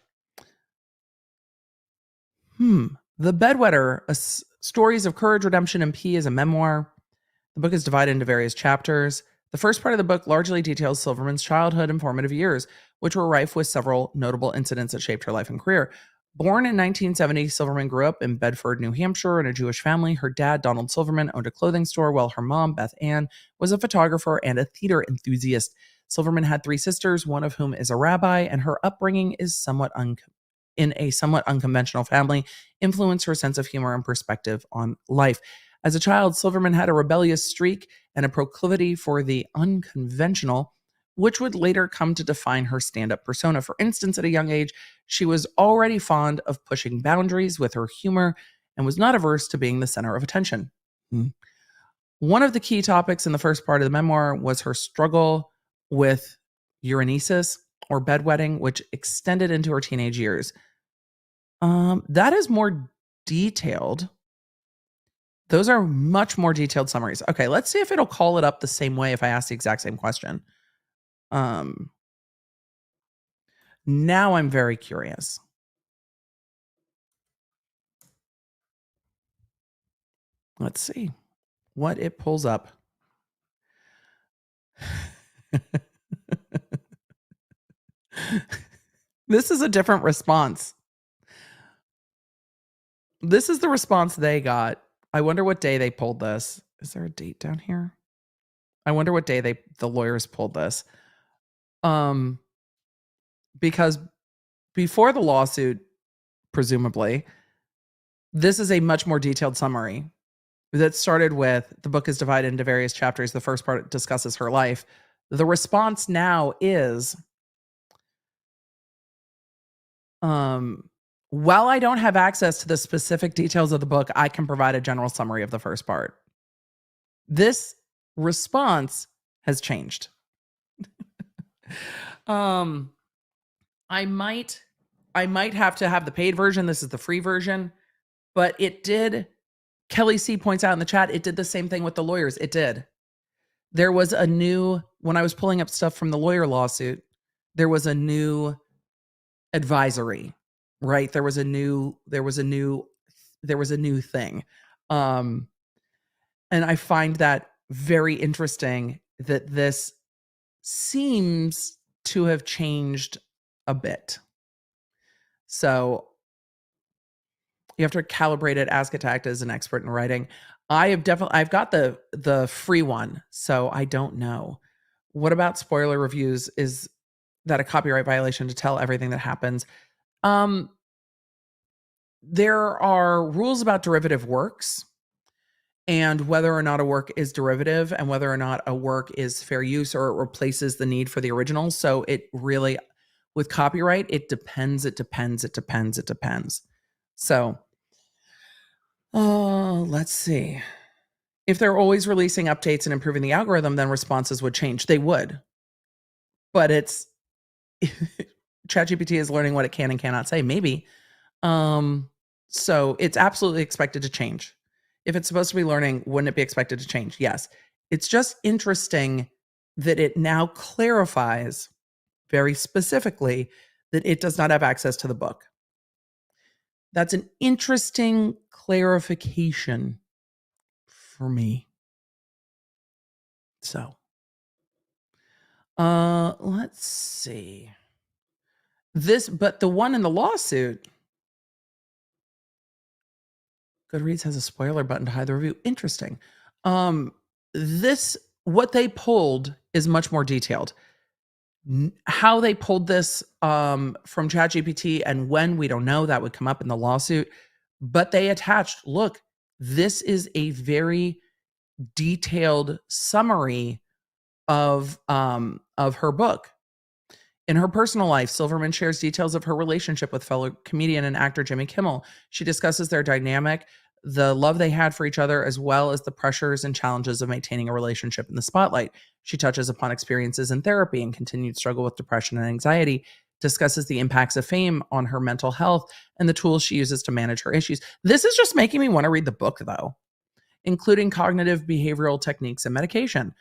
The Bedwetter, Stories of Courage, Redemption, and Pee is a memoir. The book is divided into various chapters. The first part of the book largely details Silverman's childhood and formative years, which were rife with several notable incidents that shaped her life and career. Born in 1970, Silverman grew up in Bedford, New Hampshire, in a Jewish family. Her dad, Donald Silverman, owned a clothing store, while her mom, Beth Ann, was a photographer and a theater enthusiast. Silverman had 3 sisters, one of whom is a rabbi, and her upbringing is in a somewhat unconventional family, influenced her sense of humor and perspective on life. As a child, Silverman had a rebellious streak and a proclivity for the unconventional, which would later come to define her stand-up persona. For instance, at a young age, she was already fond of pushing boundaries with her humor and was not averse to being the center of attention. One of the key topics in the first part of the memoir was her struggle with urenesis, or bedwetting, which extended into her teenage years. That is more detailed. Those are much more detailed summaries. Okay, let's see if it'll call it up the same way if I ask the exact same question. Now I'm very curious. Let's see what it pulls up. This is a different response. This is the response they got. I wonder what day they pulled this. Is there a date down here? I wonder what day the lawyers pulled this. Because before the lawsuit, presumably, this is a much more detailed summary that started with the book is divided into various chapters. The first part discusses her life. The response now is, while I don't have access to the specific details of the book, I can provide a general summary of the first part. This response has changed. I might have to have the paid version. This is the free version, but it did. Kelly C points out in the chat, it did the same thing with the lawyers. It did. There was a new, when I was pulling up stuff from the lawyer lawsuit, there was a new advisory, right? There was a new thing. Um, and I find that very interesting that this seems to have changed a bit. So you have to calibrate it. Ask Attacked as an expert in writing. I've got the free one, so I don't know. What about spoiler reviews? Is that a copyright violation to tell everything that happens? There are rules about derivative works and whether or not a work is derivative and whether or not a work is fair use or it replaces the need for the original. So it really, with copyright, it depends. So, let's see. If they're always releasing updates and improving the algorithm, then responses would change. They would. But it's ChatGPT is learning what it can and cannot say. Maybe. So it's absolutely expected to change. If it's supposed to be learning, wouldn't it be expected to change? Yes. It's just interesting that it now clarifies very specifically that it does not have access to the book. That's an interesting clarification for me. So, let's see. But the one in the lawsuit, Goodreads has a spoiler button to hide the review. Interesting. What they pulled is much more detailed. How they pulled this from ChatGPT and when, we don't know. That would come up in the lawsuit. But they attached, look, this is a very detailed summary of her book. In her personal life, Silverman shares details of her relationship with fellow comedian and actor Jimmy Kimmel. She discusses their dynamic, the love they had for each other, as well as the pressures and challenges of maintaining a relationship in the spotlight. She touches upon experiences in therapy and continued struggle with depression and anxiety, discusses the impacts of fame on her mental health, and the tools she uses to manage her issues. This is just making me want to read the book, though, including cognitive behavioral techniques and medication.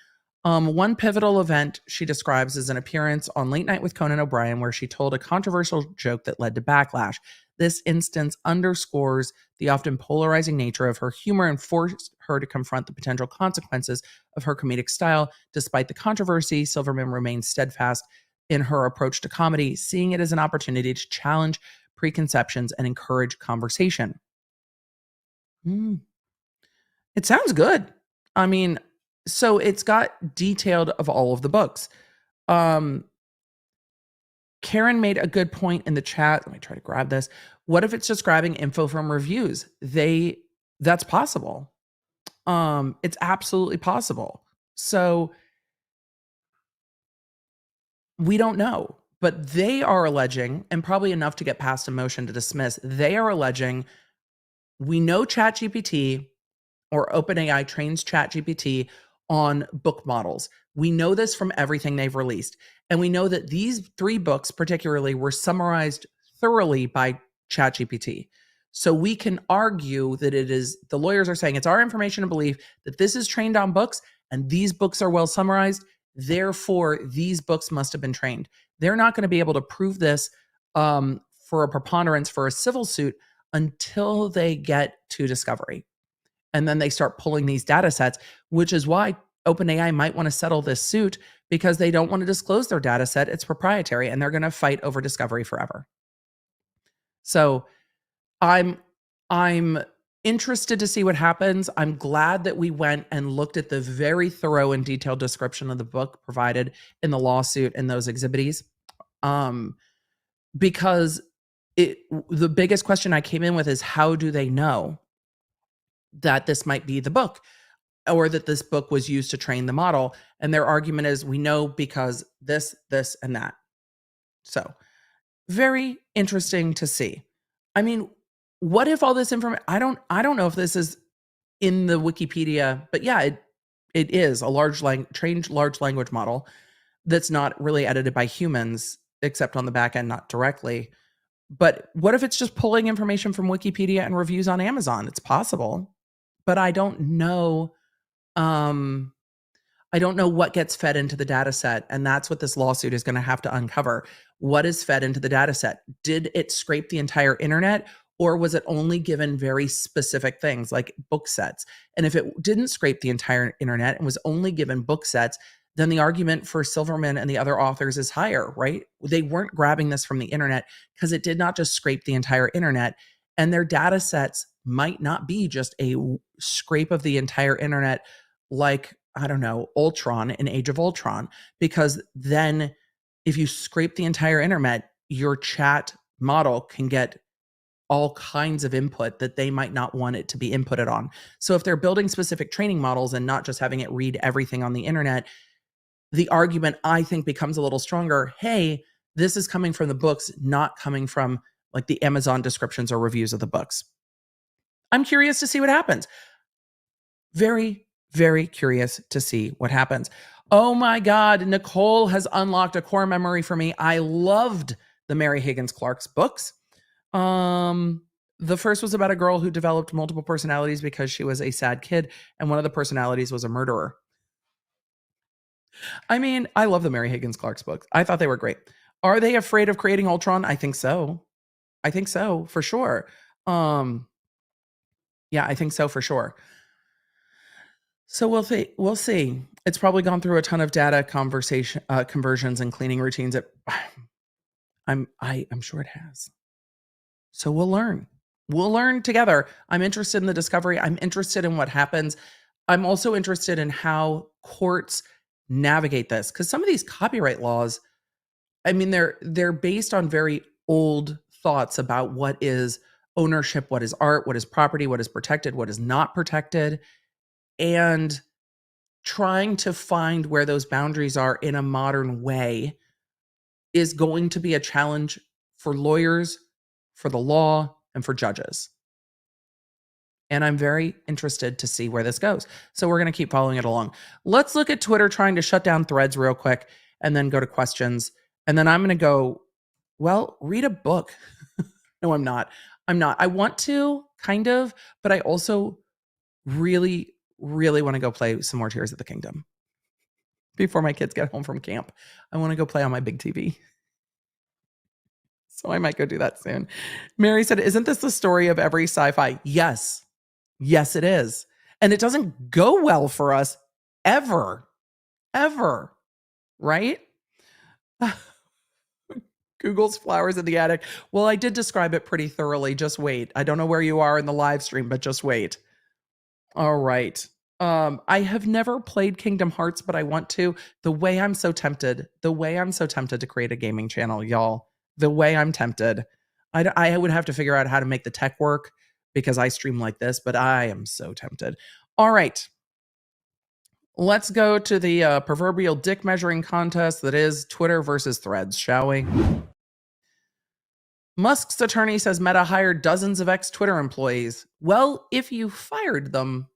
One pivotal event she describes is an appearance on Late Night with Conan O'Brien, where she told a controversial joke that led to backlash. This instance underscores the often polarizing nature of her humor and forced her to confront the potential consequences of her comedic style. Despite the controversy, Silverman remains steadfast in her approach to comedy, seeing it as an opportunity to challenge preconceptions and encourage conversation. It sounds good. I mean, so it's got detailed of all of the books. Karen made a good point in the chat. Let me try to grab this. What if it's just grabbing info from reviews? That's possible. It's absolutely possible. So we don't know, but they are alleging, and probably enough to get past a motion to dismiss, they are alleging, we know ChatGPT or OpenAI trains ChatGPT on book models. We know this from everything they've released. And we know that these 3 books particularly were summarized thoroughly by ChatGPT. So we can argue that the lawyers are saying it's our information and belief that this is trained on books and these books are well summarized. Therefore, these books must have been trained. They're not going to be able to prove this for a preponderance for a civil suit until they get to discovery. And then they start pulling these data sets, which is why OpenAI might want to settle this suit, because they don't want to disclose their data set. It's proprietary, and they're going to fight over discovery forever. So I'm interested to see what happens. I'm glad that we went and looked at the very thorough and detailed description of the book provided in the lawsuit and those exhibits. Because the biggest question I came in with is, how do they know that this might be the book, or that this book was used to train the model? And their argument is, we know because this, and that. So very interesting to see. I mean, what if all this information, I don't know if this is in the Wikipedia, but yeah, it is a trained large language model that's not really edited by humans, except on the back end, not directly. But what if it's just pulling information from Wikipedia and reviews on Amazon? It's possible, but I don't know. I don't know what gets fed into the data set. And that's what this lawsuit is going to have to uncover. What is fed into the data set? Did it scrape the entire internet? Or was it only given very specific things like book sets? And if it didn't scrape the entire internet and was only given book sets, then the argument for Silverman and the other authors is higher, right? They weren't grabbing this from the internet because it did not just scrape the entire internet. And their data sets might not be just a scrape of the entire internet like, I don't know, Ultron in Age of Ultron. Because then if you scrape the entire internet, your chat model can get all kinds of input that they might not want it to be inputted on. So if they're building specific training models and not just having it read everything on the internet, the argument I think becomes a little stronger. Hey, this is coming from the books, not coming from like the Amazon descriptions or reviews of the books. I'm curious to see what happens. Very, very curious to see what happens. Oh my God, Nicole has unlocked a core memory for me. I loved the Mary Higgins Clark's books. The first was about a girl who developed multiple personalities because she was a sad kid, and one of the personalities was a murderer. I mean, I love the Mary Higgins Clark's books. I thought they were great. Are they afraid of creating Ultron? I think so. I think so, for sure. Yeah, I think so for sure. So we'll see. It's probably gone through a ton of data conversions and cleaning routines. I'm sure it has. So we'll learn. We'll learn together. I'm interested in the discovery. I'm interested in what happens. I'm also interested in how courts navigate this, because some of these copyright laws, I mean, they're based on very old thoughts about what is ownership, what is art, what is property, what is protected, what is not protected, and trying to find where those boundaries are in a modern way is going to be a challenge for lawyers, for the law, and for judges. And I'm very interested to see where this goes. So we're going to keep following it along. Let's look at Twitter trying to shut down threads real quick and then go to questions. And then I'm going to go, well, read a book. No, I'm not. I want to, kind of, but I also really, really want to go play some more Tears of the Kingdom before my kids get home from camp. I want to go play on my big TV. So I might go do that soon. Mary said, isn't this the story of every sci-fi? Yes. Yes, it is. And it doesn't go well for us ever. Ever. Right? Google's flowers in the attic. Well, I did describe it pretty thoroughly. Just wait. I don't know where you are in the live stream, but just wait. All right. I have never played Kingdom Hearts, but I want to. The way I'm so tempted to create a gaming channel, y'all. The way I'm tempted. I would have to figure out how to make the tech work because I stream like this, but I am so tempted. All right. Let's go to the proverbial dick measuring contest that is Twitter versus Threads, shall we? Musk's attorney says Meta hired dozens of ex-Twitter employees. Well, if you fired them,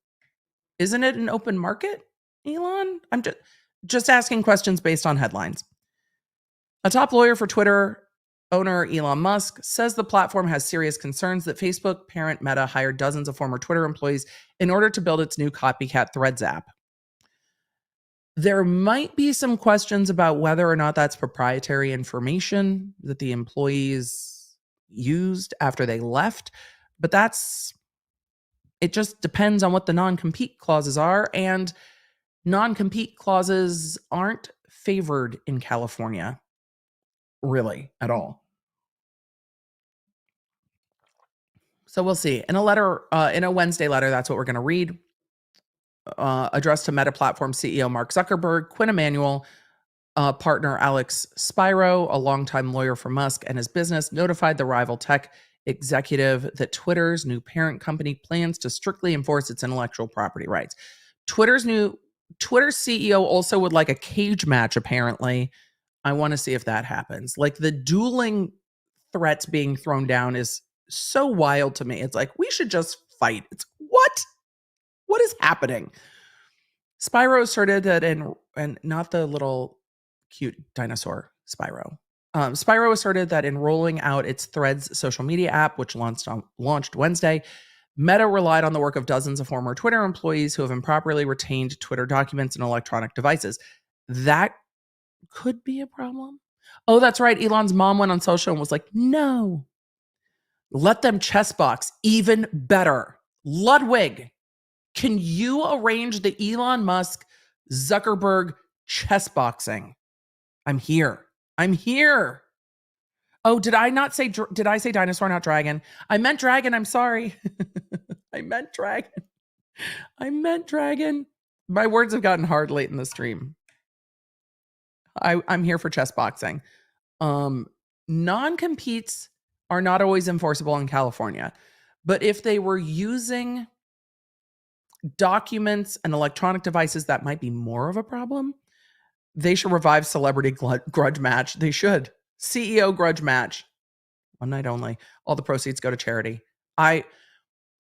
isn't it an open market, Elon? I'm just asking questions based on headlines. A top lawyer for Twitter owner Elon Musk says the platform has serious concerns that Facebook parent Meta hired dozens of former Twitter employees in order to build its new copycat Threads app. There might be some questions about whether or not that's proprietary information that the employees used after they left, but it just depends on what the non-compete clauses are, and non-compete clauses aren't favored in California, really, at all. So we'll see. In a Wednesday letter, that's what we're going to read. Addressed to Meta Platform CEO Mark Zuckerberg, Quinn Emanuel, partner Alex Spiro, a longtime lawyer for Musk and his business, notified the rival tech executive that Twitter's new parent company plans to strictly enforce its intellectual property rights. Twitter CEO also would like a cage match, apparently. I want to see if that happens. Like, the dueling threats being thrown down is so wild to me. It's like, we should just fight. It's what? What is happening? Spiro asserted that and not the little cute dinosaur Spiro. Spiro asserted that in rolling out its Threads social media app, which launched Wednesday, Meta relied on the work of dozens of former Twitter employees who have improperly retained Twitter documents in electronic devices. That could be a problem. Oh, that's right. Elon's mom went on social and was like, no, let them chess box. Even better. Ludwig, can you arrange the Elon Musk Zuckerberg chess boxing? I'm here. I'm here. Oh, did I say dinosaur, not dragon? I meant dragon. I'm sorry. I meant dragon. I meant dragon. My words have gotten hard late in the stream. I'm here for chess boxing. Non-competes are not always enforceable in California, but if they were using documents and electronic devices, that might be more of a problem. They should revive celebrity grudge match. They should. CEO grudge match. One night only. All the proceeds go to charity.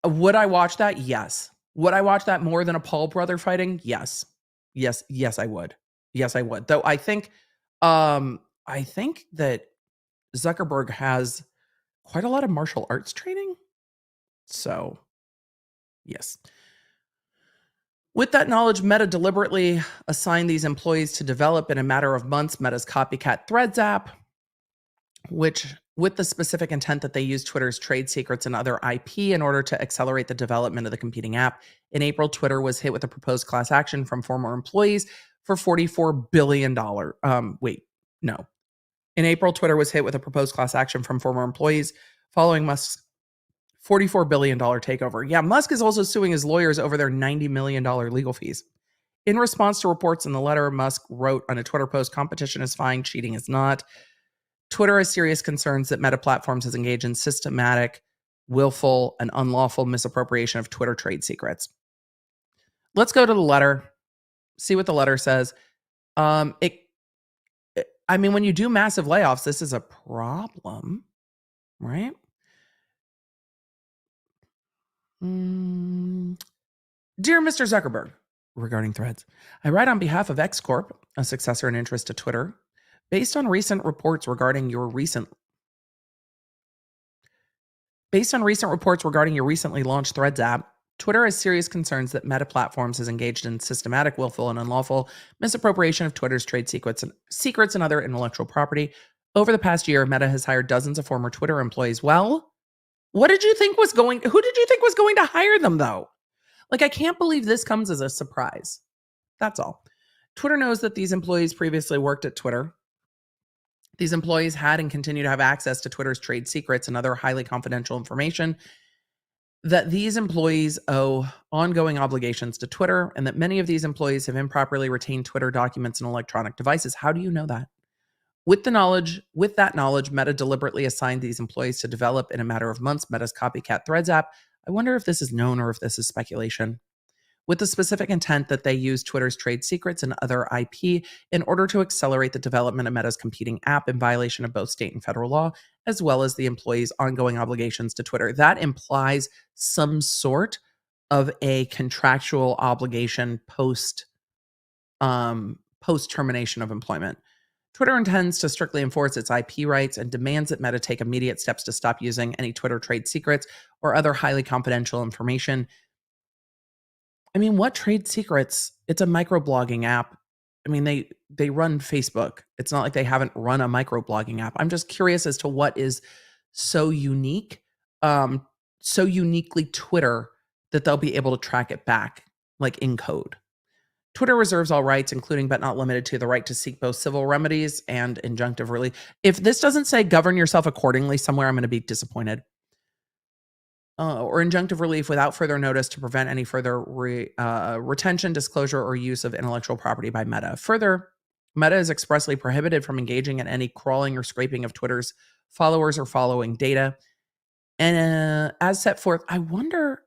Would I watch that? Yes. Would I watch that more than a Paul brother fighting? Yes. Yes, I would. Yes, I would. Though I think that Zuckerberg has quite a lot of martial arts training. So, yes. With that knowledge, Meta deliberately assigned these employees to develop in a matter of months Meta's copycat Threads app, which with the specific intent that they use Twitter's trade secrets and other IP in order to accelerate the development of the competing app. In April, Twitter was hit with a proposed class action from former employees for $44 billion. In April, Twitter was hit with a proposed class action from former employees following Musk's $44 billion takeover. Yeah, Musk is also suing his lawyers over their $90 million legal fees. In response to reports in the letter, Musk wrote on a Twitter post, competition is fine, cheating is not. Twitter has serious concerns that Meta Platforms has engaged in systematic, willful, and unlawful misappropriation of Twitter trade secrets. Let's go to the letter, see what the letter says. When you do massive layoffs, this is a problem, right? Dear Mr. Zuckerberg, regarding Threads, I write on behalf of X Corp, a successor in interest to Twitter. Based on recent reports regarding your recently launched Threads app, Twitter has serious concerns that Meta Platforms has engaged in systematic, willful, and unlawful misappropriation of Twitter's trade secrets and other intellectual property. Over the past year, Meta has hired dozens of former Twitter employees. Well, who did you think was going to hire them, though? I can't believe this comes as a surprise. That's all. Twitter knows that these employees previously worked at Twitter. These employees had and continue to have access to Twitter's trade secrets and other highly confidential information, that these employees owe ongoing obligations to Twitter, and that many of these employees have improperly retained Twitter documents and electronic devices. How do you know that? With that knowledge, Meta deliberately assigned these employees to develop in a matter of months Meta's copycat Threads app. I wonder if this is known or if this is speculation. With the specific intent that they use Twitter's trade secrets and other IP in order to accelerate the development of Meta's competing app in violation of both state and federal law, as well as the employees' ongoing obligations to Twitter. That implies some sort of a contractual obligation post termination of employment. Twitter intends to strictly enforce its IP rights and demands that Meta take immediate steps to stop using any Twitter trade secrets or other highly confidential information. What trade secrets? It's a microblogging app. They run Facebook. It's not like they haven't run a microblogging app. I'm just curious as to what is so unique, so uniquely Twitter, that they'll be able to track it back, in code. Twitter reserves all rights, including but not limited to the right to seek both civil remedies and injunctive relief. If this doesn't say govern yourself accordingly somewhere, I'm going to be disappointed. Or injunctive relief without further notice to prevent any further retention, disclosure, or use of intellectual property by Meta. Further, Meta is expressly prohibited from engaging in any crawling or scraping of Twitter's followers or following data. And as set forth, I wonder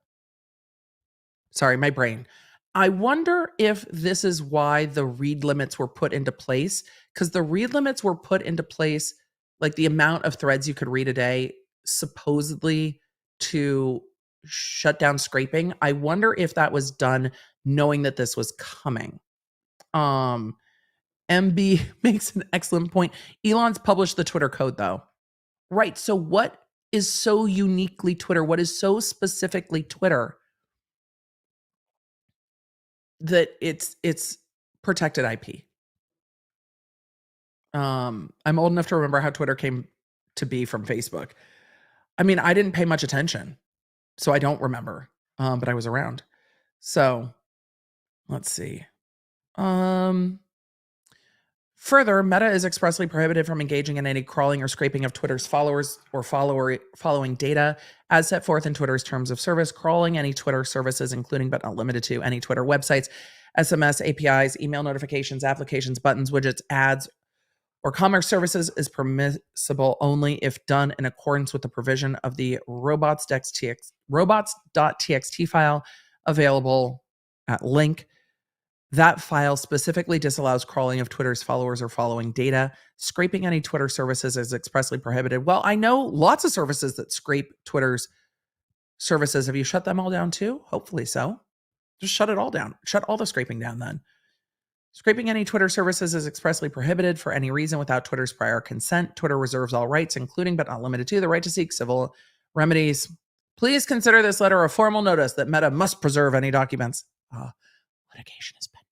if this is why the read limits were put into place, because the read limits were put into place, the amount of threads you could read a day, supposedly to shut down scraping. I wonder if that was done knowing that this was coming. MB makes an excellent point. Elon's published the Twitter code, though. Right. So what is so uniquely Twitter? What is so specifically Twitter that it's protected IP? I'm old enough to remember how Twitter came to be from Facebook. I mean, I didn't pay much attention, so I don't remember. But I was around. So let's see. Further, Meta is expressly prohibited from engaging in any crawling or scraping of Twitter's followers or following data as set forth in Twitter's terms of service. Crawling any Twitter services, including but not limited to any Twitter websites, SMS, APIs, email notifications, applications, buttons, widgets, ads, or commerce services is permissible only if done in accordance with the provision of the robots.txt file available at link. That file specifically disallows crawling of Twitter's followers or following data. Scraping any Twitter services is expressly prohibited. Well, I know lots of services that scrape Twitter's services. Have you shut them all down too? Hopefully so. Just shut it all down. Shut all the scraping down then. Scraping any Twitter services is expressly prohibited for any reason without Twitter's prior consent. Twitter reserves all rights, including but not limited to the right to seek civil remedies. Please consider this letter a formal notice that Meta must preserve any documents. Litigation is pending.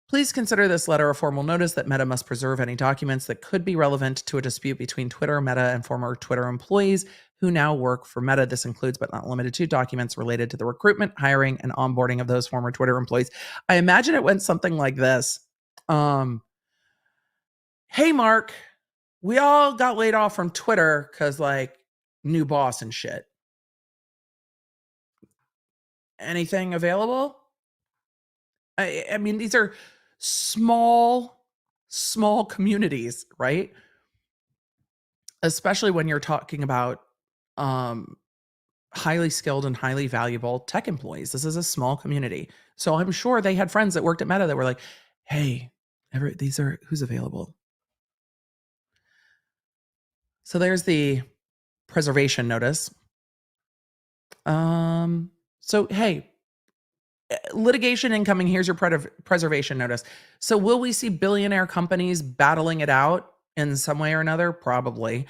Please consider this letter a formal notice that Meta must preserve any documents that could be relevant to a dispute between Twitter, Meta, and former Twitter employees who now work for Meta. This includes, but not limited to, documents related to the recruitment, hiring, and onboarding of those former Twitter employees. I imagine it went something like this. Hey, Mark, we all got laid off from Twitter because, like, new boss and shit. Anything available? I mean, these are small communities, right? Especially when you're talking about highly skilled and highly valuable tech employees. This is a small community. So I'm sure they had friends that worked at Meta that were like, hey, who's available? So there's the preservation notice. So, hey, litigation incoming. Here's your preservation notice. So will we see billionaire companies battling it out in some way or another? Probably.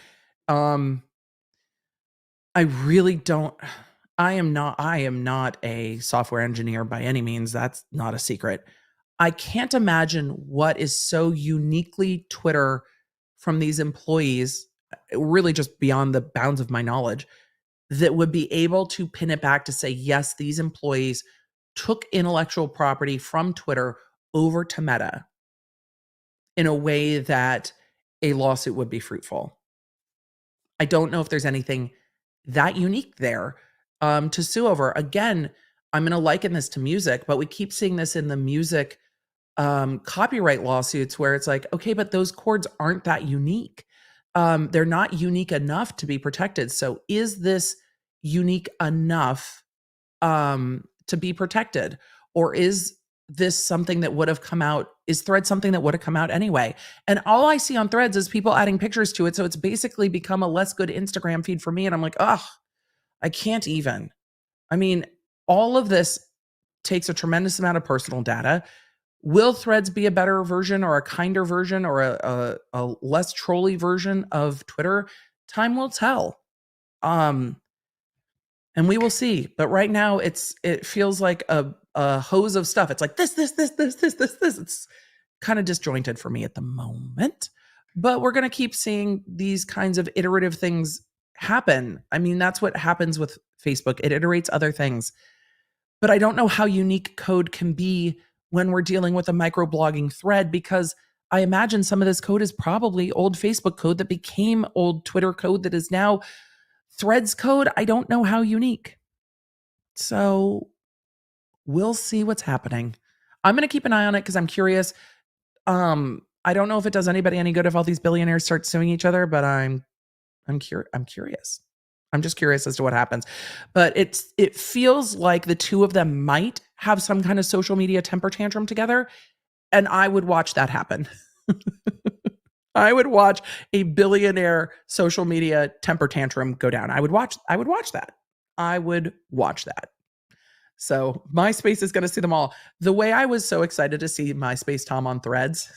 I really don't. I am not a software engineer by any means. That's not a secret. I can't imagine what is so uniquely Twitter from these employees, really just beyond the bounds of my knowledge, that would be able to pin it back to say, yes, these employees took intellectual property from Twitter over to Meta in a way that a lawsuit would be fruitful. I don't know if there's anything that unique there to sue over. Again, I'm going to liken this to music, but we keep seeing this in the music copyright lawsuits where it's like, okay, but those chords aren't that unique. They're not unique enough to be protected. So is this unique enough to be protected? Or is this something that would have come out? Is Threads something that would have come out anyway? And all I see on Threads is people adding pictures to it. So it's basically become a less good Instagram feed for me. And I'm like, I can't even. I mean, all of this takes a tremendous amount of personal data. Will Threads be a better version or a kinder version or a less trolly version of Twitter? Time will tell. And we will see. But right now it feels like a hose of stuff. It's like this. It's kind of disjointed for me at the moment. But we're going to keep seeing these kinds of iterative things happen. I mean, that's what happens with Facebook. It iterates other things. But I don't know how unique code can be when we're dealing with a microblogging thread, because I imagine some of this code is probably old Facebook code that became old Twitter code that is now Threads code. I don't know how unique. So we'll see what's happening. I'm going to keep an eye on it because I'm curious. I don't know if it does anybody any good if all these billionaires start suing each other, but I'm curious. I'm just curious as to what happens. But it feels like the two of them might have some kind of social media temper tantrum together, and I would watch that happen. I would watch a billionaire social media temper tantrum go down. I would watch that. I would watch that. So MySpace is going to see them all. The way I was so excited to see MySpace Tom on Threads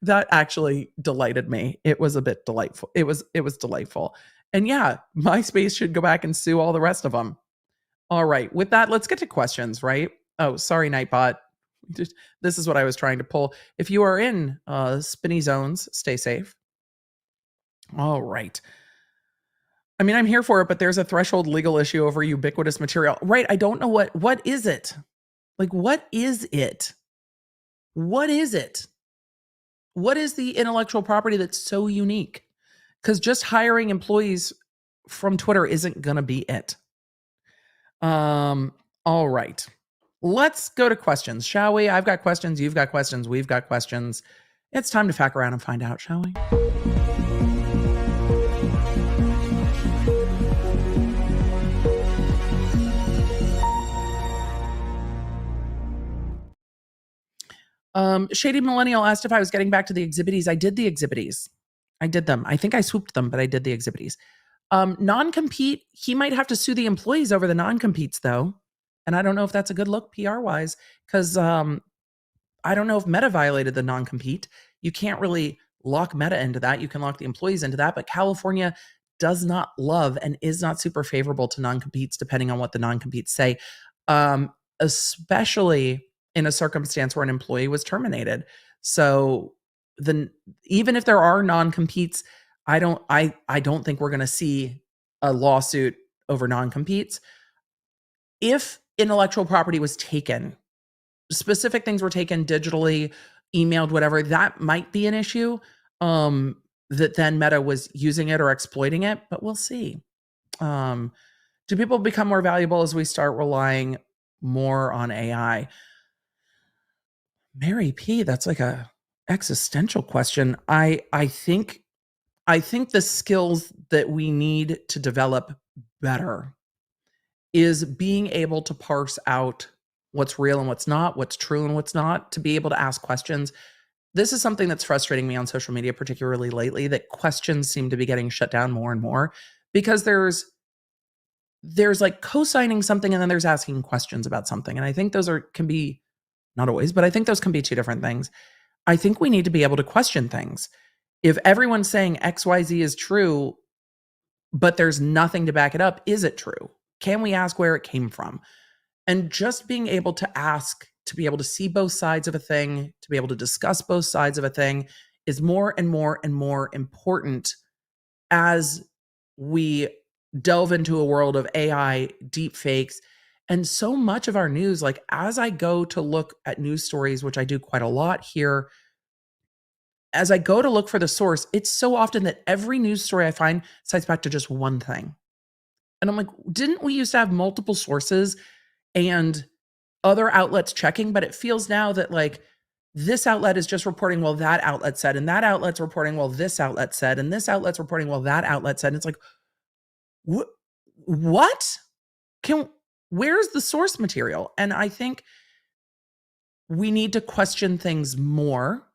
That actually delighted me. It was a bit delightful. It was delightful. And yeah, MySpace should go back and sue all the rest of them. All right. With that, let's get to questions, right? Oh, sorry, Nightbot. This is what I was trying to pull. If you are in spinny zones, stay safe. All right. I mean, I'm here for it, but there's a threshold legal issue over ubiquitous material. Right. I don't know what is it? Like, what is it? What is it? What is the intellectual property that's so unique? Because just hiring employees from Twitter isn't going to be it. All right. Let's go to questions, shall we? I've got questions. You've got questions. We've got questions. It's time to fact around and find out, shall we? Shady Millennial asked if I was getting back to the exhibities. I did the exhibities. I did them. I think I swooped them, but I did the exhibities. Non-compete, he might have to sue the employees over the non-competes, though. And I don't know if that's a good look PR-wise, because I don't know if Meta violated the non-compete. You can't really lock Meta into that. You can lock the employees into that, but California does not love and is not super favorable to non-competes, depending on what the non-competes say, especially in a circumstance where an employee was terminated. So even if there are non-competes, I don't think we're going to see a lawsuit over non-competes. If intellectual property was taken, specific things were taken digitally, emailed, whatever, that might be an issue. That then Meta was using it or exploiting it, but we'll see. Do people become more valuable as we start relying more on AI? Mary P, that's like a existential question. I think the skills that we need to develop better is being able to parse out what's real and what's not, what's true and what's not, to be able to ask questions. This is something that's frustrating me on social media, particularly lately, that questions seem to be getting shut down more and more, because there's like co-signing something and then there's asking questions about something. And I think those can be, not always, but I think those can be two different things. I think we need to be able to question things. If everyone's saying XYZ is true, but there's nothing to back it up, is it true? Can we ask where it came from? And just being able to ask, to be able to see both sides of a thing, to be able to discuss both sides of a thing, is more and more and more important as we delve into a world of AI, deep fakes, and so much of our news. Like, as I go to look at news stories, which I do quite a lot here, as I go to look for the source, it's so often that every news story I find cites back to just one thing. And I'm like, didn't we used to have multiple sources and other outlets checking? But it feels now that, like, this outlet is just reporting, well, that outlet said, and that outlet's reporting, well, this outlet said, and this outlet's reporting, well, that outlet said. And it's like, what? Where's the source material? And I think we need to question things more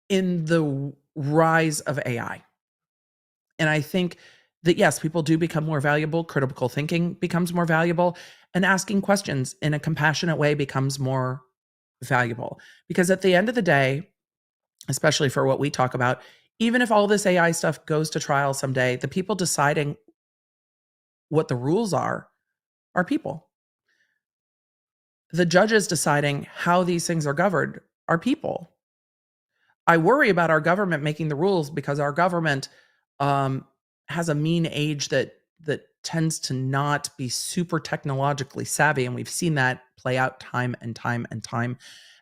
in the rise of AI. And I think that, yes, people do become more valuable. Critical thinking becomes more valuable, and asking questions in a compassionate way becomes more valuable. Because at the end of the day, especially for what we talk about, even if all this AI stuff goes to trial someday, the people deciding what the rules are people. The judges deciding how these things are governed are people. I worry about our government making the rules, because our government has a mean age that tends to not be super technologically savvy, and we've seen that play out time and time and time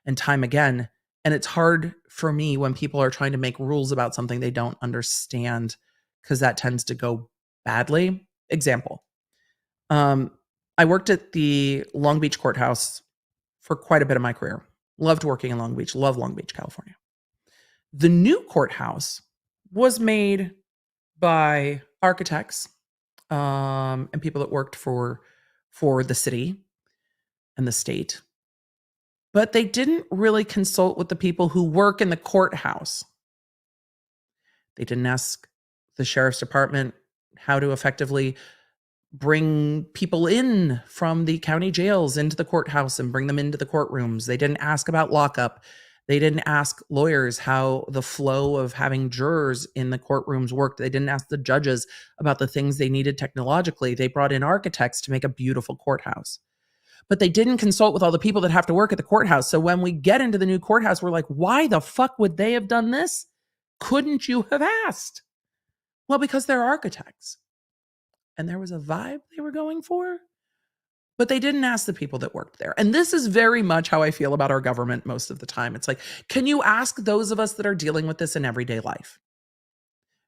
and time again. And it's hard for me when people are trying to make rules about something they don't understand, because that tends to go badly. Example, I worked at the Long Beach courthouse for quite a bit of my career. Loved working in Long Beach. Love Long Beach, California. The new courthouse was made by architects and people that worked for the city and the state, but they didn't really consult with the people who work in the courthouse. They didn't ask the sheriff's department how to effectively bring people in from the county jails into the courthouse and bring them into the courtrooms. They didn't ask about lockup. They didn't ask lawyers how the flow of having jurors in the courtrooms worked. They didn't ask the judges about the things they needed technologically. They brought in architects to make a beautiful courthouse. But they didn't consult with all the people that have to work at the courthouse. So when we get into the new courthouse, we're like, why the fuck would they have done this? Couldn't you have asked? Well, because they're architects. And there was a vibe they were going for. But they didn't ask the people that worked there. And this is very much how I feel about our government most of the time. It's like, can you ask those of us that are dealing with this in everyday life?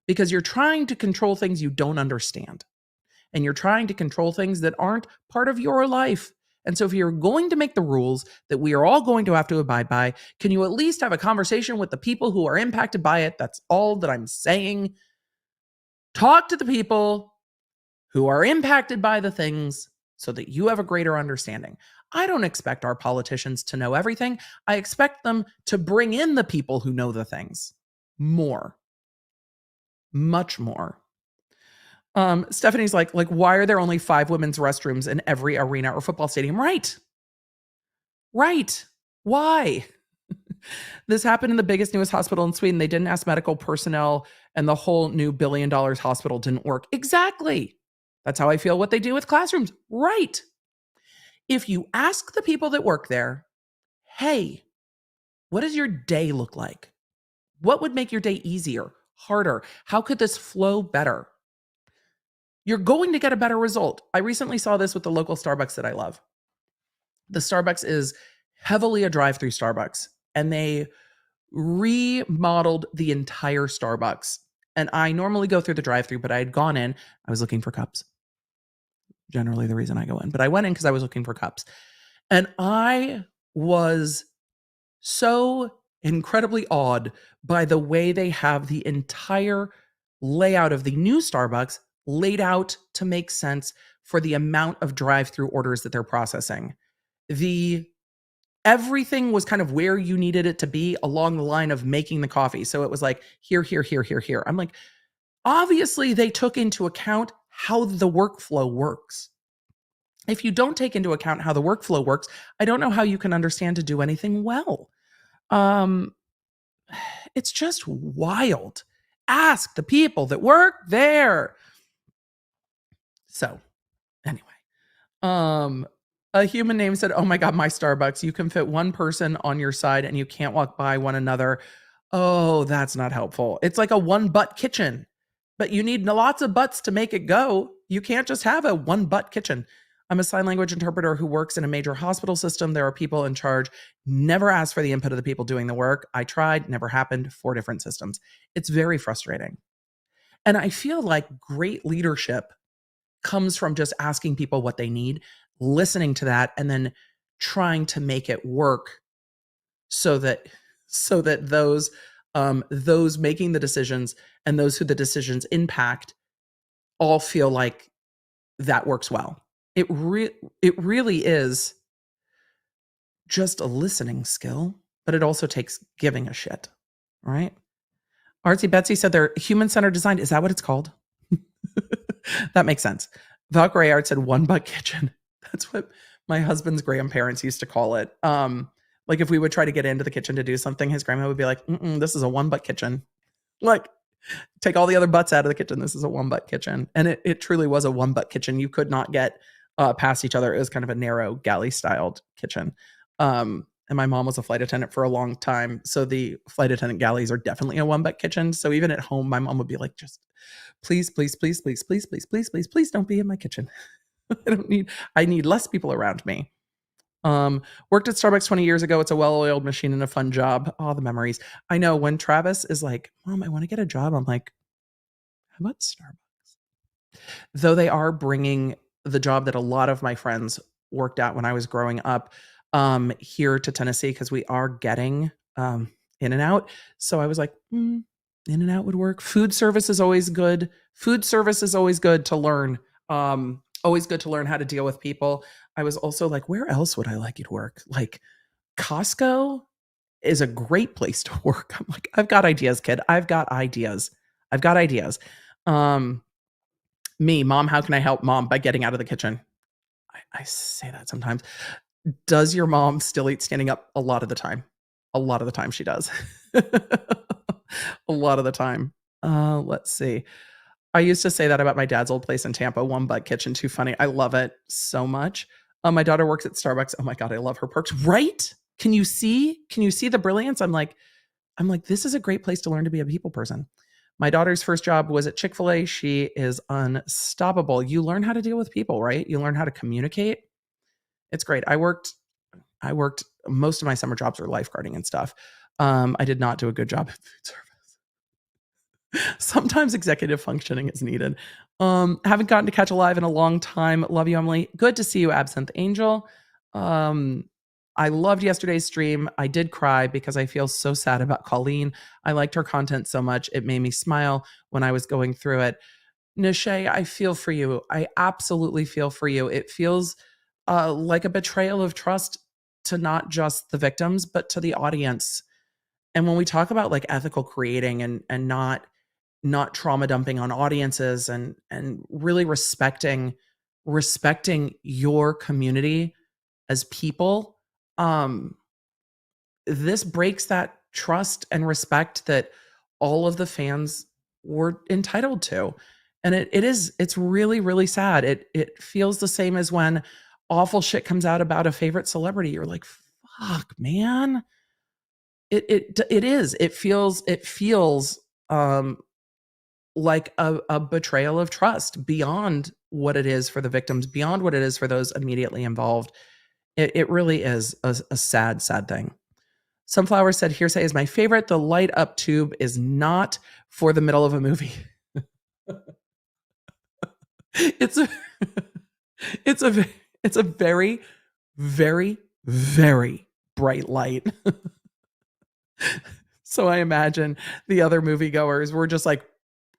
Because you're trying to control things you don't understand. And you're trying to control things that aren't part of your life. And so if you're going to make the rules that we are all going to have to abide by, can you at least have a conversation with the people who are impacted by it? That's all that I'm saying. Talk to the people who are impacted by the things so that you have a greater understanding. I don't expect our politicians to know everything. I expect them to bring in the people who know the things more, much more. Stephanie's like, why are there only 5 women's restrooms in every arena or football stadium? Right. Why? This happened in the biggest, newest hospital in Sweden. They didn't ask medical personnel, and the whole new $1 billion hospital didn't work. Exactly. That's how I feel what they do with classrooms. Right. If you ask the people that work there, hey, what does your day look like? What would make your day easier, harder? How could this flow better? You're going to get a better result. I recently saw this with the local Starbucks that I love. The Starbucks is heavily a drive-through Starbucks, and they remodeled the entire Starbucks. And I normally go through the drive-through, but I had gone in. I was looking for cups. Generally the reason I go in, but I went in because I was looking for cups. And I was so incredibly awed by the way they have the entire layout of the new Starbucks laid out to make sense for the amount of drive-through orders that they're processing. Everything was kind of where you needed it to be along the line of making the coffee. So it was like here, here, here, here, here. I'm like, obviously they took into account how the workflow works. If you don't take into account how the workflow works, I don't know how you can understand to do anything well. It's just wild. Ask the people that work there. So, anyway, a human name said, "Oh my God, my Starbucks, you can fit one person on your side and you can't walk by one another." Oh, that's not helpful. It's like a one butt kitchen, but you need lots of butts to make it go. You can't just have a one butt kitchen. I'm a sign language interpreter who works in a major hospital system. There are people in charge. Never asked for the input of the people doing the work. I tried, never happened. 4 different systems. It's very frustrating. And I feel like great leadership comes from just asking people what they need, listening to that, and then trying to make it work so that those making the decisions and those who the decisions impact all feel like that works well. It really is just a listening skill, but it also takes giving a shit, right? Artsy Betsy said they're human-centered design. Is that what it's called? That makes sense. Valkyrie Art said one butt kitchen. That's what my husband's grandparents used to call it. Like if we would try to get into the kitchen to do something, his grandma would be like, this is a one butt kitchen. Like, take all the other butts out of the kitchen. This is a one butt kitchen. And it truly was a one butt kitchen. You could not get past each other. It was kind of a narrow galley styled kitchen. And my mom was a flight attendant for a long time. So the flight attendant galleys are definitely a one butt kitchen. So even at home, my mom would be like, just please, please, please, please, please, please, please, please, please don't be in my kitchen. I need less people around me. Worked at Starbucks 20 years ago. It's a well-oiled machine and a fun job. All the memories. I know when Travis is like, Mom, I want to get a job. I'm like, how about Starbucks? Though they are bringing the job that a lot of my friends worked at when I was growing up here to Tennessee, because we are getting In-N-Out. So I was like, In-N-Out would work. Food service is always good. Food service is always good to learn. Always good to learn how to deal with people. I was also like, where else would I like it to work? Like Costco is a great place to work. I'm like, I've got ideas, kid. I've got ideas. Me, Mom, how can I help? Mom, by getting out of the kitchen. I say that sometimes. Does your mom still eat standing up? A lot of the time. A lot of the time she does. A lot of the time. Let's see. I used to say that about my dad's old place in Tampa, one butt kitchen, too funny. I love it so much. My daughter works at Starbucks. Oh my God, I love her perks. Right? Can you see? Can you see the brilliance? I'm like, this is a great place to learn to be a people person. My daughter's first job was at Chick-fil-A. She is unstoppable. You learn how to deal with people, right? You learn how to communicate. It's great. I worked most of my summer jobs were lifeguarding and stuff. I did not do a good job at food service. Sometimes executive functioning is needed. Haven't gotten to catch a live in a long time. Love you, Emily. Good to see you, Absinthe Angel. I loved yesterday's stream. I did cry because I feel so sad about Colleen. I liked her content so much. It made me smile when I was going through it. Nishay, I feel for you. I absolutely feel for you. It feels like a betrayal of trust to not just the victims, but to the audience. And when we talk about like ethical creating and not trauma dumping on audiences and really respecting your community as people, this breaks that trust and respect that all of the fans were entitled to. And it's really, really sad. It feels the same as when awful shit comes out about a favorite celebrity. You're like, fuck, man. It feels like a betrayal of trust beyond what it is for the victims, beyond what it is for those immediately involved. It really is a sad, sad thing. Sunflower said, hearsay is my favorite. The light up tube is not for the middle of a movie. It's a very, very, very bright light. So I imagine the other moviegoers were just like,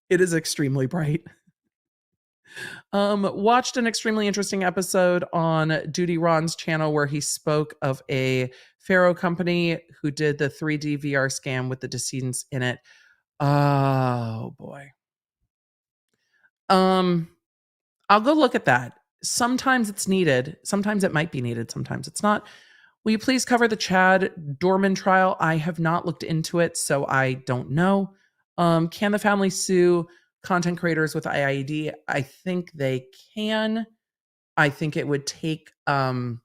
it is extremely bright. Watched an extremely interesting episode on Duty Ron's channel where he spoke of a Faro company who did the 3D VR scam with the decedents in it. Oh boy. I'll go look at that. Sometimes it's needed. Sometimes it might be needed. Sometimes it's not. Will you please cover the Chad Dorman trial? I have not looked into it, so I don't know. Can the family sue content creators with IIED? I think they can. I think it would take money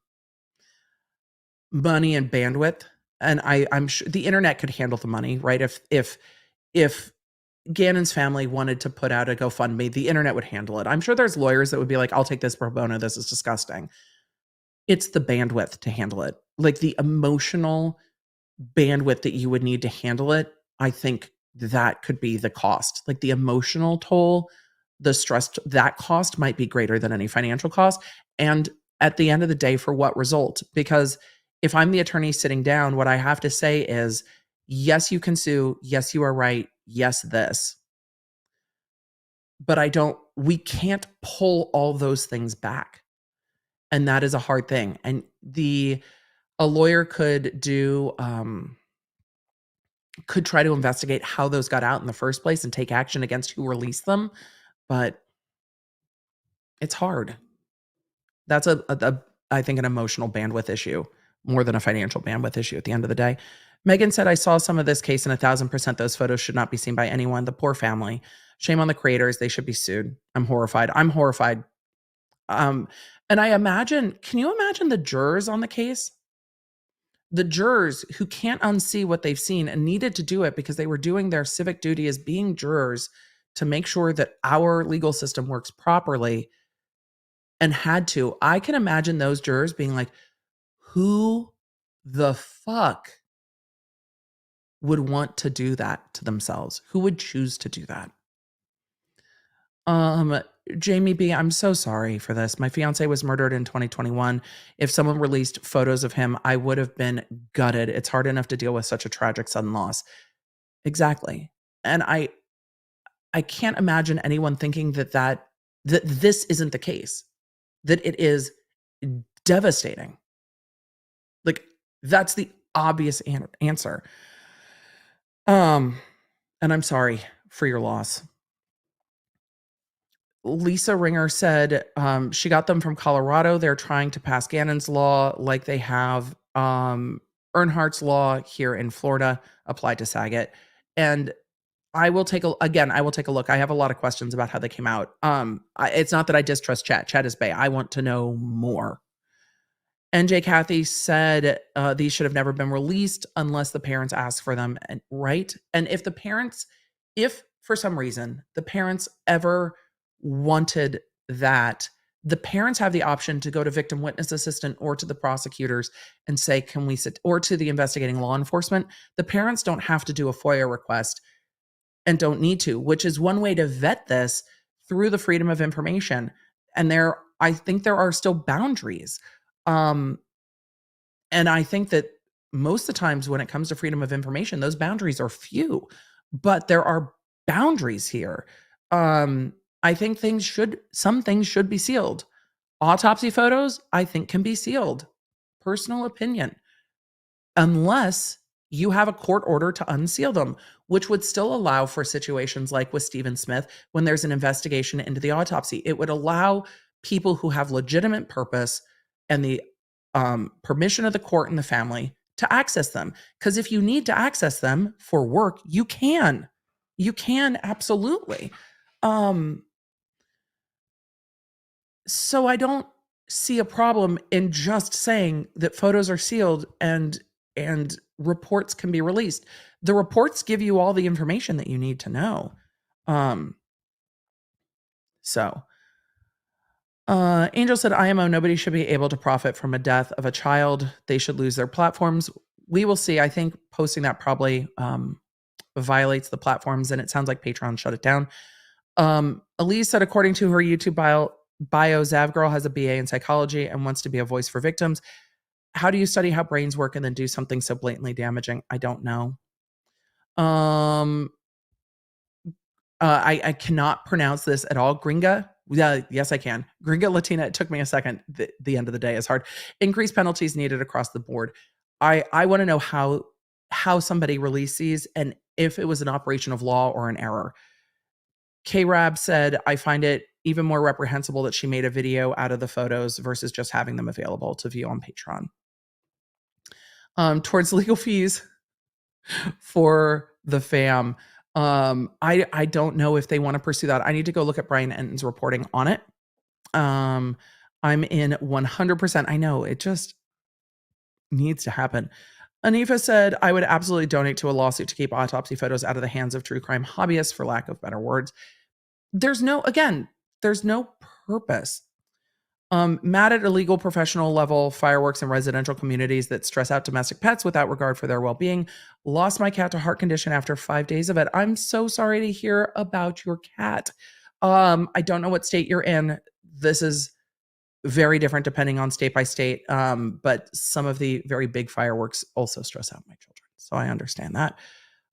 and bandwidth, and I'm sure the internet could handle the money, right? If Gannon's family wanted to put out a GoFundMe, the internet would handle it. I'm sure there's lawyers that would be like, I'll take this pro bono. This is disgusting. It's the bandwidth to handle it. Like the emotional bandwidth that you would need to handle it. I think that could be the cost. Like the emotional toll, the stress, that cost might be greater than any financial cost. And at the end of the day, for what result? Because if I'm the attorney sitting down, what I have to say is, yes, you can sue. Yes, you are right. Yes, this. But we can't pull all those things back. And that is a hard thing. And a lawyer could try to investigate how those got out in the first place and take action against who released them. But it's hard. That's I think an emotional bandwidth issue more than a financial bandwidth issue at the end of the day. Megan said, I saw some of this case and 1,000% those photos should not be seen by anyone. The poor family. Shame on the creators. They should be sued. I'm horrified. And can you imagine the jurors on the case? The jurors who can't unsee what they've seen and needed to do it because they were doing their civic duty as being jurors to make sure that our legal system works properly and had to. I can imagine those jurors being like, who the fuck would want to do that to themselves? Who would choose to do that? Jamie B, I'm so sorry for this. My fiance was murdered in 2021. If someone released photos of him, I would have been gutted. It's hard enough to deal with such a tragic sudden loss. Exactly. And I can't imagine anyone thinking that this isn't the case, that it is devastating. Like, that's the obvious answer. And I'm sorry for your loss. Lisa Ringer said she got them from Colorado. They're trying to pass Gannon's law like they have Earnhardt's law here in Florida applied to Saget. And I will take a look. I have a lot of questions about how they came out. It's not that I distrust Chat. Chat is bae. I want to know more. NJ Kathy said these should have never been released unless the parents ask for them, and right? And if for some reason the parents ever wanted that, the parents have the option to go to victim witness assistant or to the prosecutors and say, can we sit, or to the investigating law enforcement. The parents don't have to do a FOIA request and don't need to, which is one way to vet this through the Freedom of Information. And I think there are still boundaries. And I think that most of the times when it comes to freedom of information, those boundaries are few, but there are boundaries here. I think some things should be sealed. Autopsy photos, I think, can be sealed. Personal opinion. Unless you have a court order to unseal them, which would still allow for situations like with Stephen Smith when there's an investigation into the autopsy. It would allow people who have legitimate purpose and the permission of the court and the family to access them. Because if you need to access them for work, you can. You can, absolutely. So I don't see a problem in just saying that photos are sealed and reports can be released. The reports give you all the information that you need to know. Angel said, IMO, nobody should be able to profit from a death of a child. They should lose their platforms. We will see. I think posting that probably violates the platforms, and it sounds like Patreon shut it down. Elise said, according to her YouTube bio, Zavgirl has a BA in psychology and wants to be a voice for victims. How do you study how brains work and then do something so blatantly damaging? I don't know. I cannot pronounce this at all. Gringa. Yes, I can. Gringa Latina. It took me a second. The end of the day is hard. Increased penalties needed across the board. I want to know how somebody released these and if it was an operation of law or an error. K-Rab said, I find it even more reprehensible that she made a video out of the photos versus just having them available to view on Patreon. Towards legal fees for the fam. I don't know if they want to pursue that. I need to go look at Brian Enton's reporting on it. I'm in 100%. I know it just needs to happen. Anifa said, I would absolutely donate to a lawsuit to keep autopsy photos out of the hands of true crime hobbyists, for lack of better words. There's no purpose. Mad at illegal professional level fireworks in residential communities that stress out domestic pets without regard for their well-being. Lost my cat to heart condition after 5 days of it. I'm so sorry to hear about your cat. I don't know what state you're in. This is very different depending on state by state. But some of the very big fireworks also stress out my children. So I understand that.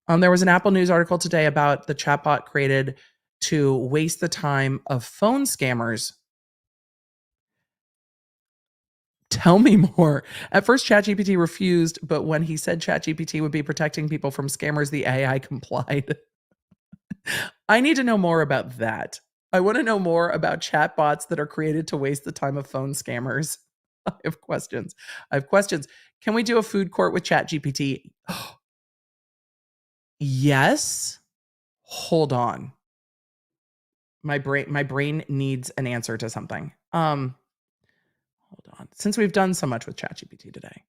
There was an Apple News article today about the chatbot created to waste the time of phone scammers. Tell me more. At first, ChatGPT refused, but when he said ChatGPT would be protecting people from scammers, the AI complied. I need to know more about that. I want to know more about chatbots that are created to waste the time of phone scammers. I have questions. Can we do a food court with ChatGPT? Yes. Hold on. My brain needs an answer to something. Hold on. Since we've done so much with ChatGPT today,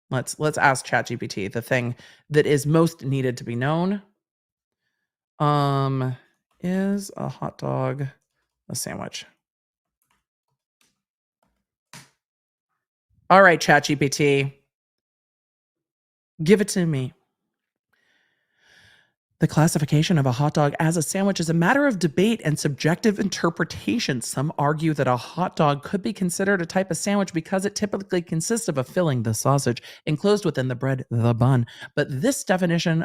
let's ask ChatGPT the thing that is most needed to be known. Is a hot dog a sandwich? All right, ChatGPT, give it to me. The classification of a hot dog as a sandwich is a matter of debate and subjective interpretation. Some argue that a hot dog could be considered a type of sandwich because it typically consists of a filling, the sausage, enclosed within the bread, the bun. But this definition,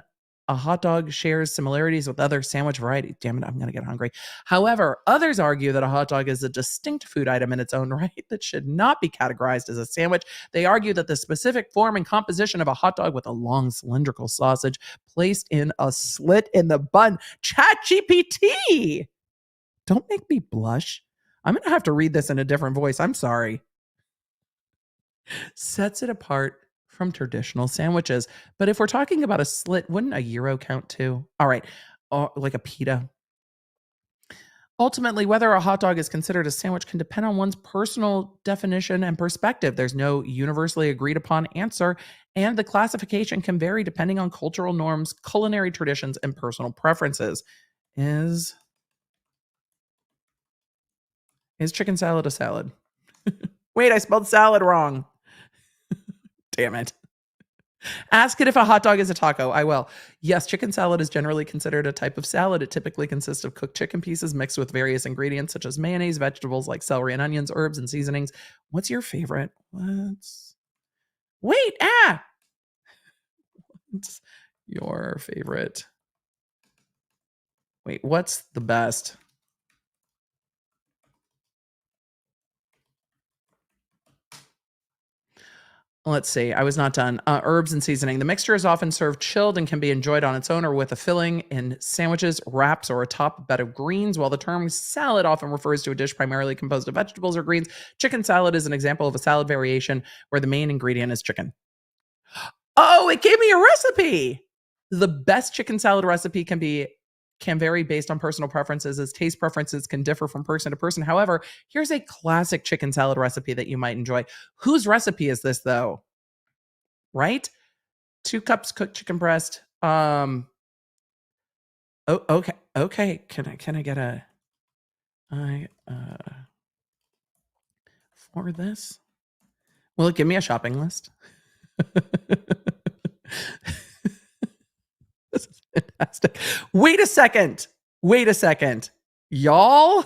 a hot dog shares similarities with other sandwich varieties. Damn it, I'm going to get hungry. However, others argue that a hot dog is a distinct food item in its own right that should not be categorized as a sandwich. They argue that the specific form and composition of a hot dog with a long cylindrical sausage placed in a slit in the bun. ChatGPT! Don't make me blush. I'm going to have to read this in a different voice. I'm sorry. Sets it apart from traditional sandwiches. But if we're talking about a slit, wouldn't a gyro count too? All right. Like a pita. Ultimately, whether a hot dog is considered a sandwich can depend on one's personal definition and perspective. There's no universally agreed upon answer, and the classification can vary depending on cultural norms, culinary traditions, and personal preferences. Is chicken salad a salad? Wait, I spelled salad wrong. Damn it. Ask it if a hot dog is a taco. I will. Yes, chicken salad is generally considered a type of salad. It typically consists of cooked chicken pieces mixed with various ingredients such as mayonnaise, vegetables like celery and onions, herbs, and seasonings. What's your favorite? What's your favorite? Wait, what's the best? Let's see. I was not done. Herbs and seasoning. The mixture is often served chilled and can be enjoyed on its own or with a filling in sandwiches, wraps, or a top bed of greens. While the term salad often refers to a dish primarily composed of vegetables or greens, chicken salad is an example of a salad variation where the main ingredient is chicken. Oh, it gave me a recipe. The best chicken salad recipe can vary based on personal preferences, as taste preferences can differ from person to person. However, here's a classic chicken salad recipe that you might enjoy. Whose recipe is this though? Right? 2 cups cooked chicken breast. Oh, okay. Okay. Can I get for this? Will it give me a shopping list? This is fantastic. Wait a second. Y'all,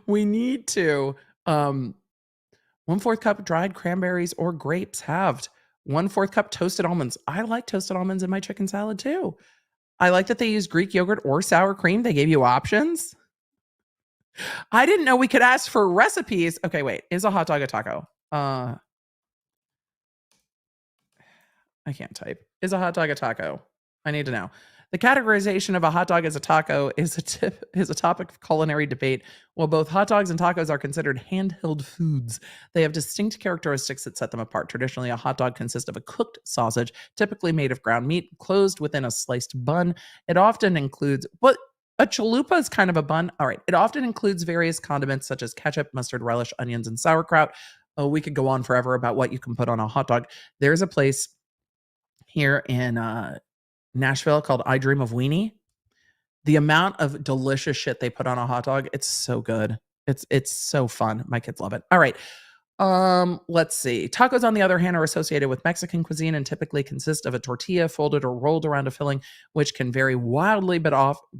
we need to 1/4 cup dried cranberries or grapes halved. 1/4 cup toasted almonds. I like toasted almonds in my chicken salad too. I like that they use Greek yogurt or sour cream. They gave you options. I didn't know we could ask for recipes. Okay, wait. Is a hot dog a taco? I can't type. Is a hot dog a taco? I need to know. The categorization of a hot dog as a taco is a topic of culinary debate. While both hot dogs and tacos are considered handheld foods, they have distinct characteristics that set them apart. Traditionally, a hot dog consists of a cooked sausage, typically made of ground meat, closed within a sliced bun. It often includes a chalupa is kind of a bun. All right. It often includes various condiments such as ketchup, mustard, relish, onions, and sauerkraut. Oh, we could go on forever about what you can put on a hot dog. There's a place here in Nashville called I Dream of Weenie. The amount of delicious shit they put on a hot dog, it's so good. It's so fun. My kids love it. All right. Let's see. Tacos, on the other hand, are associated with Mexican cuisine and typically consist of a tortilla folded or rolled around a filling, which can vary widely, but often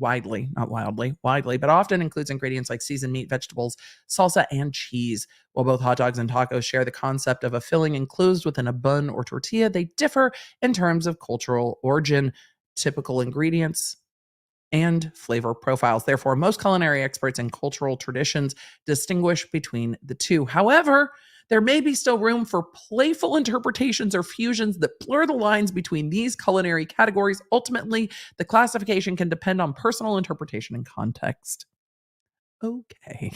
includes ingredients like seasoned meat, vegetables, salsa, and cheese. While both hot dogs and tacos share the concept of a filling enclosed within a bun or tortilla, they differ in terms of cultural origin, typical ingredients, and flavor profiles. Therefore, most culinary experts and cultural traditions distinguish between the two. However, there may be still room for playful interpretations or fusions that blur the lines between these culinary categories. Ultimately, the classification can depend on personal interpretation and context. Okay.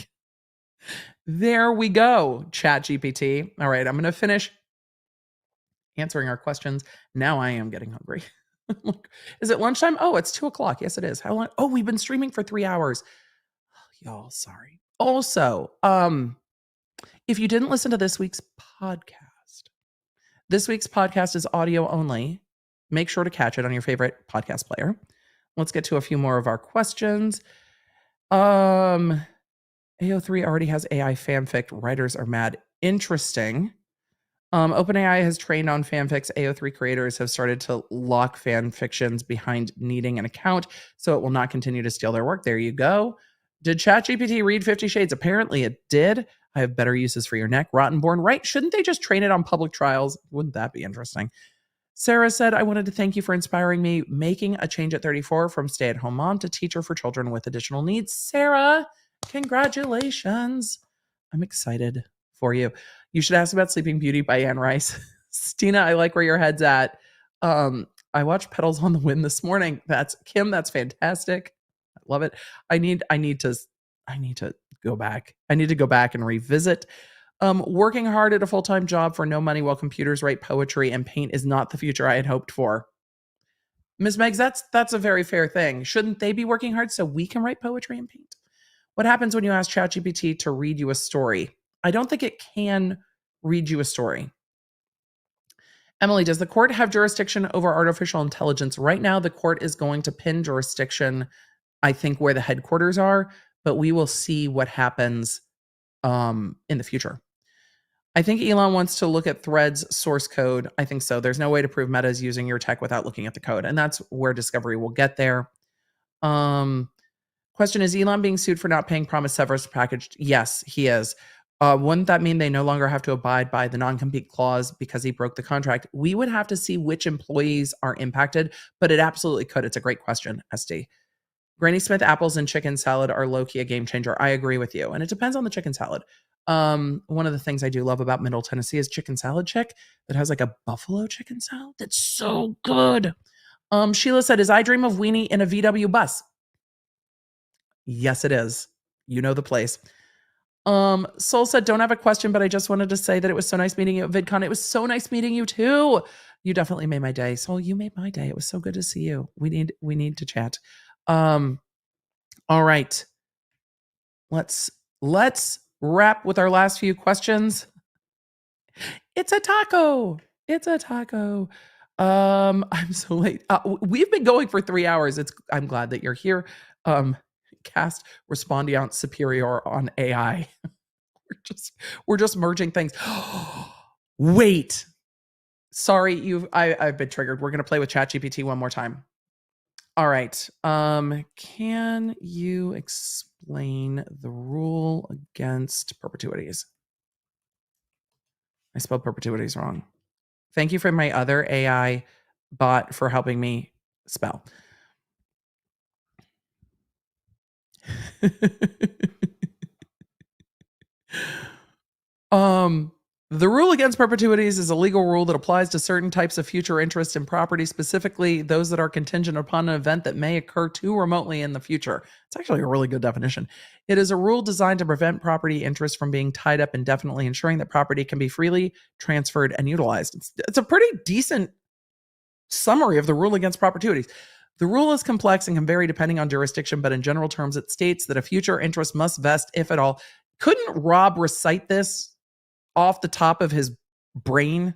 There we go, ChatGPT. All right, I'm going to finish answering our questions. Now I am getting hungry. Is it lunchtime? Oh, it's 2:00. Yes, it is. How long? Oh, we've been streaming for 3 hours. Oh, y'all, sorry. Also, if you didn't listen to this week's podcast is audio only. Make sure to catch it on your favorite podcast player. Let's get to a few more of our questions. AO3 already has AI fanfic. Writers are mad. Interesting. OpenAI has trained on fanfics. AO3 creators have started to lock fan fictions behind needing an account, so it will not continue to steal their work. There you go. Did ChatGPT read 50 Shades? Apparently it did. I have better uses for your neck. Rottenborn, right? Shouldn't they just train it on public trials? Wouldn't that be interesting? Sarah said, I wanted to thank you for inspiring me, making a change at 34 from stay-at-home mom to teacher for children with additional needs. Sarah, congratulations. I'm excited for you. You should ask about Sleeping Beauty by Anne Rice. Stina, I like where your head's at. I watched Petals on the Wind this morning. That's Kim. That's fantastic. I love it. I need to go back. I need to go back and revisit. Working hard at a full-time job for no money while computers write poetry and paint is not the future I had hoped for. Ms. Meggs, that's a very fair thing. Shouldn't they be working hard so we can write poetry and paint? What happens when you ask ChatGPT to read you a story? I don't think it can read you a story. Emily, does the court have jurisdiction over artificial intelligence? Right now, the court is going to pin jurisdiction, I think, where the headquarters are, but we will see what happens in the future. I think Elon wants to look at Threads source code. I think so. There's no way to prove Meta is using your tech without looking at the code, and that's where discovery will get there. Question, is Elon being sued for not paying promised severance package? Yes, he is. Wouldn't that mean they no longer have to abide by the non-compete clause because he broke the contract? We would have to see which employees are impacted, but it absolutely could. It's a great question, SD. Granny Smith apples and chicken salad are low-key a game changer. I agree with you. And it depends on the chicken salad. One of the things I do love about Middle Tennessee is chicken salad chick that has like a buffalo chicken salad. That's so good. Sheila said, is I Dream of Weenie in a VW bus? Yes, it is. You know the place. Soul said, don't have a question, but I just wanted to say that it was so nice meeting you at VidCon. It was so nice meeting you too. You definitely made my day. Soul, you made my day. It was so good to see you. We need to chat. All right. Let's wrap with our last few questions. It's a taco. It's a taco. I'm so late. We've been going for 3 hours. I'm glad that you're here. Cast respondeant superior on AI. we're just merging things. Wait. Sorry, I've been triggered. We're gonna play with ChatGPT one more time. All right. Can you explain the rule against perpetuities? I spelled perpetuities wrong. Thank you for my other AI bot for helping me spell. The rule against perpetuities is a legal rule that applies to certain types of future interest in property, specifically those that are contingent upon an event that may occur too remotely in the future. It's actually a really good definition. It is a rule designed to prevent property interest from being tied up indefinitely, ensuring that property can be freely transferred and utilized. It's a pretty decent summary of the rule against perpetuities. The rule is complex and can vary depending on jurisdiction, but in general terms, it states that a future interest must vest, if at all. Couldn't Rob recite this off the top of his brain?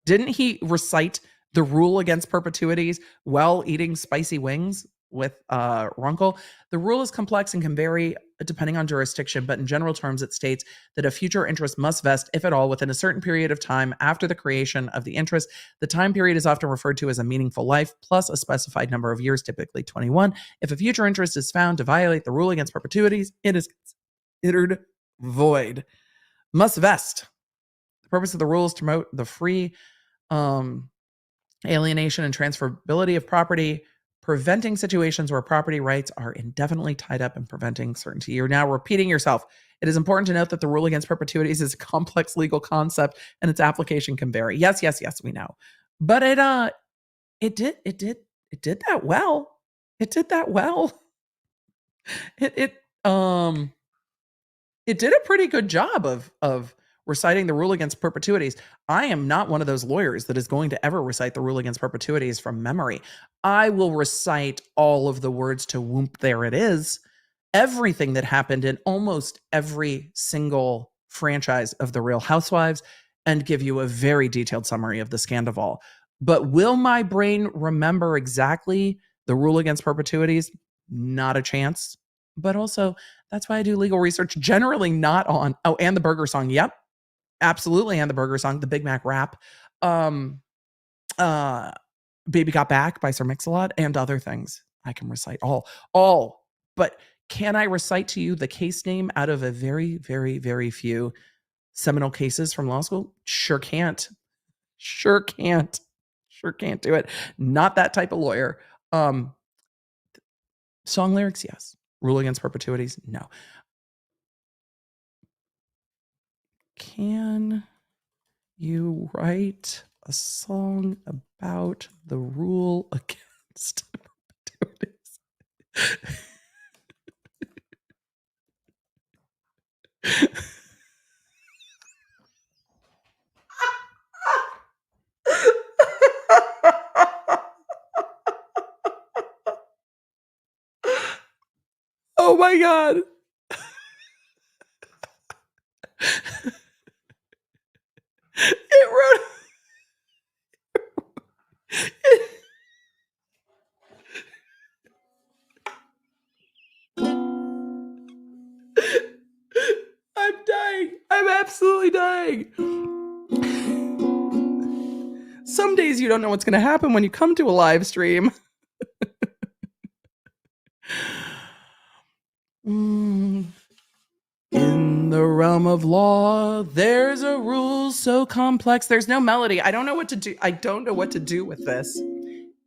Didn't he recite the rule against perpetuities while eating spicy wings with Runkle? The rule is complex and can vary depending on jurisdiction, but in general terms, it states that a future interest must vest, if at all, within a certain period of time after the creation of the interest. The time period is often referred to as a meaningful life, plus a specified number of years, typically 21. If a future interest is found to violate the rule against perpetuities, it is considered void. Must vest. The purpose of the rule is to promote the free alienation and transferability of property, preventing situations where property rights are indefinitely tied up and preventing certainty. You're now repeating yourself. It is important to note that the rule against perpetuities is a complex legal concept and its application can vary. Yes, we know. But it did that well. It did that well. It did a pretty good job of reciting the rule against perpetuities. I am not one of those lawyers that is going to ever recite the rule against perpetuities from memory. I will recite all of the words to whoop, there it is. Everything that happened in almost every single franchise of The Real Housewives and give you a very detailed summary of the Scandival. But will my brain remember exactly the rule against perpetuities? Not a chance. But also, that's why I do legal research, generally not on, and the burger song. Yep, absolutely. And the burger song, the Big Mac rap, Baby Got Back by Sir Mix-a-Lot, and other things. I can recite all. But can I recite to you the case name out of a very, very, very few seminal cases from law school? Sure can't. Sure can't do it. Not that type of lawyer. Song lyrics, yes. Rule against perpetuities, no. Can you write a song about the rule against perpetuities? Oh my God. It wrote. I'm dying. I'm absolutely dying. Some days you don't know what's going to happen when you come to a live stream. In the realm of law, there's a rule so complex. There's no melody. I don't know what to do. I don't know what to do with this.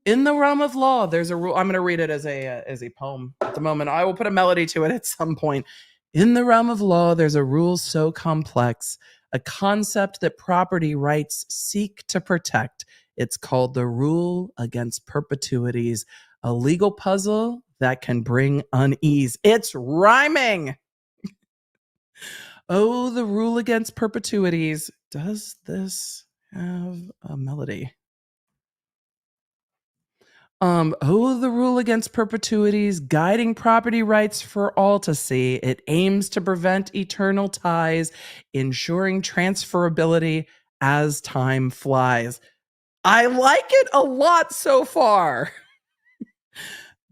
In the realm of law, there's a rule. I'm going to read it as a poem at the moment. I will put a melody to it at some point. In the realm of law, there's a rule so complex, a concept that property rights seek to protect. It's called the rule against perpetuities, a legal puzzle that can bring unease. It's rhyming. Oh, the rule against perpetuities. Does this have a melody? Oh, the rule against perpetuities, guiding property rights for all to see. It aims to prevent eternal ties, ensuring transferability as time flies. I like it a lot so far.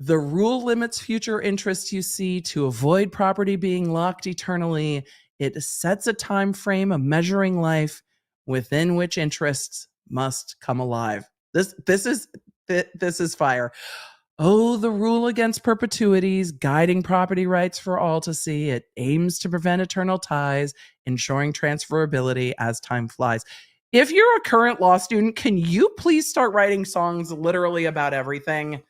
The rule limits future interests, you see, to avoid property being locked eternally. It sets a time frame, a measuring life within which interests must come alive. This is fire. Oh, the rule against perpetuities, guiding property rights for all to see. It aims to prevent eternal ties, ensuring transferability as time flies. If you're a current law student, can you please start writing songs literally about everything?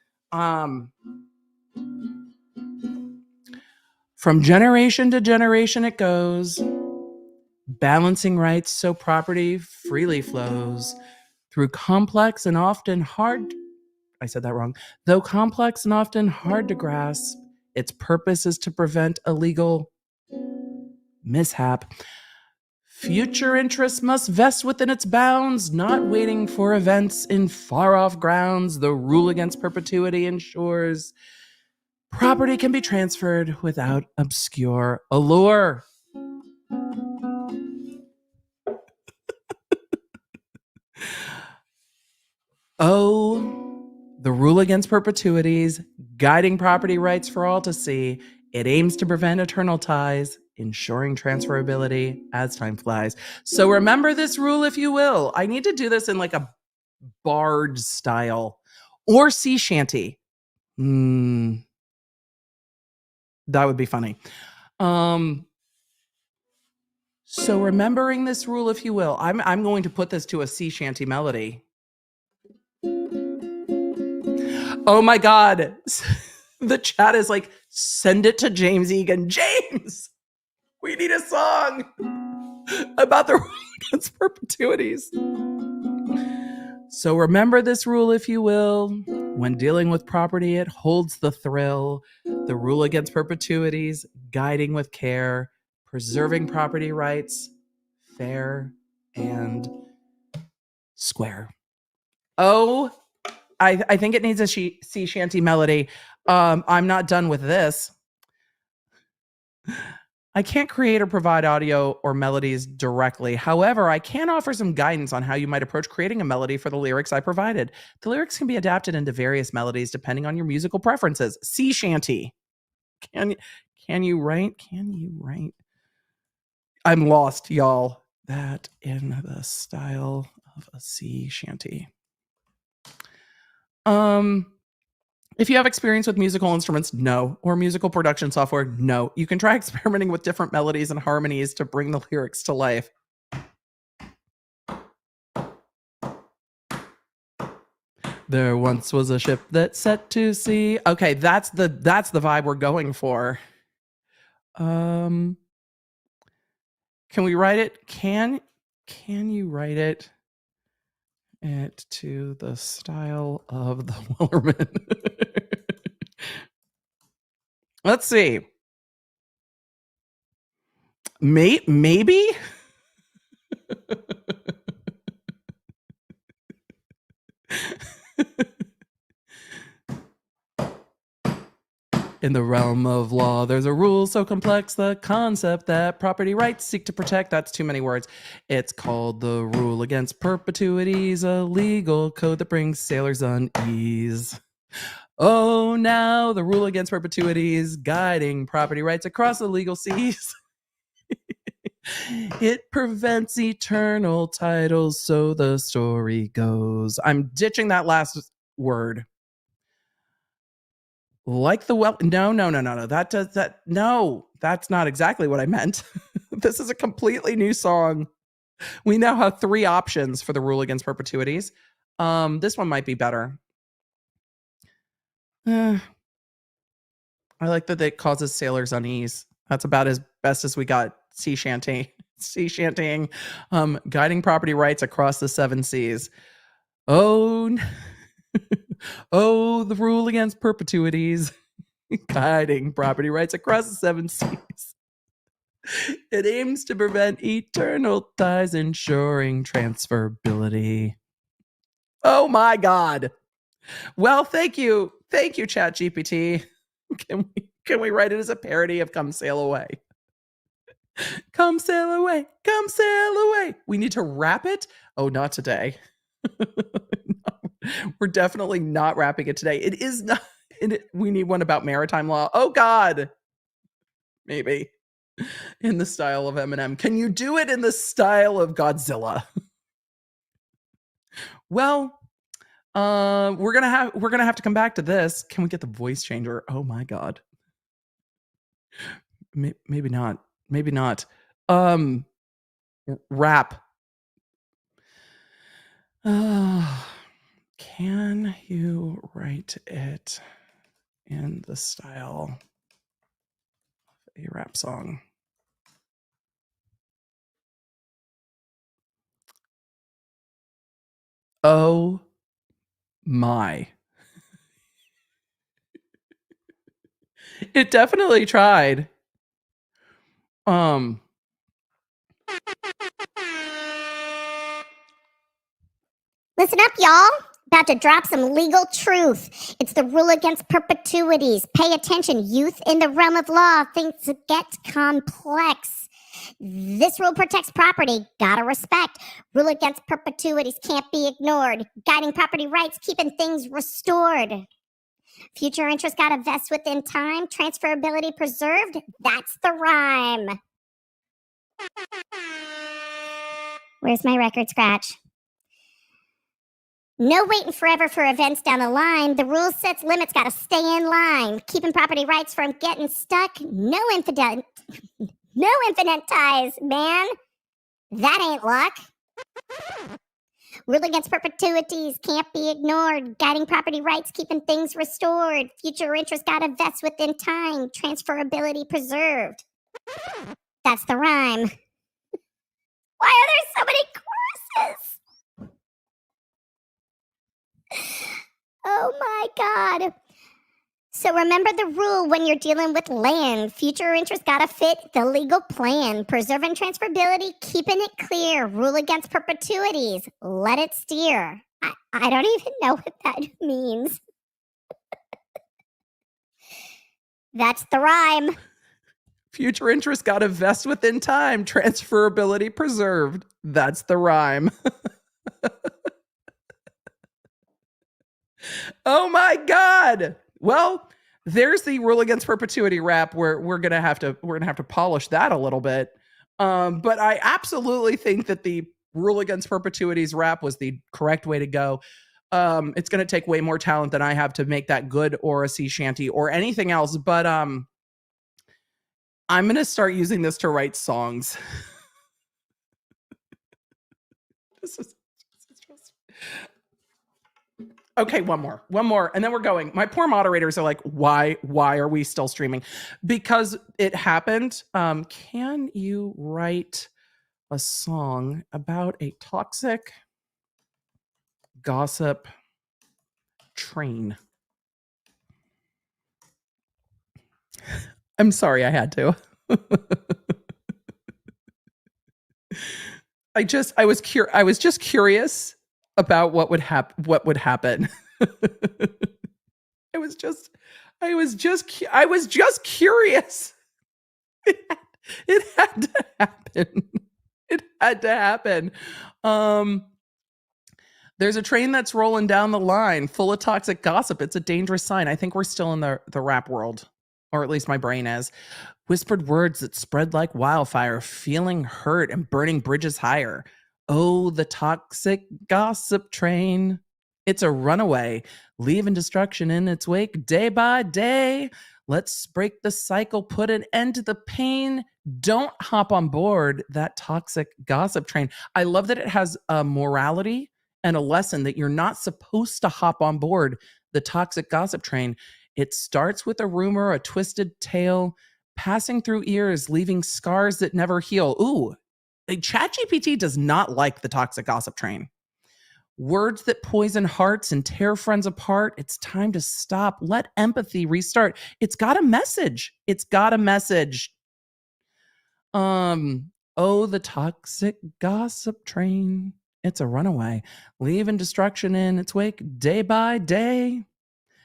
From generation to generation it goes, balancing rights so property freely flows through complex and often hard. I said that wrong. Though complex and often hard to grasp, its purpose is to prevent a legal mishap. Future interests must vest within its bounds, not waiting for events in far-off grounds. The rule against perpetuity ensures property can be transferred without obscure allure. Oh, the rule against perpetuities, guiding property rights for all to see. It aims to prevent eternal ties, ensuring transferability as time flies. So remember this rule, if you will. I need to do this in like a bard style or sea shanty. That would be funny. So remembering this rule, if you will, I'm going to put this to a sea shanty melody. Oh my God. The chat is like, send it to James Egan. James, we need a song about the rule against perpetuities. So remember this rule, if you will. When dealing with property, it holds the thrill. The rule against perpetuities, guiding with care, preserving property rights, fair and square. Oh, I think it needs a sea shanty melody. I'm not done with this. I can't create or provide audio or melodies directly. However, I can offer some guidance on how you might approach creating a melody for the lyrics I provided. The lyrics can be adapted into various melodies depending on your musical preferences. Sea shanty. Can you write? Can you write? I'm lost, y'all. That in the style of a sea shanty. If you have experience with musical instruments, no. Or musical production software, no. You can try experimenting with different melodies and harmonies to bring the lyrics to life. There once was a ship that set to sea. Okay, that's the vibe we're going for. Can we write it? Can you write it to the style of the Wellerman? Let's see. Maybe? In the realm of law, there's a rule so complex, the concept that property rights seek to protect. That's too many words. It's called the rule against perpetuities, a legal code that brings sailors unease. Oh, now the rule against perpetuities, guiding property rights across the legal seas. It prevents eternal titles, so the story goes. I'm ditching that last word. Like the well, no. That does that. No, that's not exactly what I meant. This is a completely new song. We now have 3 options for the rule against perpetuities. This one might be better. I like that it causes sailors unease. That's about as best as we got. Sea shantying, guiding property rights across the 7 seas. Oh, oh, the rule against perpetuities, guiding property rights across the 7 seas. It aims to prevent eternal ties, ensuring transferability. Oh my God. Well, thank you, ChatGPT. Can we write it as a parody of "Come Sail Away"? Come sail away, come sail away. We need to rap it. Oh, not today. No, we're definitely not rapping it today. It is not. We need one about maritime law. Oh God. Maybe in the style of Eminem. Can you do it in the style of Godzilla? Well, we're gonna have to come back to this. Can we get the voice changer? Oh my God. Maybe not. Maybe not. Rap. Can you write it in the style of a rap song? Oh my. It definitely tried.
Listen up, y'all. About to drop some legal truth. It's the rule against perpetuities. Pay attention, youth. In the realm of law, things get complex. This rule protects property. Gotta respect. Rule against perpetuities can't be ignored. Guiding property rights, keeping things restored. Future interest gotta vest within time. Transferability preserved. That's the rhyme. Where's my record scratch? No waiting forever for events down the line. The rule sets limits, gotta stay in line. Keeping property rights from getting stuck. No infinite ties, man. That ain't luck. Rule against perpetuities can't be ignored. Guiding property rights, keeping things restored. Future interest gotta vest within time. Transferability preserved. That's the rhyme. Why are there so many choruses? Oh my God. So remember the rule when you're dealing with land. Future interest gotta fit the legal plan. Preserving transferability, keeping it clear. Rule against perpetuities. Let it steer. I don't even know what that means. That's the rhyme.
Future interest gotta vest within time. Transferability preserved. That's the rhyme. Oh my God. Well, there's the rule against perpetuity rap where we're gonna have to polish that a little bit. But I absolutely think that the rule against perpetuities rap was the correct way to go. It's gonna take way more talent than I have to make that good, or a sea shanty or anything else. But I'm gonna start using this to write songs. This is just... Okay, one more, and then we're going. My poor moderators are like, why are we still streaming? Because it happened. Can you write a song about a toxic gossip train? I'm sorry, I had to. I was just curious about what would happen. I was just curious. It had to happen. It had to happen. There's a train that's rolling down the line full of toxic gossip. It's a dangerous sign. I think we're still in the rap world, or at least my brain is. Whispered words that spread like wildfire, feeling hurt and burning bridges higher. Oh, the toxic gossip train. It's a runaway, leaving destruction in its wake day by day. Let's break the cycle, put an end to the pain. Don't hop on board that toxic gossip train. I love that it has a morality and a lesson that you're not supposed to hop on board the toxic gossip train. It starts with a rumor, a twisted tale, passing through ears, leaving scars that never heal. Ooh, ChatGPT does not like the toxic gossip train. Words that poison hearts and tear friends apart. It's time to stop. Let empathy restart. It's got a message. It's got a message. Oh, the toxic gossip train. It's a runaway, leaving destruction in its wake day by day.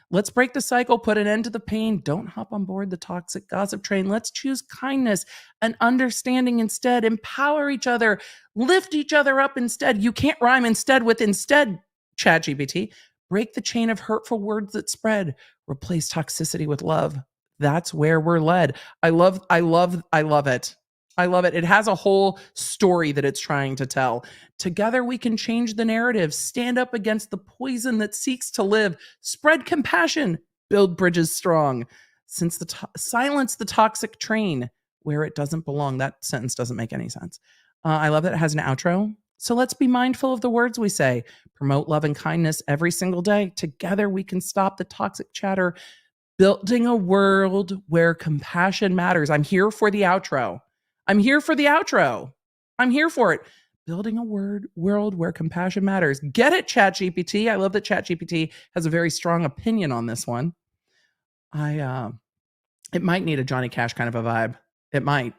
Let's break the cycle, put an end to the pain. Don't hop on board the toxic gossip train. Let's choose kindness and understanding instead. Empower each other, lift each other up instead. You can't rhyme instead with instead, ChatGPT. Break the chain of hurtful words that spread. Replace toxicity with love. That's where we're led. I love it. I love it. It has a whole story that it's trying to tell. Together we can change the narrative, stand up against the poison that seeks to live, spread compassion, build bridges strong. Silence the toxic train where it doesn't belong. That sentence doesn't make any sense. I love that it has an outro. So let's be mindful of the words we say. Promote love and kindness every single day. Together we can stop the toxic chatter, building a world where compassion matters. I'm here for the outro. I'm here for it. Building a world where compassion matters. Get it, ChatGPT. I love that ChatGPT has a very strong opinion on this one. It might need a Johnny Cash kind of a vibe. It might.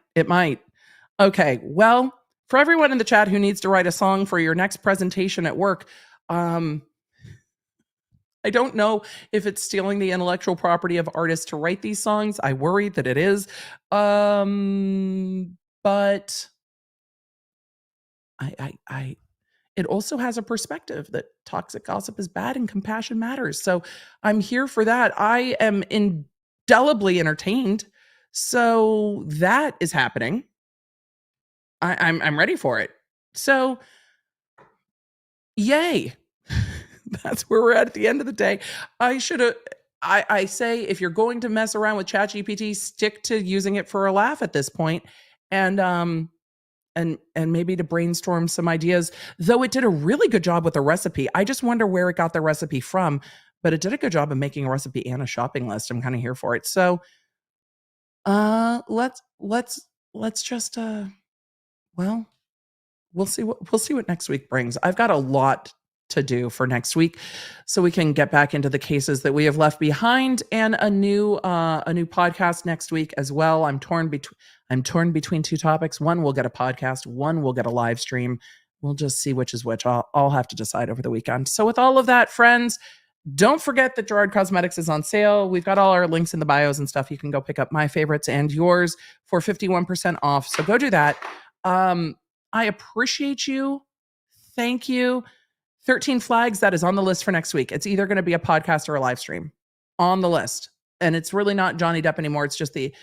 Okay, well, for everyone in the chat who needs to write a song for your next presentation at work, I don't know if it's stealing the intellectual property of artists to write these songs. I worry that it is. But it also has a perspective that toxic gossip is bad and compassion matters. So I'm here for that. I am indelibly entertained. So that is happening. I'm ready for it. So yay. That's where we're at the end of the day. I say if you're going to mess around with ChatGPT, stick to using it for a laugh at this point, and maybe to brainstorm some ideas. Though it did a really good job with the recipe. I just wonder where it got the recipe from, but it did a good job of making a recipe and a shopping list. I'm kind of here for it. So, let's just well, we'll see what next week brings. I've got a lot to do for next week so we can get back into the cases that we have left behind, and a new podcast next week as well. I'm torn between two topics. One will get a podcast, one will get a live stream. We'll just see which is which. I'll have to decide over the weekend. So with all of that, friends, don't forget that Gerard Cosmetics is on sale. We've got all our links in the bios and stuff. You can go pick up my favorites and yours for 51% off. So go do that. I appreciate you. Thank you. 13 Flags, that is on the list for next week. It's either going to be a podcast or a live stream on the list. And it's really not Johnny Depp anymore. It's just the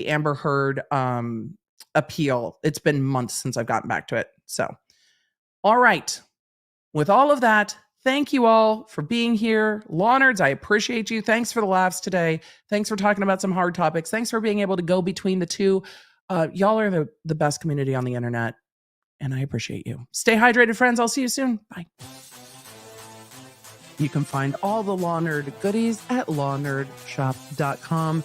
Amber Heard appeal. It's been months since I've gotten back to it. So, all right. With all of that, thank you all for being here. Law Nerds, I appreciate you. Thanks for the laughs today. Thanks for talking about some hard topics. Thanks for being able to go between the two. Y'all are the best community on the internet, and I appreciate you. Stay hydrated, friends. I'll see you soon. Bye.
You can find all the Law Nerd goodies at lawnerdshop.com.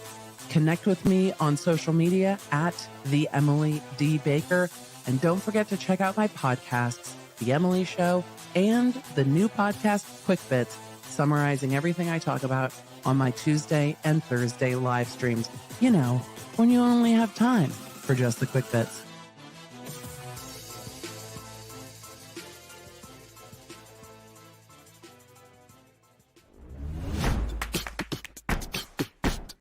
Connect with me on social media at the Emily D. Baker. And don't forget to check out my podcasts, The Emily Show, and the new podcast, Quick Bits, summarizing everything I talk about on my Tuesday and Thursday live streams. You know, when you only have time for just the quick bits.